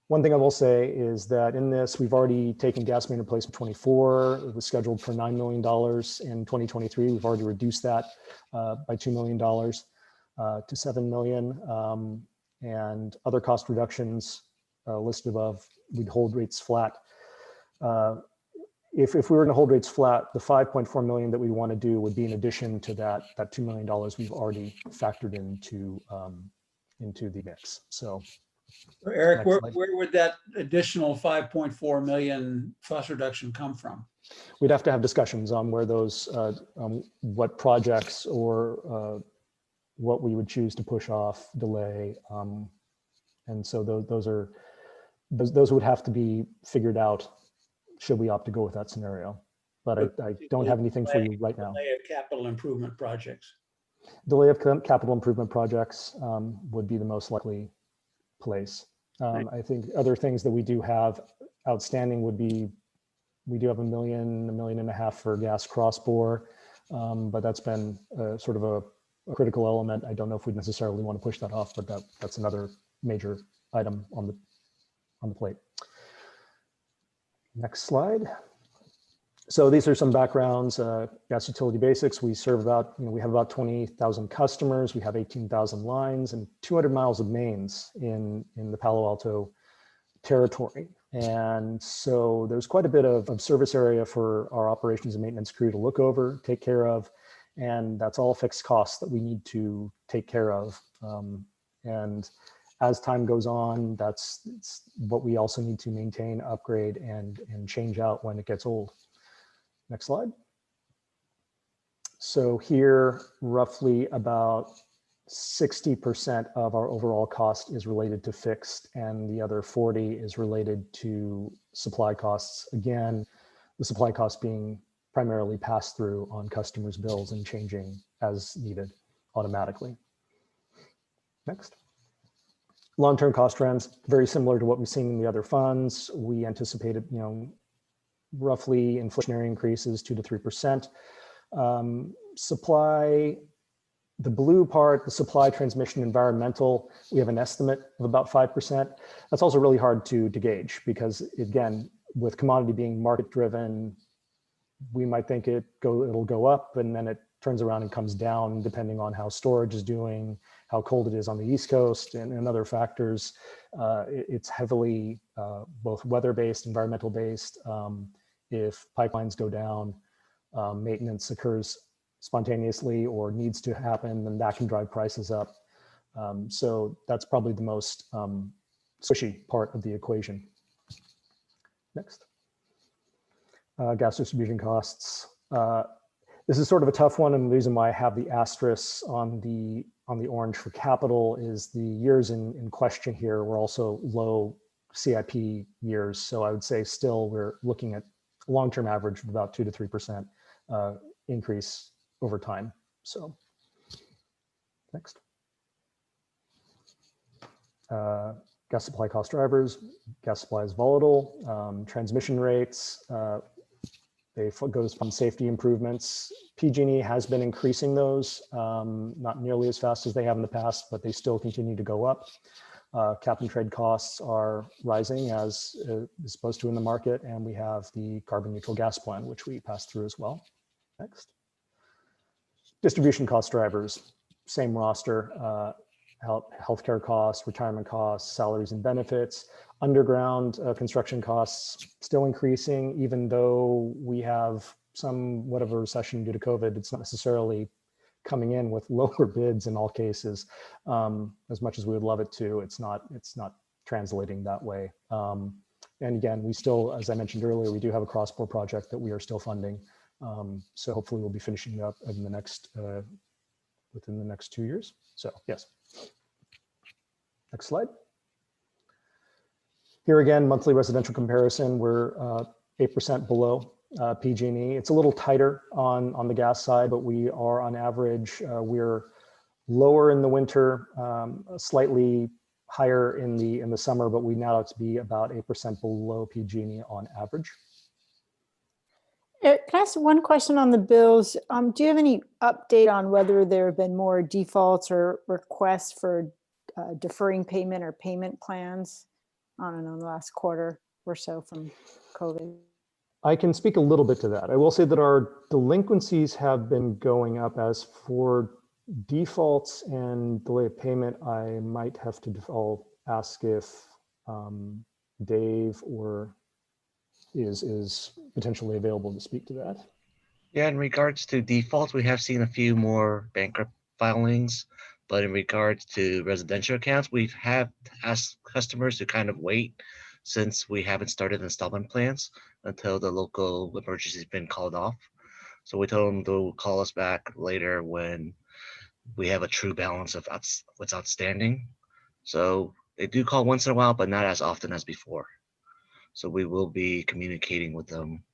one thing I will say is that in this, we've already taken gas main replacement 24. It was scheduled for $9 million in 2023. We've already reduced that by $2 million to $7 million. And other cost reductions listed above, we'd hold rates flat. If we were going to hold rates flat, the $5.4 million that we want to do would be in addition to that $2 million we've already factored into the mix. So. Eric, where would that additional 5.4 million cost reduction come from? We'd have to have discussions on where those, what projects or what we would choose to push off, delay. And so those would have to be figured out should we opt to go with that scenario. But I don't have anything for you right now. Delay of capital improvement projects. Delay of capital improvement projects would be the most likely place. I think other things that we do have outstanding would be, we do have $1 million, $1.5 million for gas cross bore, but that's been sort of a critical element. I don't know if we necessarily want to push that off, but that's another major item on the plate. Next slide. So these are some backgrounds. Gas utility basics. We serve about, we have about 20,000 customers. We have 18,000 lines and 200 miles of mains in the Palo Alto territory. And so there's quite a bit of service area for our operations and maintenance crew to look over, take care of, and that's all fixed costs that we need to take care of. And as time goes on, it's what we also need to maintain, upgrade, and change out when it gets old. Next slide. So here, roughly about 60% of our overall cost is related to fixed, and the other 40 is related to supply costs. Again, the supply costs being primarily passed through on customers' bills and changing as needed automatically. Next. Long-term cost trends, very similar to what we've seen in the other funds. We anticipated, roughly inflationary increases 2 to 3%. Supply, the blue part, the supply, transmission, environmental, we have an estimate of about 5%. That's also really hard to gauge because, again, with commodity being market driven, we might think it'll go up and then it turns around and comes down depending on how storage is doing, how cold it is on the East Coast, and other factors. It's heavily both weather-based, environmental-based. If pipelines go down, maintenance occurs spontaneously or needs to happen, then that can drive prices up. So that's probably the most squishy part of the equation. Next. Gas distribution costs. This is sort of a tough one, and the reason why I have the asterisk on the orange for capital is the years in question here were also low CIP years. So I would say still we're looking at a long-term average of about 2 to 3% increase over time. So next. Gas supply cost drivers. Gas supply is volatile. Transmission rates, they goes from safety improvements. PG&E has been increasing those, not nearly as fast as they have in the past, but they still continue to go up. Cap and trade costs are rising as is supposed to in the market, and we have the carbon neutral gas plan, which we pass through as well. Next. Distribution cost drivers, same roster, healthcare costs, retirement costs, salaries and benefits. Underground construction costs still increasing, even though we have somewhat of a recession due to COVID. It's not necessarily coming in with lower bids in all cases. As much as we would love it to, it's not translating that way. And again, we still, as I mentioned earlier, we do have a cross-bore project that we are still funding. So hopefully we'll be finishing up in the next within the next 2 years. So yes. Next slide. Here again, monthly residential comparison, we're 8% below PG&E. It's a little tighter on the gas side, but we are on average, we're lower in the winter, slightly higher in the summer, but we now have to be about 8% below PG&E on average. Can I ask one question on the bills? Do you have any update on whether there have been more defaults or requests for deferring payment or payment plans? I don't know, in the last quarter or so from COVID? I can speak a little bit to that. I will say that our delinquencies have been going up. As for defaults and delay of payment, I might have to I'll ask if Dave or is potentially available to speak to that. Yeah, in regards to defaults, we have seen a few more bankrupt filings, but in regards to residential accounts, we've asked customers to kind of wait since we haven't started installment plans until the local emergency has been called off. So we told them to call us back later when we have a true balance of what's outstanding. So they do call once in a while, but not as often as before. So we will be communicating with them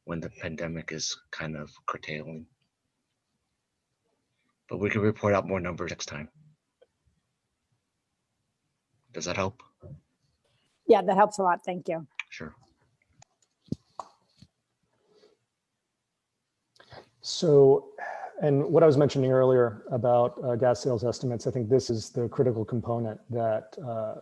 when the pandemic is kind of curtailing. But we can report out more numbers next time. Does that help? Yeah, that helps a lot. Thank you. Sure. So And what I was mentioning earlier about gas sales estimates, I think this is the critical component that I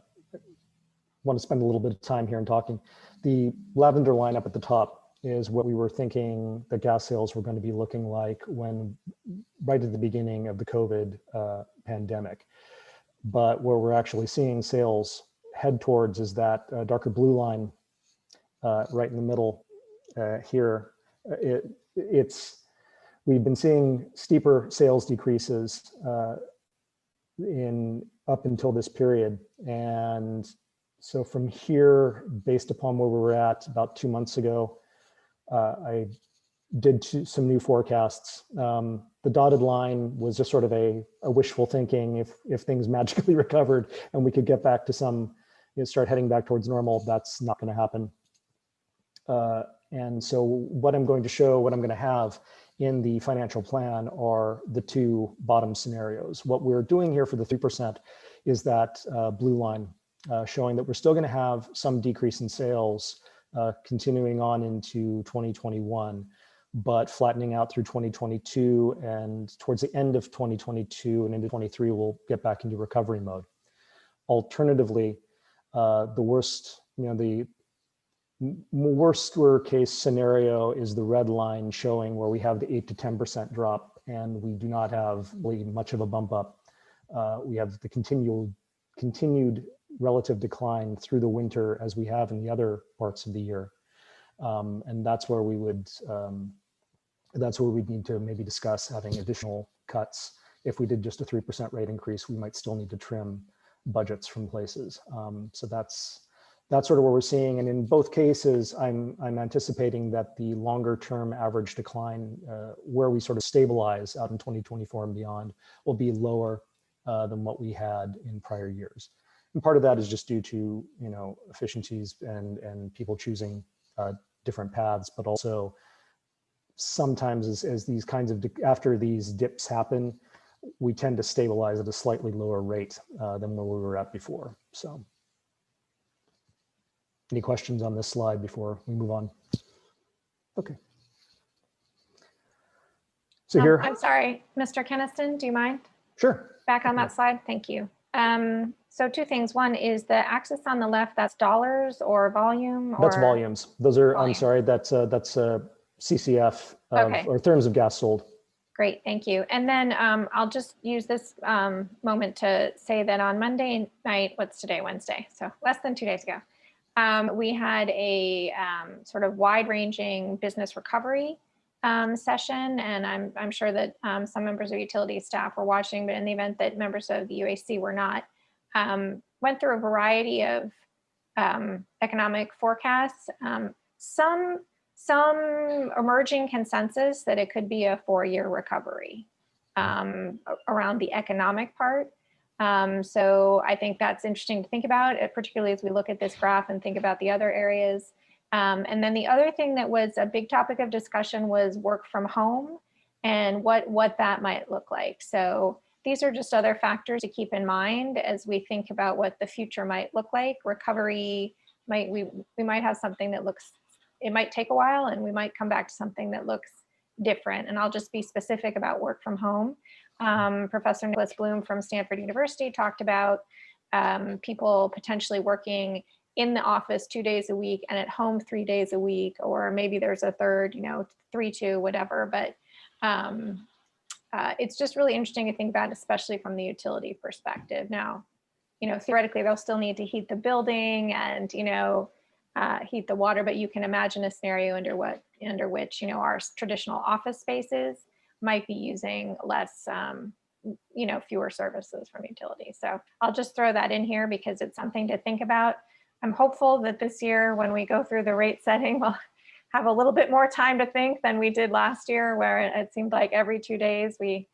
want to spend a little bit of time here in talking. The lavender line up at the top is what we were thinking the gas sales were going to be looking like when right at the beginning of the COVID pandemic. But where we're actually seeing sales head towards is that darker blue line right in the middle here. We've been seeing steeper sales decreases up until this period. And so from here, based upon where we were at about 2 months ago, I did some new forecasts. The dotted line was just sort of a wishful thinking. If things magically recovered and we could get back to some, start heading back towards normal, that's not going to happen. And so what I'm going to show, what I'm going to have in the financial plan are the two bottom scenarios. What we're doing here for the 3% is that blue line showing that we're still going to have some decrease in sales continuing on into 2021, but flattening out through 2022, and towards the end of 2022 and into 23, we'll get back into recovery mode. Alternatively, the worst, the worst case scenario is the red line showing where we have the 8 to 10% drop, and we do not have really much of a bump up. We have the continued relative decline through the winter as we have in the other parts of the year. And that's where we would, that's where we'd need to maybe discuss having additional cuts. If we did just a 3% rate increase, we might still need to trim budgets from places. So that's sort of what we're seeing. And in both cases, I'm anticipating that the longer term average decline, where we sort of stabilize out in 2024 and beyond, will be lower than what we had in prior years. And part of that is just due to, efficiencies and people choosing different paths, but also sometimes as these kinds of, after these dips happen, we tend to stabilize at a slightly lower rate than where we were at before. So any questions on this slide before we move on? Okay. So here. I'm sorry, Mr. Keniston, do you mind? Sure. Back on that slide, thank you. So two things. One is the axis on the left, that's dollars or volume? That's volumes. Those are, volume. I'm sorry, that's CCF Okay. or therms of gas sold. Great, thank you. And then I'll just use this moment to say that on Monday night, what's today, Wednesday? So less than 2 days ago, we had a sort of wide-ranging business recovery session, and I'm sure that some members of utility staff were watching, but in the event that members of the UAC were not, went through a variety of economic forecasts. Some emerging consensus that it could be a 4-year recovery around the economic part. So I think that's interesting to think about, particularly as we look at this graph and think about the other areas. And then the other thing that was a big topic of discussion was work from home and what that might look like. So these are just other factors to keep in mind as we think about what the future might look like. Recovery, we might have something that looks, it might take a while, and we might come back to something that looks different. And I'll just be specific about work from home. Professor Nicholas Bloom from Stanford University talked about people potentially working in the office 2 days a week and at home 3 days a week, or maybe there's a third, 3-2, whatever. But it's just really interesting to think about, especially from the utility perspective. Now, theoretically, they'll still need to heat the building and, heat the water, but you can imagine a scenario under which, our traditional office spaces might be using less, fewer services from utilities. So I'll just throw that in here because it's something to think about. I'm hopeful that this year, when we go through the rate setting, we'll have a little bit more time to think than we did last year, where it seemed like every 2 days we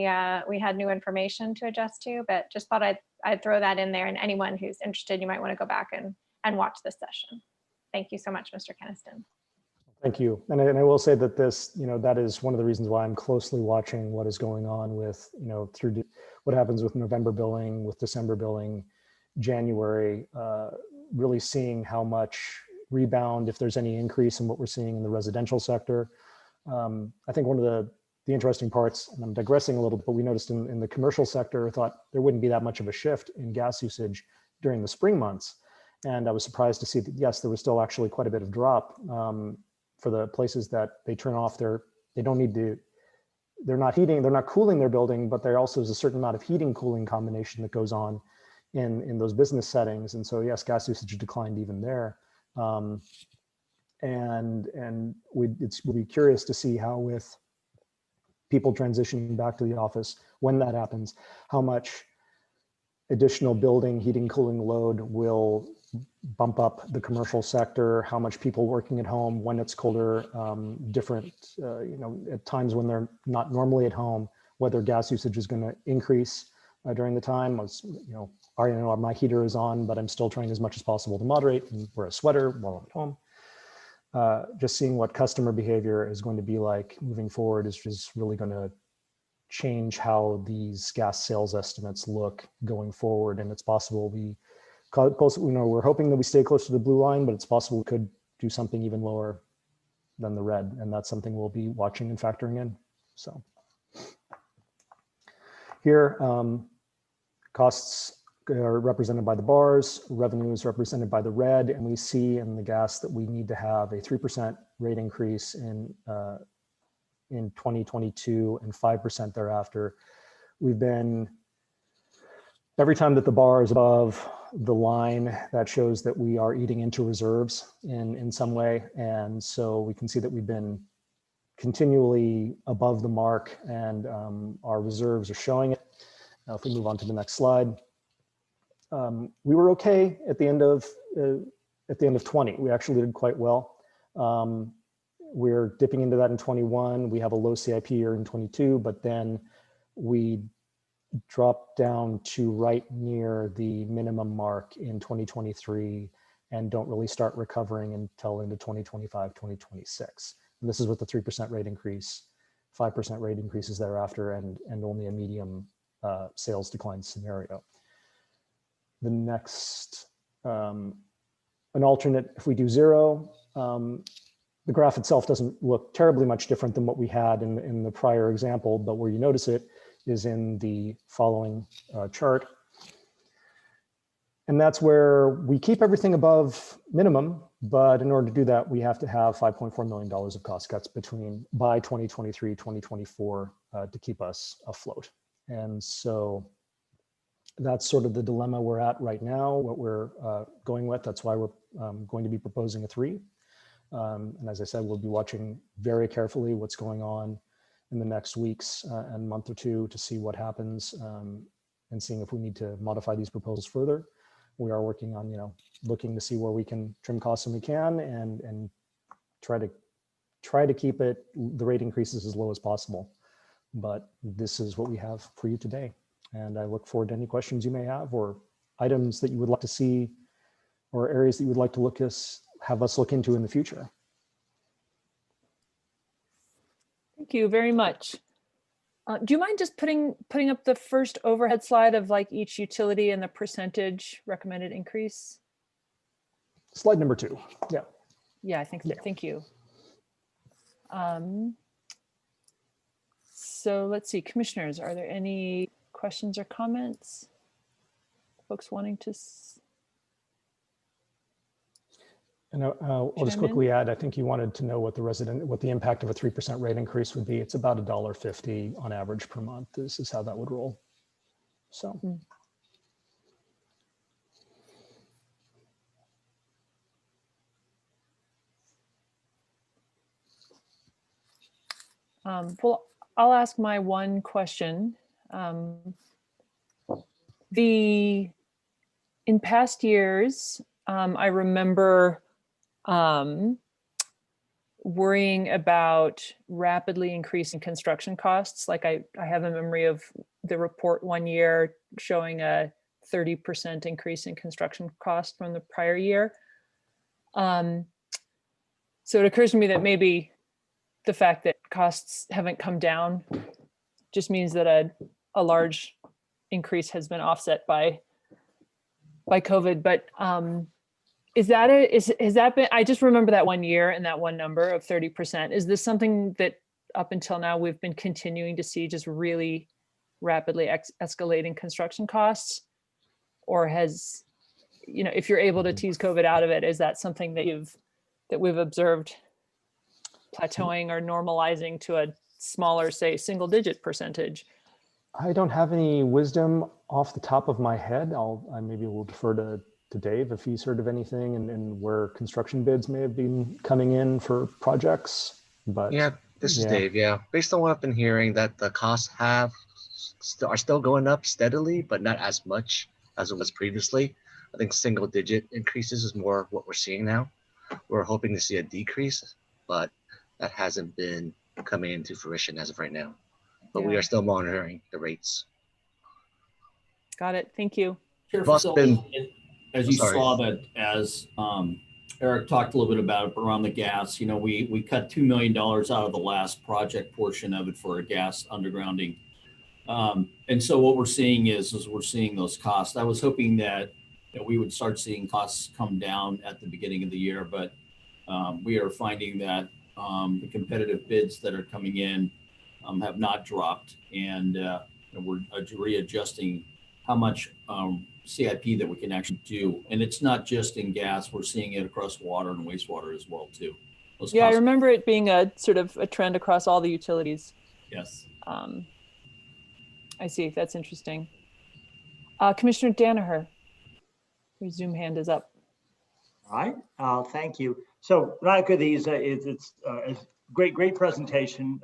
had new information to adjust to. But just thought I'd throw that in there, and anyone who's interested, you might want to go back and watch this session. Thank you so much, Mr. Keniston. Thank you. And I will say that this, that is one of the reasons why I'm closely watching what is going on with, through what happens with November billing, with December billing, January, really seeing how much rebound, if there's any increase in what we're seeing in the residential sector. I think one of the interesting parts, and I'm digressing a little bit, but we noticed in the commercial sector, thought there wouldn't be that much of a shift in gas usage during the spring months. And I was surprised to see that, yes, there was still actually quite a bit of drop for the places that they turn off they don't need to, they're not heating, they're not cooling their building, but there also is a certain amount of heating cooling combination that goes on in those business settings. And so, yes, gas usage declined even there. And we'll be curious to see how, with people transitioning back to the office, when that happens, how much additional building heating cooling load will bump up the commercial sector, how much people working at home when it's colder, different, at times when they're not normally at home, whether gas usage is going to increase during the time. My heater is on, but I'm still trying as much as possible to moderate and wear a sweater while I'm at home. Just seeing what customer behavior is going to be like moving forward is just really going to change how these gas sales estimates look going forward. And it's possible we're hoping that we stay close to the blue line, but it's possible we could do something even lower than the red. And that's something we'll be watching and factoring in. So here, costs are represented by the bars, revenues represented by the red, and we see in the gas that we need to have a 3% rate increase in 2022 and 5% thereafter. We've been, every time that the bar is above the line, that shows that we are eating into reserves in some way. And so we can see that we've been continually above the mark, and our reserves are showing it. Now, if we move on to the next slide. We were okay at the end of 20. We actually did quite well. We're dipping into that in 21. We have a low CIP year in 22, but then we dropped down to right near the minimum mark in 2023 and don't really start recovering until into 2025, 2026. And this is with the 3% rate increase, 5% rate increases thereafter, and only a medium sales decline scenario. The next, an alternate, if we do 0, the graph itself doesn't look terribly much different than what we had in the prior example, but where you notice it is in the following chart. And that's where we keep everything above minimum, but in order to do that, we have to have $5.4 million of cost cuts by 2023, 2024 to keep us afloat. And so that's sort of the dilemma we're at right now, what we're going with. That's why we're going to be proposing a 3. And as I said, we'll be watching very carefully what's going on in the next weeks and month or two to see what happens and seeing if we need to modify these proposals further. We are working on, looking to see where we can trim costs when we can and try to keep the rate increases as low as possible. But this is what we have for you today. And I look forward to any questions you may have, or items that you would like to see, or areas that you would like to have us look into in the future. Thank you very much. Do you mind just putting up the first overhead slide of like each utility and the percentage recommended increase? Slide number 2. Yeah. Yeah, I think so. Yeah. Thank you. So let's see, commissioners, are there any questions or comments? Folks wanting to? And I'll just quickly add, I think you wanted to know what the impact of a 3% rate increase would be. It's about $1.50 on average per month. This is how that would roll. So. Well, I'll ask my one question. In past years, I remember worrying about rapidly increasing construction costs. Like I have a memory of the report one year showing a 30% increase in construction cost from the prior year. So it occurs to me that maybe the fact that costs haven't come down just means that a large increase has been offset by COVID. But has that been, I just remember that one year and that one number of 30%. Is this something that up until now, we've been continuing to see just really rapidly escalating construction costs? Or has, you know, if you're able to tease COVID out of it, is that something that we've observed plateauing or normalizing to a smaller, say, single digit percentage? I don't have any wisdom off the top of my head. I maybe will defer to Dave if he's heard of anything and where construction bids may have been coming in for projects. But Yeah, this is Dave. Yeah, based on what I've been hearing, that the costs are still going up steadily, but not as much as it was previously. I think single digit increases is more what we're seeing now. We're hoping to see a decrease, but that hasn't been coming into fruition as of right now. But we Yeah. are still monitoring the rates. Got it. Thank you. Chair We've also been- Facility, as you sorry. saw that, as Eric talked a little bit about it around the gas, you know, we cut $2 million out of the last project portion of it for a gas undergrounding. And so what we're seeing is we're seeing those costs. I was hoping that we would start seeing costs come down at the beginning of the year, but we are finding that the competitive bids that are coming in have not dropped, and we're readjusting how much CIP that we can actually do. And it's not just in gas, we're seeing it across water and wastewater as well too. Those Yeah, I costs- remember it being a sort of a trend across all the utilities. Yes. I see. That's interesting. Commissioner Danaher, your Zoom hand is up. All right, thank you. So Veronica, it's a great presentation,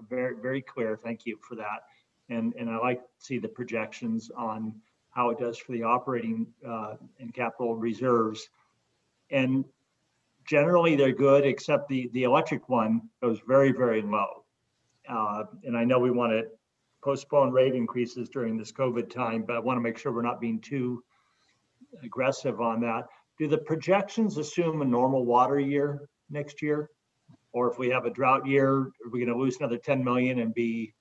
very clear. Thank you for that. And I like to see the projections on how it does for the operating and capital reserves. And generally they're good, except the electric one goes very low. And I know we want to postpone rate increases during this COVID time, but I want to make sure we're not being too aggressive on that. Do the projections assume a normal water year next year? Or if we have a drought year, are we going to lose another 10 million and be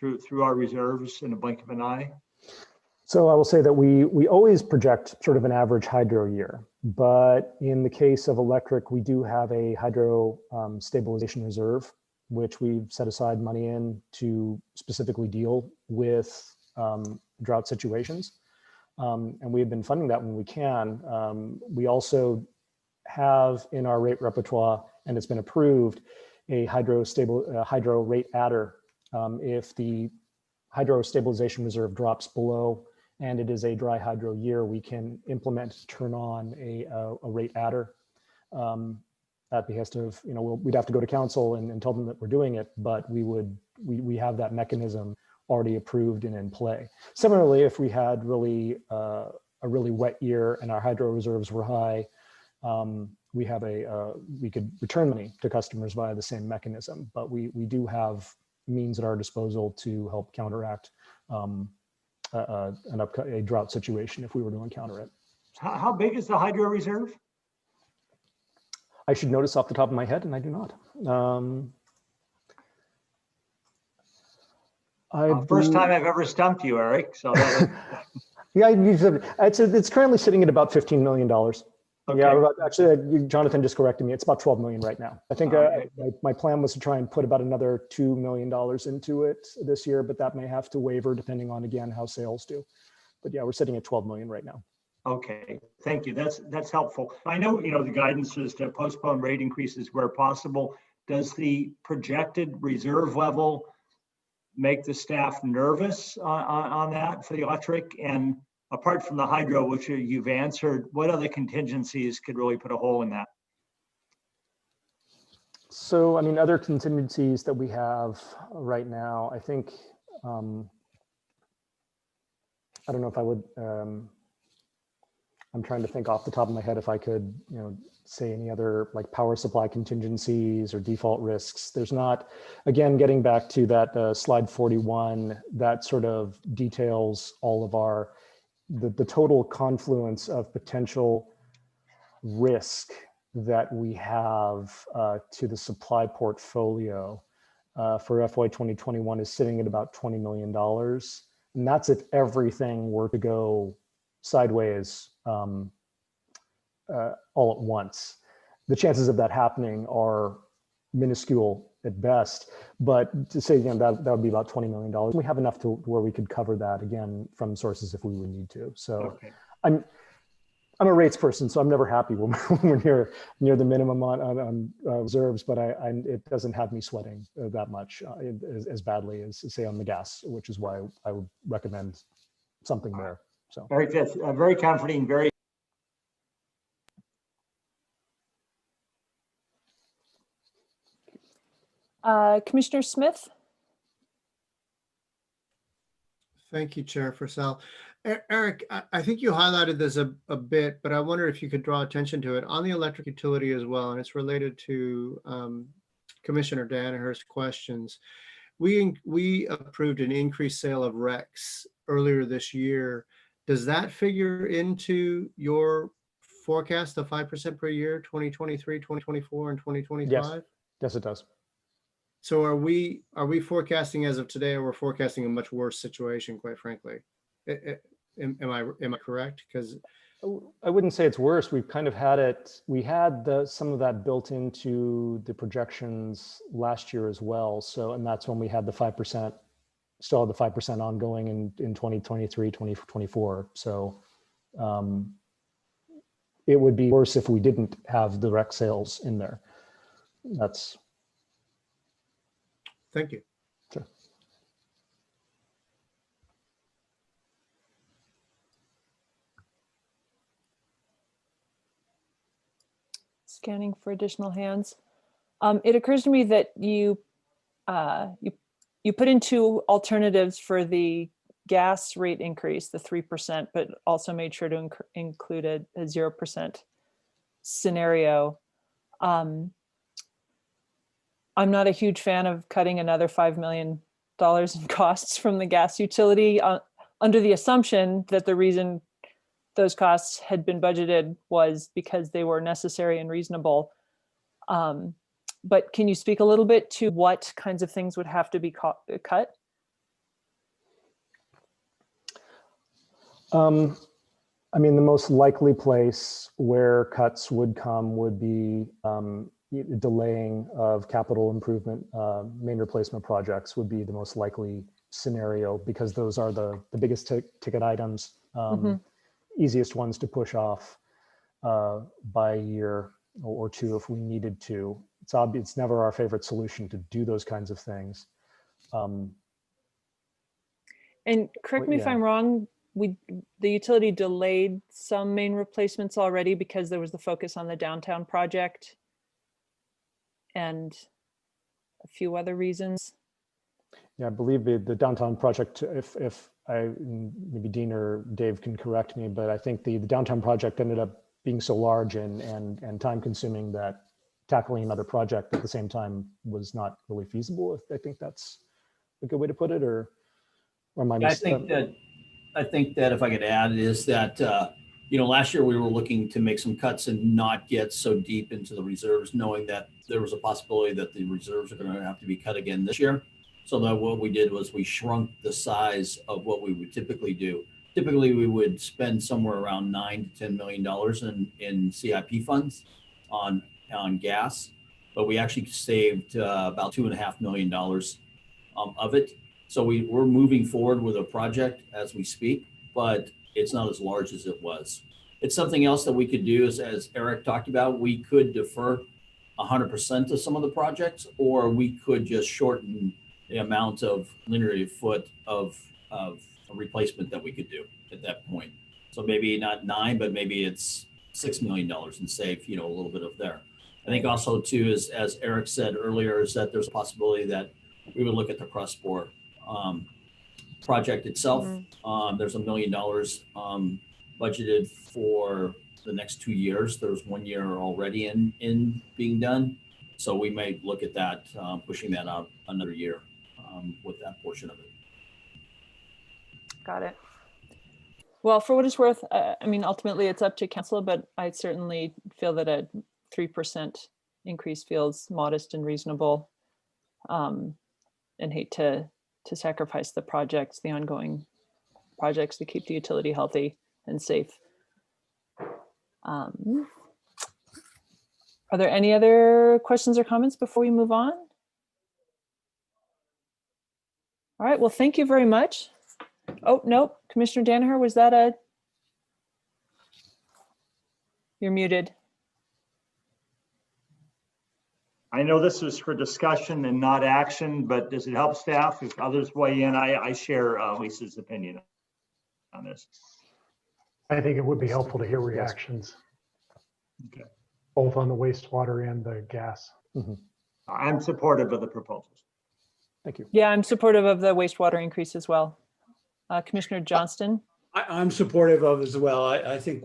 through our reserves in a blink of an eye? So I will say that we always project sort of an average hydro year, but in the case of electric, we do have a hydro stabilization reserve, which we've set aside money in to specifically deal with drought situations. And we've been funding that when we can. We also have in our rate repertoire, and it's been approved, a hydro rate adder. If the hydro stabilization reserve drops below and it is a dry hydro year, we can turn on a rate adder. At behest of, we'd have to go to council and tell them that we're doing it, but we have that mechanism already approved and in play. Similarly, if we had a really wet year and our hydro reserves were high, we could return money to customers via the same mechanism, but we do have means at our disposal to help counteract a drought situation if we were to encounter it. How big is the hydro reserve? I should notice off the top of my head, and I do not. First time I've ever stumped you, Eric. So yeah, it's currently sitting at about $15 million. Okay. Yeah, actually, Jonathan just corrected me. It's about 12 million right now. I think my plan was to try and put about another $2 million into it this year, but that may have to waver depending on, again, how sales do. But yeah, we're sitting at 12 million right now. Okay, thank you. That's helpful. I know, the guidance is to postpone rate increases where possible. Does the projected reserve level make the staff nervous on that for the electric? And apart from the hydro, which you've answered, what other contingencies could really put a hole in that? So, other contingencies that we have right now, I think, I don't know if I would, I'm trying to think off the top of my head if I could, say any other like power supply contingencies or default risks. There's not, again, getting back to that slide 41, that sort of details all of the total confluence of potential risk that we have to the supply portfolio for FY 2021 is sitting at about $20 million. And that's if everything were to go sideways all at once. The chances of that happening are minuscule at best. But to say, again, that would be about $20 million. We have enough to where we could cover that again from sources if we would need to. So Okay. I'm a rates person, so I'm never happy when we're near the minimum on reserves, but it doesn't have me sweating that much as badly as, say, on the gas, which is why I would recommend something there. So Very good. Very comforting. Very. Commissioner Smith? Thank you, Chair Purcell. Eric, I think you highlighted this a bit, but I wonder if you could draw attention to it on the electric utility as well, and it's related to Commissioner Danaher's questions. We approved an increased sale of RECs earlier this year. Does that figure into your forecast of 5% per year, 2023, 2024, and 2025? Yes, it does. So are we forecasting as of today, or we're forecasting a much worse situation, quite frankly? Am I correct? Because I wouldn't say it's worse. We've kind of had it. We had some of that built into the projections last year as well. So, and that's when we had the 5%, still had the 5% ongoing in 2023, 2024. So it would be worse if we didn't have the REC sales in there. Thank you. Sure. Scanning for additional hands. It occurs to me that you put in two alternatives for the gas rate increase, the 3%, but also made sure to include a 0% scenario. I'm not a huge fan of cutting another $5 million in costs from the gas utility under the assumption that the reason those costs had been budgeted was because they were necessary and reasonable. But can you speak a little bit to what kinds of things would have to be cut? I mean, the most likely place where cuts would come would be delaying of capital improvement, main replacement projects would be the most likely scenario, because those are the biggest ticket items, easiest ones to push off by a year or two if we needed to. It's never our favorite solution to do those kinds of things. And correct me if yeah. I'm wrong, the utility delayed some main replacements already because there was the focus on the downtown project and a few other reasons. Yeah, I believe the downtown project, if maybe Dean or Dave can correct me, but I think the downtown project ended up being so large and time consuming that tackling another project at the same time was not really feasible. I think that's a good way to put it, or am I I think that if I could add is that, last year we were looking to make some cuts and not get so deep into the reserves, knowing that there was a possibility that the reserves are going to have to be cut again this year. So that what we did was we shrunk the size of what we would typically do. Typically, we would spend somewhere around $9 to $10 million in CIP funds on gas, but we actually saved about $2.5 million of it. So we're moving forward with a project as we speak, but it's not as large as it was. It's something else that we could do is, as Eric talked about, we could defer 100% of some of the projects, or we could just shorten the amount of linear foot of a replacement that we could do at that point. So maybe not 9, but maybe it's $6 million and save, a little bit of there. I think also too, is, as Eric said earlier, is that there's a possibility that we would look at the cross-bore project itself. There's $1 million budgeted for the next 2 years. There's 1 year already in being done. So we may look at that, pushing that out another year with that portion of it. Got it. Well, for what it's worth, I mean, ultimately it's up to council, but I certainly feel that a 3% increase feels modest and reasonable, and hate to sacrifice the projects, the ongoing projects to keep the utility healthy and safe. Are there any other questions or comments before we move on? All right, well, thank you very much. Oh, nope, Commissioner Danaher, was that a? You're muted. I know this was for discussion and not action, but does it help staff if others weigh in? I share Lisa's opinion on this. I think it would be helpful to hear reactions. Okay. Both on the wastewater and the gas. I'm supportive of the proposals. Thank you. Yeah, I'm supportive of the wastewater increase as well. Commissioner Johnston? I'm supportive of as well. I think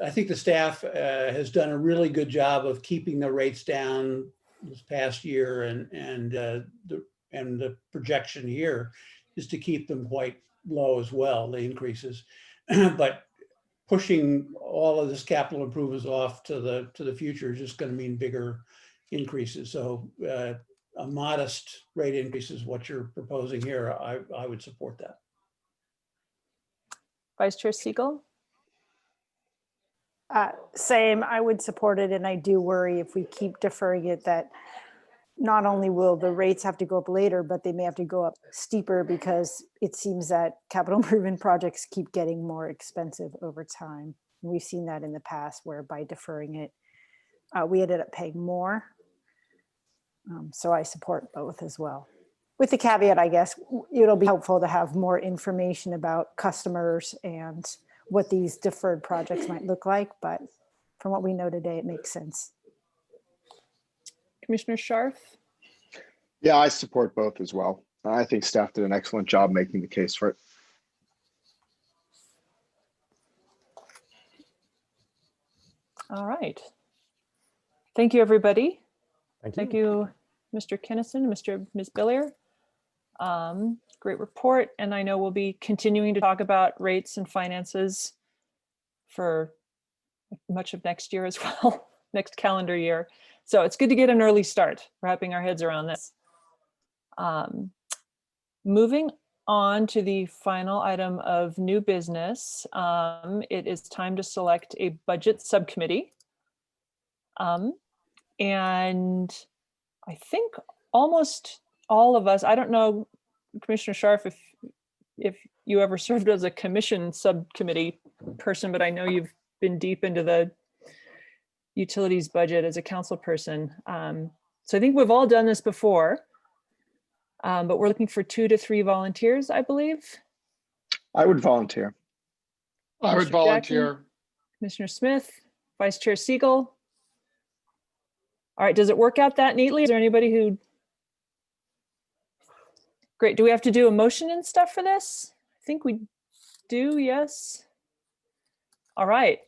I think the staff has done a really good job of keeping the rates down this past year, and the projection here is to keep them quite low as well, the increases. But pushing all of this capital improvements off to the future is just going to mean bigger increases. So a modest rate increase is what you're proposing here. I would support that. Vice Chair Siegel? Same, I would support it, and I do worry if we keep deferring it that not only will the rates have to go up later, but they may have to go up steeper because it seems that capital improvement projects keep getting more expensive over time. We've seen that in the past where by deferring it, we ended up paying more. So I support both as well. With the caveat, I guess, it'll be helpful to have more information about customers and what these deferred projects might look like, but from what we know today, it makes sense. Commissioner Scharf? Yeah, I support both as well. I think staff did an excellent job making the case for it. All right. Thank you, everybody. Thank you. Thank you, Mr. Kinnison, Ms. Billier. Great report. And I know we'll be continuing to talk about rates and finances for much of next year as well, next calendar year. So it's good to get an early start, wrapping our heads around this. Moving on to the final item of new business, it is time to select a budget subcommittee. And I think almost all of us, I don't know, Commissioner Scharf, if you ever served as a commission subcommittee person, but I know you've been deep into the utilities budget as a council person. So I think we've all done this before, but we're looking for 2 to 3 volunteers, I believe. I would volunteer. I would Mr. volunteer. Jackson, Commissioner Smith, Vice Chair Siegel. All right, does it work out that neatly? Is there anybody who? Great, do we have to do a motion and stuff for this? I think we do, yes. All right.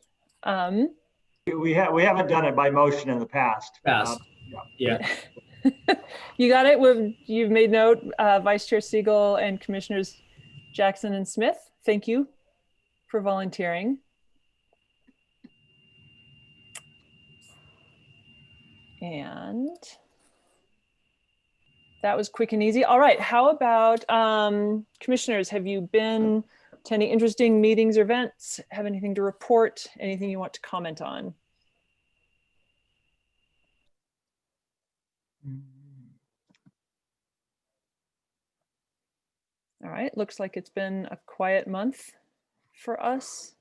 We haven't done it by motion in the past. Yeah. You got it. You've made note, Vice Chair Siegel and Commissioners Jackson and Smith. Thank you for volunteering. And that was quick and easy. All right, how about commissioners, have you been to any interesting meetings or events? Have anything to report? Anything you want to comment on? All right, looks like it's been a quiet month for us,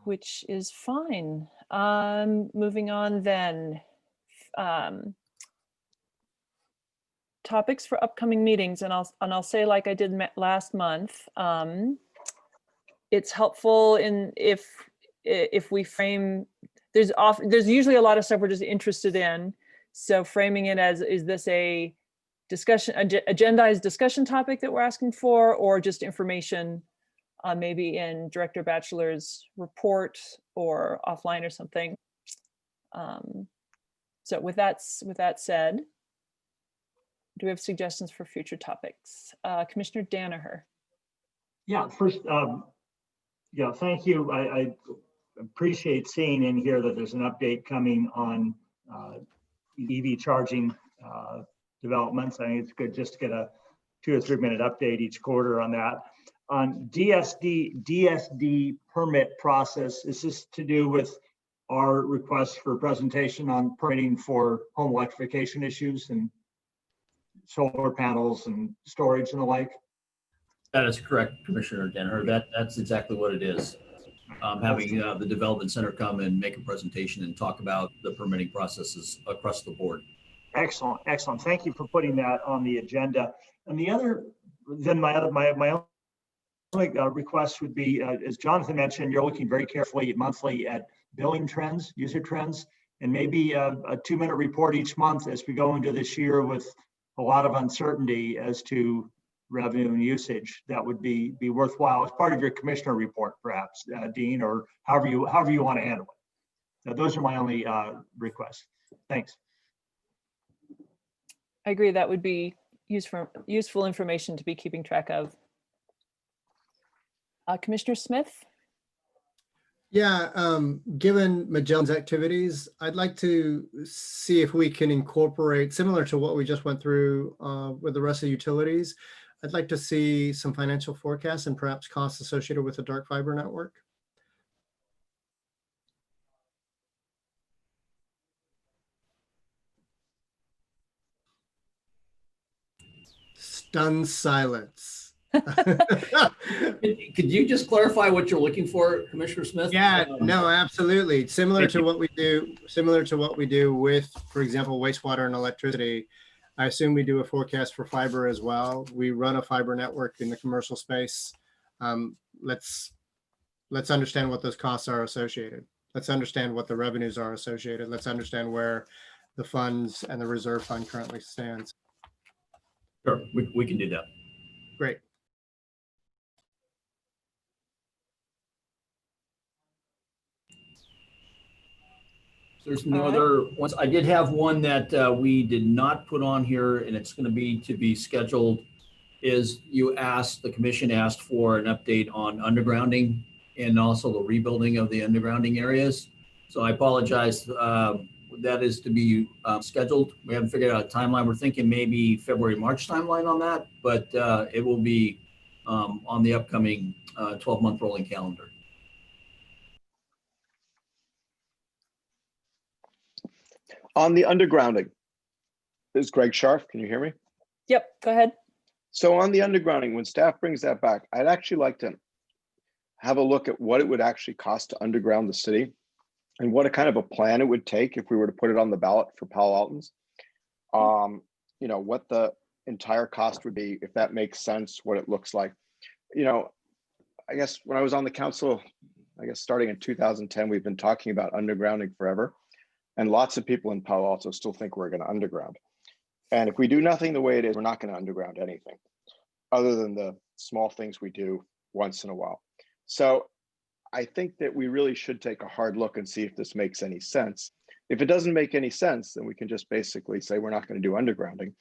which is fine. Moving on then. Topics for upcoming meetings, and I'll say like I did last month. It's helpful in if we frame. There's usually a lot of stuff we're just interested in, so framing it as, is this a discussion, agendized discussion topic that we're asking for, or just information, maybe in Director Batchelor's report or offline or something. So with that said, do we have suggestions for future topics? Commissioner Danaher. Yeah, first, thank you. I appreciate seeing in here that there's an update coming on EV charging developments. I think it's good just to get a 2 or 3 minute update each quarter on that. On DSD permit process, is this to do with our request for presentation on permitting for home electrification issues? And solar panels and storage and the like? That is correct, Commissioner Denner. That's exactly what it is. Having the development center come and make a presentation and talk about the permitting processes across the board. Excellent, excellent. Thank you for putting that on the agenda. And the other, then my only request would be, as Jonathan mentioned, you're looking very carefully monthly at billing trends, user trends, and maybe a 2-minute report each month as we go into this year with a lot of uncertainty as to revenue and usage. That would be worthwhile as part of your commissioner report, perhaps, Dean, or however you want to handle it. Those are my only requests. Thanks. I agree. That would be useful information to be keeping track of. Commissioner Smith? Yeah, given Magellan's activities, I'd like to see if we can incorporate, similar to what we just went through with the rest of the utilities, I'd like to see some financial forecasts and perhaps costs associated with the dark fiber network. Stunned silence. Could you just clarify what you're looking for, Commissioner Smith? Yeah, no, absolutely. Similar to what we do with, for example, wastewater and electricity. I assume we do a forecast for fiber as well. We run a fiber network in the commercial space. Let's understand what those costs are associated. Let's understand what the revenues are associated. Let's understand where the funds and the reserve fund currently stands. Sure, we can do that. Great. There's no other ones. I did have one that we did not put on here, and it's going to be scheduled. Is the commission asked for an update on undergrounding and also the rebuilding of the undergrounding areas. So I apologize. That is to be scheduled. We haven't figured out a timeline. We're thinking maybe February, March timeline on that, but it will be on the upcoming 12-month rolling calendar. On the undergrounding, this is Greg Scharf. Can you hear me? Yep, go ahead. So on the undergrounding, when staff brings that back, I'd actually like to have a look at what it would actually cost to underground the city and what a kind of a plan it would take if we were to put it on the ballot for Palo Altans. You know, what the entire cost would be, if that makes sense, what it looks like. You know, I guess when I was on the council, I guess starting in 2010, we've been talking about undergrounding forever. And lots of people in Palo Alto still think we're going to underground. And if we do nothing the way it is, we're not going to underground anything other than the small things we do once in a while. So I think that we really should take a hard look and see if this makes any sense. If it doesn't make any sense, then we can just basically say we're not going to do undergrounding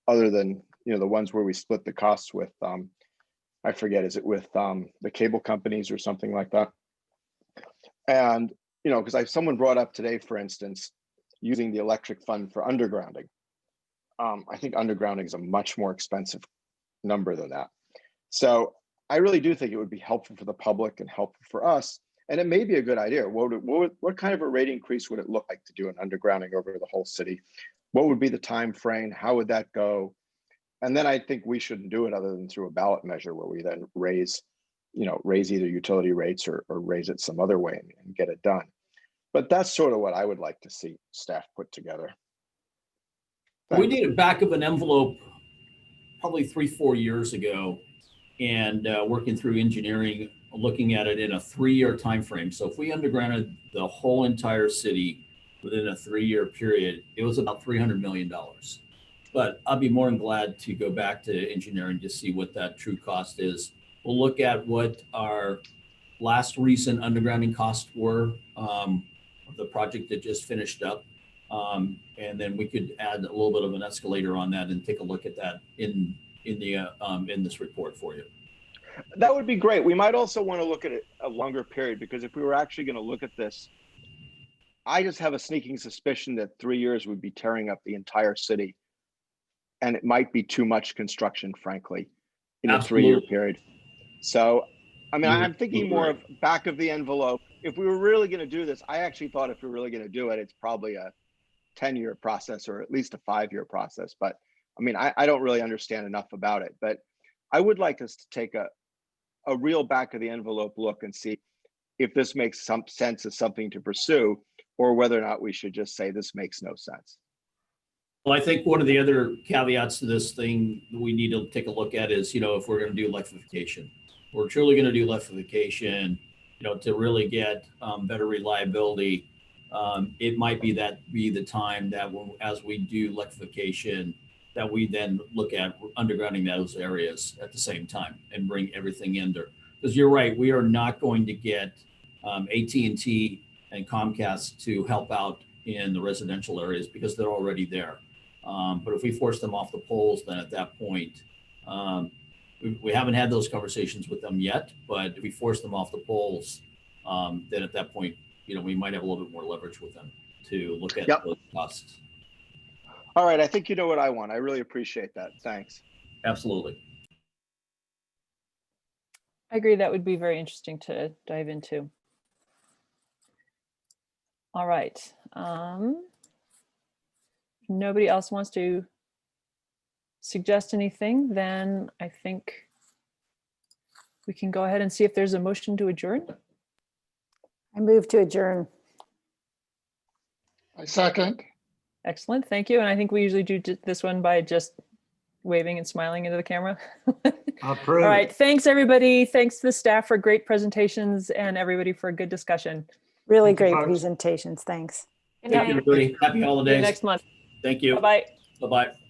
other than, you know, the ones where we split the costs with, I forget, is it with the cable companies or something like that? And you know, because someone brought up today, for instance, using the electric fund for undergrounding. I think undergrounding is a much more expensive number than that. So I really do think it would be helpful for the public and helpful for us. And it may be a good idea. What kind of a rate increase would it look like to do an undergrounding over the whole city? What would be the time frame? How would that go? And then I think we shouldn't do it other than through a ballot measure where we then raise either utility rates or raise it some other way and get it done. But that's sort of what I would like to see staff put together. We did a back of an envelope probably 3-4 years ago, and working through engineering, looking at it in a 3-year time frame. So if we undergrounded the whole entire city within a 3-year period, it was about $300 million. But I'll be more than glad to go back to engineering to see what that true cost is. We'll look at what our last recent undergrounding costs were of the project that just finished up. And then we could add a little bit of an escalator on that and take a look at that in this report for you. That would be great. We might also want to look at it a longer period, because if we were actually going to look at this, I just have a sneaking suspicion that 3 years would be tearing up the entire city. And it might be too much construction, frankly, in a 3-year period. So, I mean, I'm thinking more of back of the envelope. If we were really going to do this, I actually thought if we were really going to do it, it's probably a 10-year process or at least a 5-year process. But I mean, I don't really understand enough about it, but I would like us to take a real back of the envelope look and see if this makes some sense as something to pursue, or whether or not we should just say this makes no sense. Well, I think one of the other caveats to this thing that we need to take a look at is, if we're going to do electrification, we're truly going to do electrification, to really get better reliability. It might be the time that as we do electrification, that we then look at undergrounding those areas at the same time and bring everything in there. Because you're right, we are not going to get AT&T and Comcast to help out in the residential areas because they're already there. But if we force them off the poles, then at that point, we haven't had those conversations with them yet, but if we force them off the poles, then at that point, we might have a little bit more leverage with them to look at those costs. All right, I think you know what I want. I really appreciate that. Thanks. Absolutely. I agree. That would be very interesting to dive into. All right. Nobody else wants to suggest anything, then I think we can go ahead and see if there's a motion to adjourn. I move to adjourn. I second. Excellent, thank you. And I think we usually do this one by just waving and smiling into the camera. Approved. All right, thanks everybody. Thanks to the staff for great presentations and everybody for a good discussion. Really Thank you, great folks. presentations. Thanks. Good Thank you, night. everybody. Happy See you holidays. next month. Thank you. Bye-bye. Bye-bye.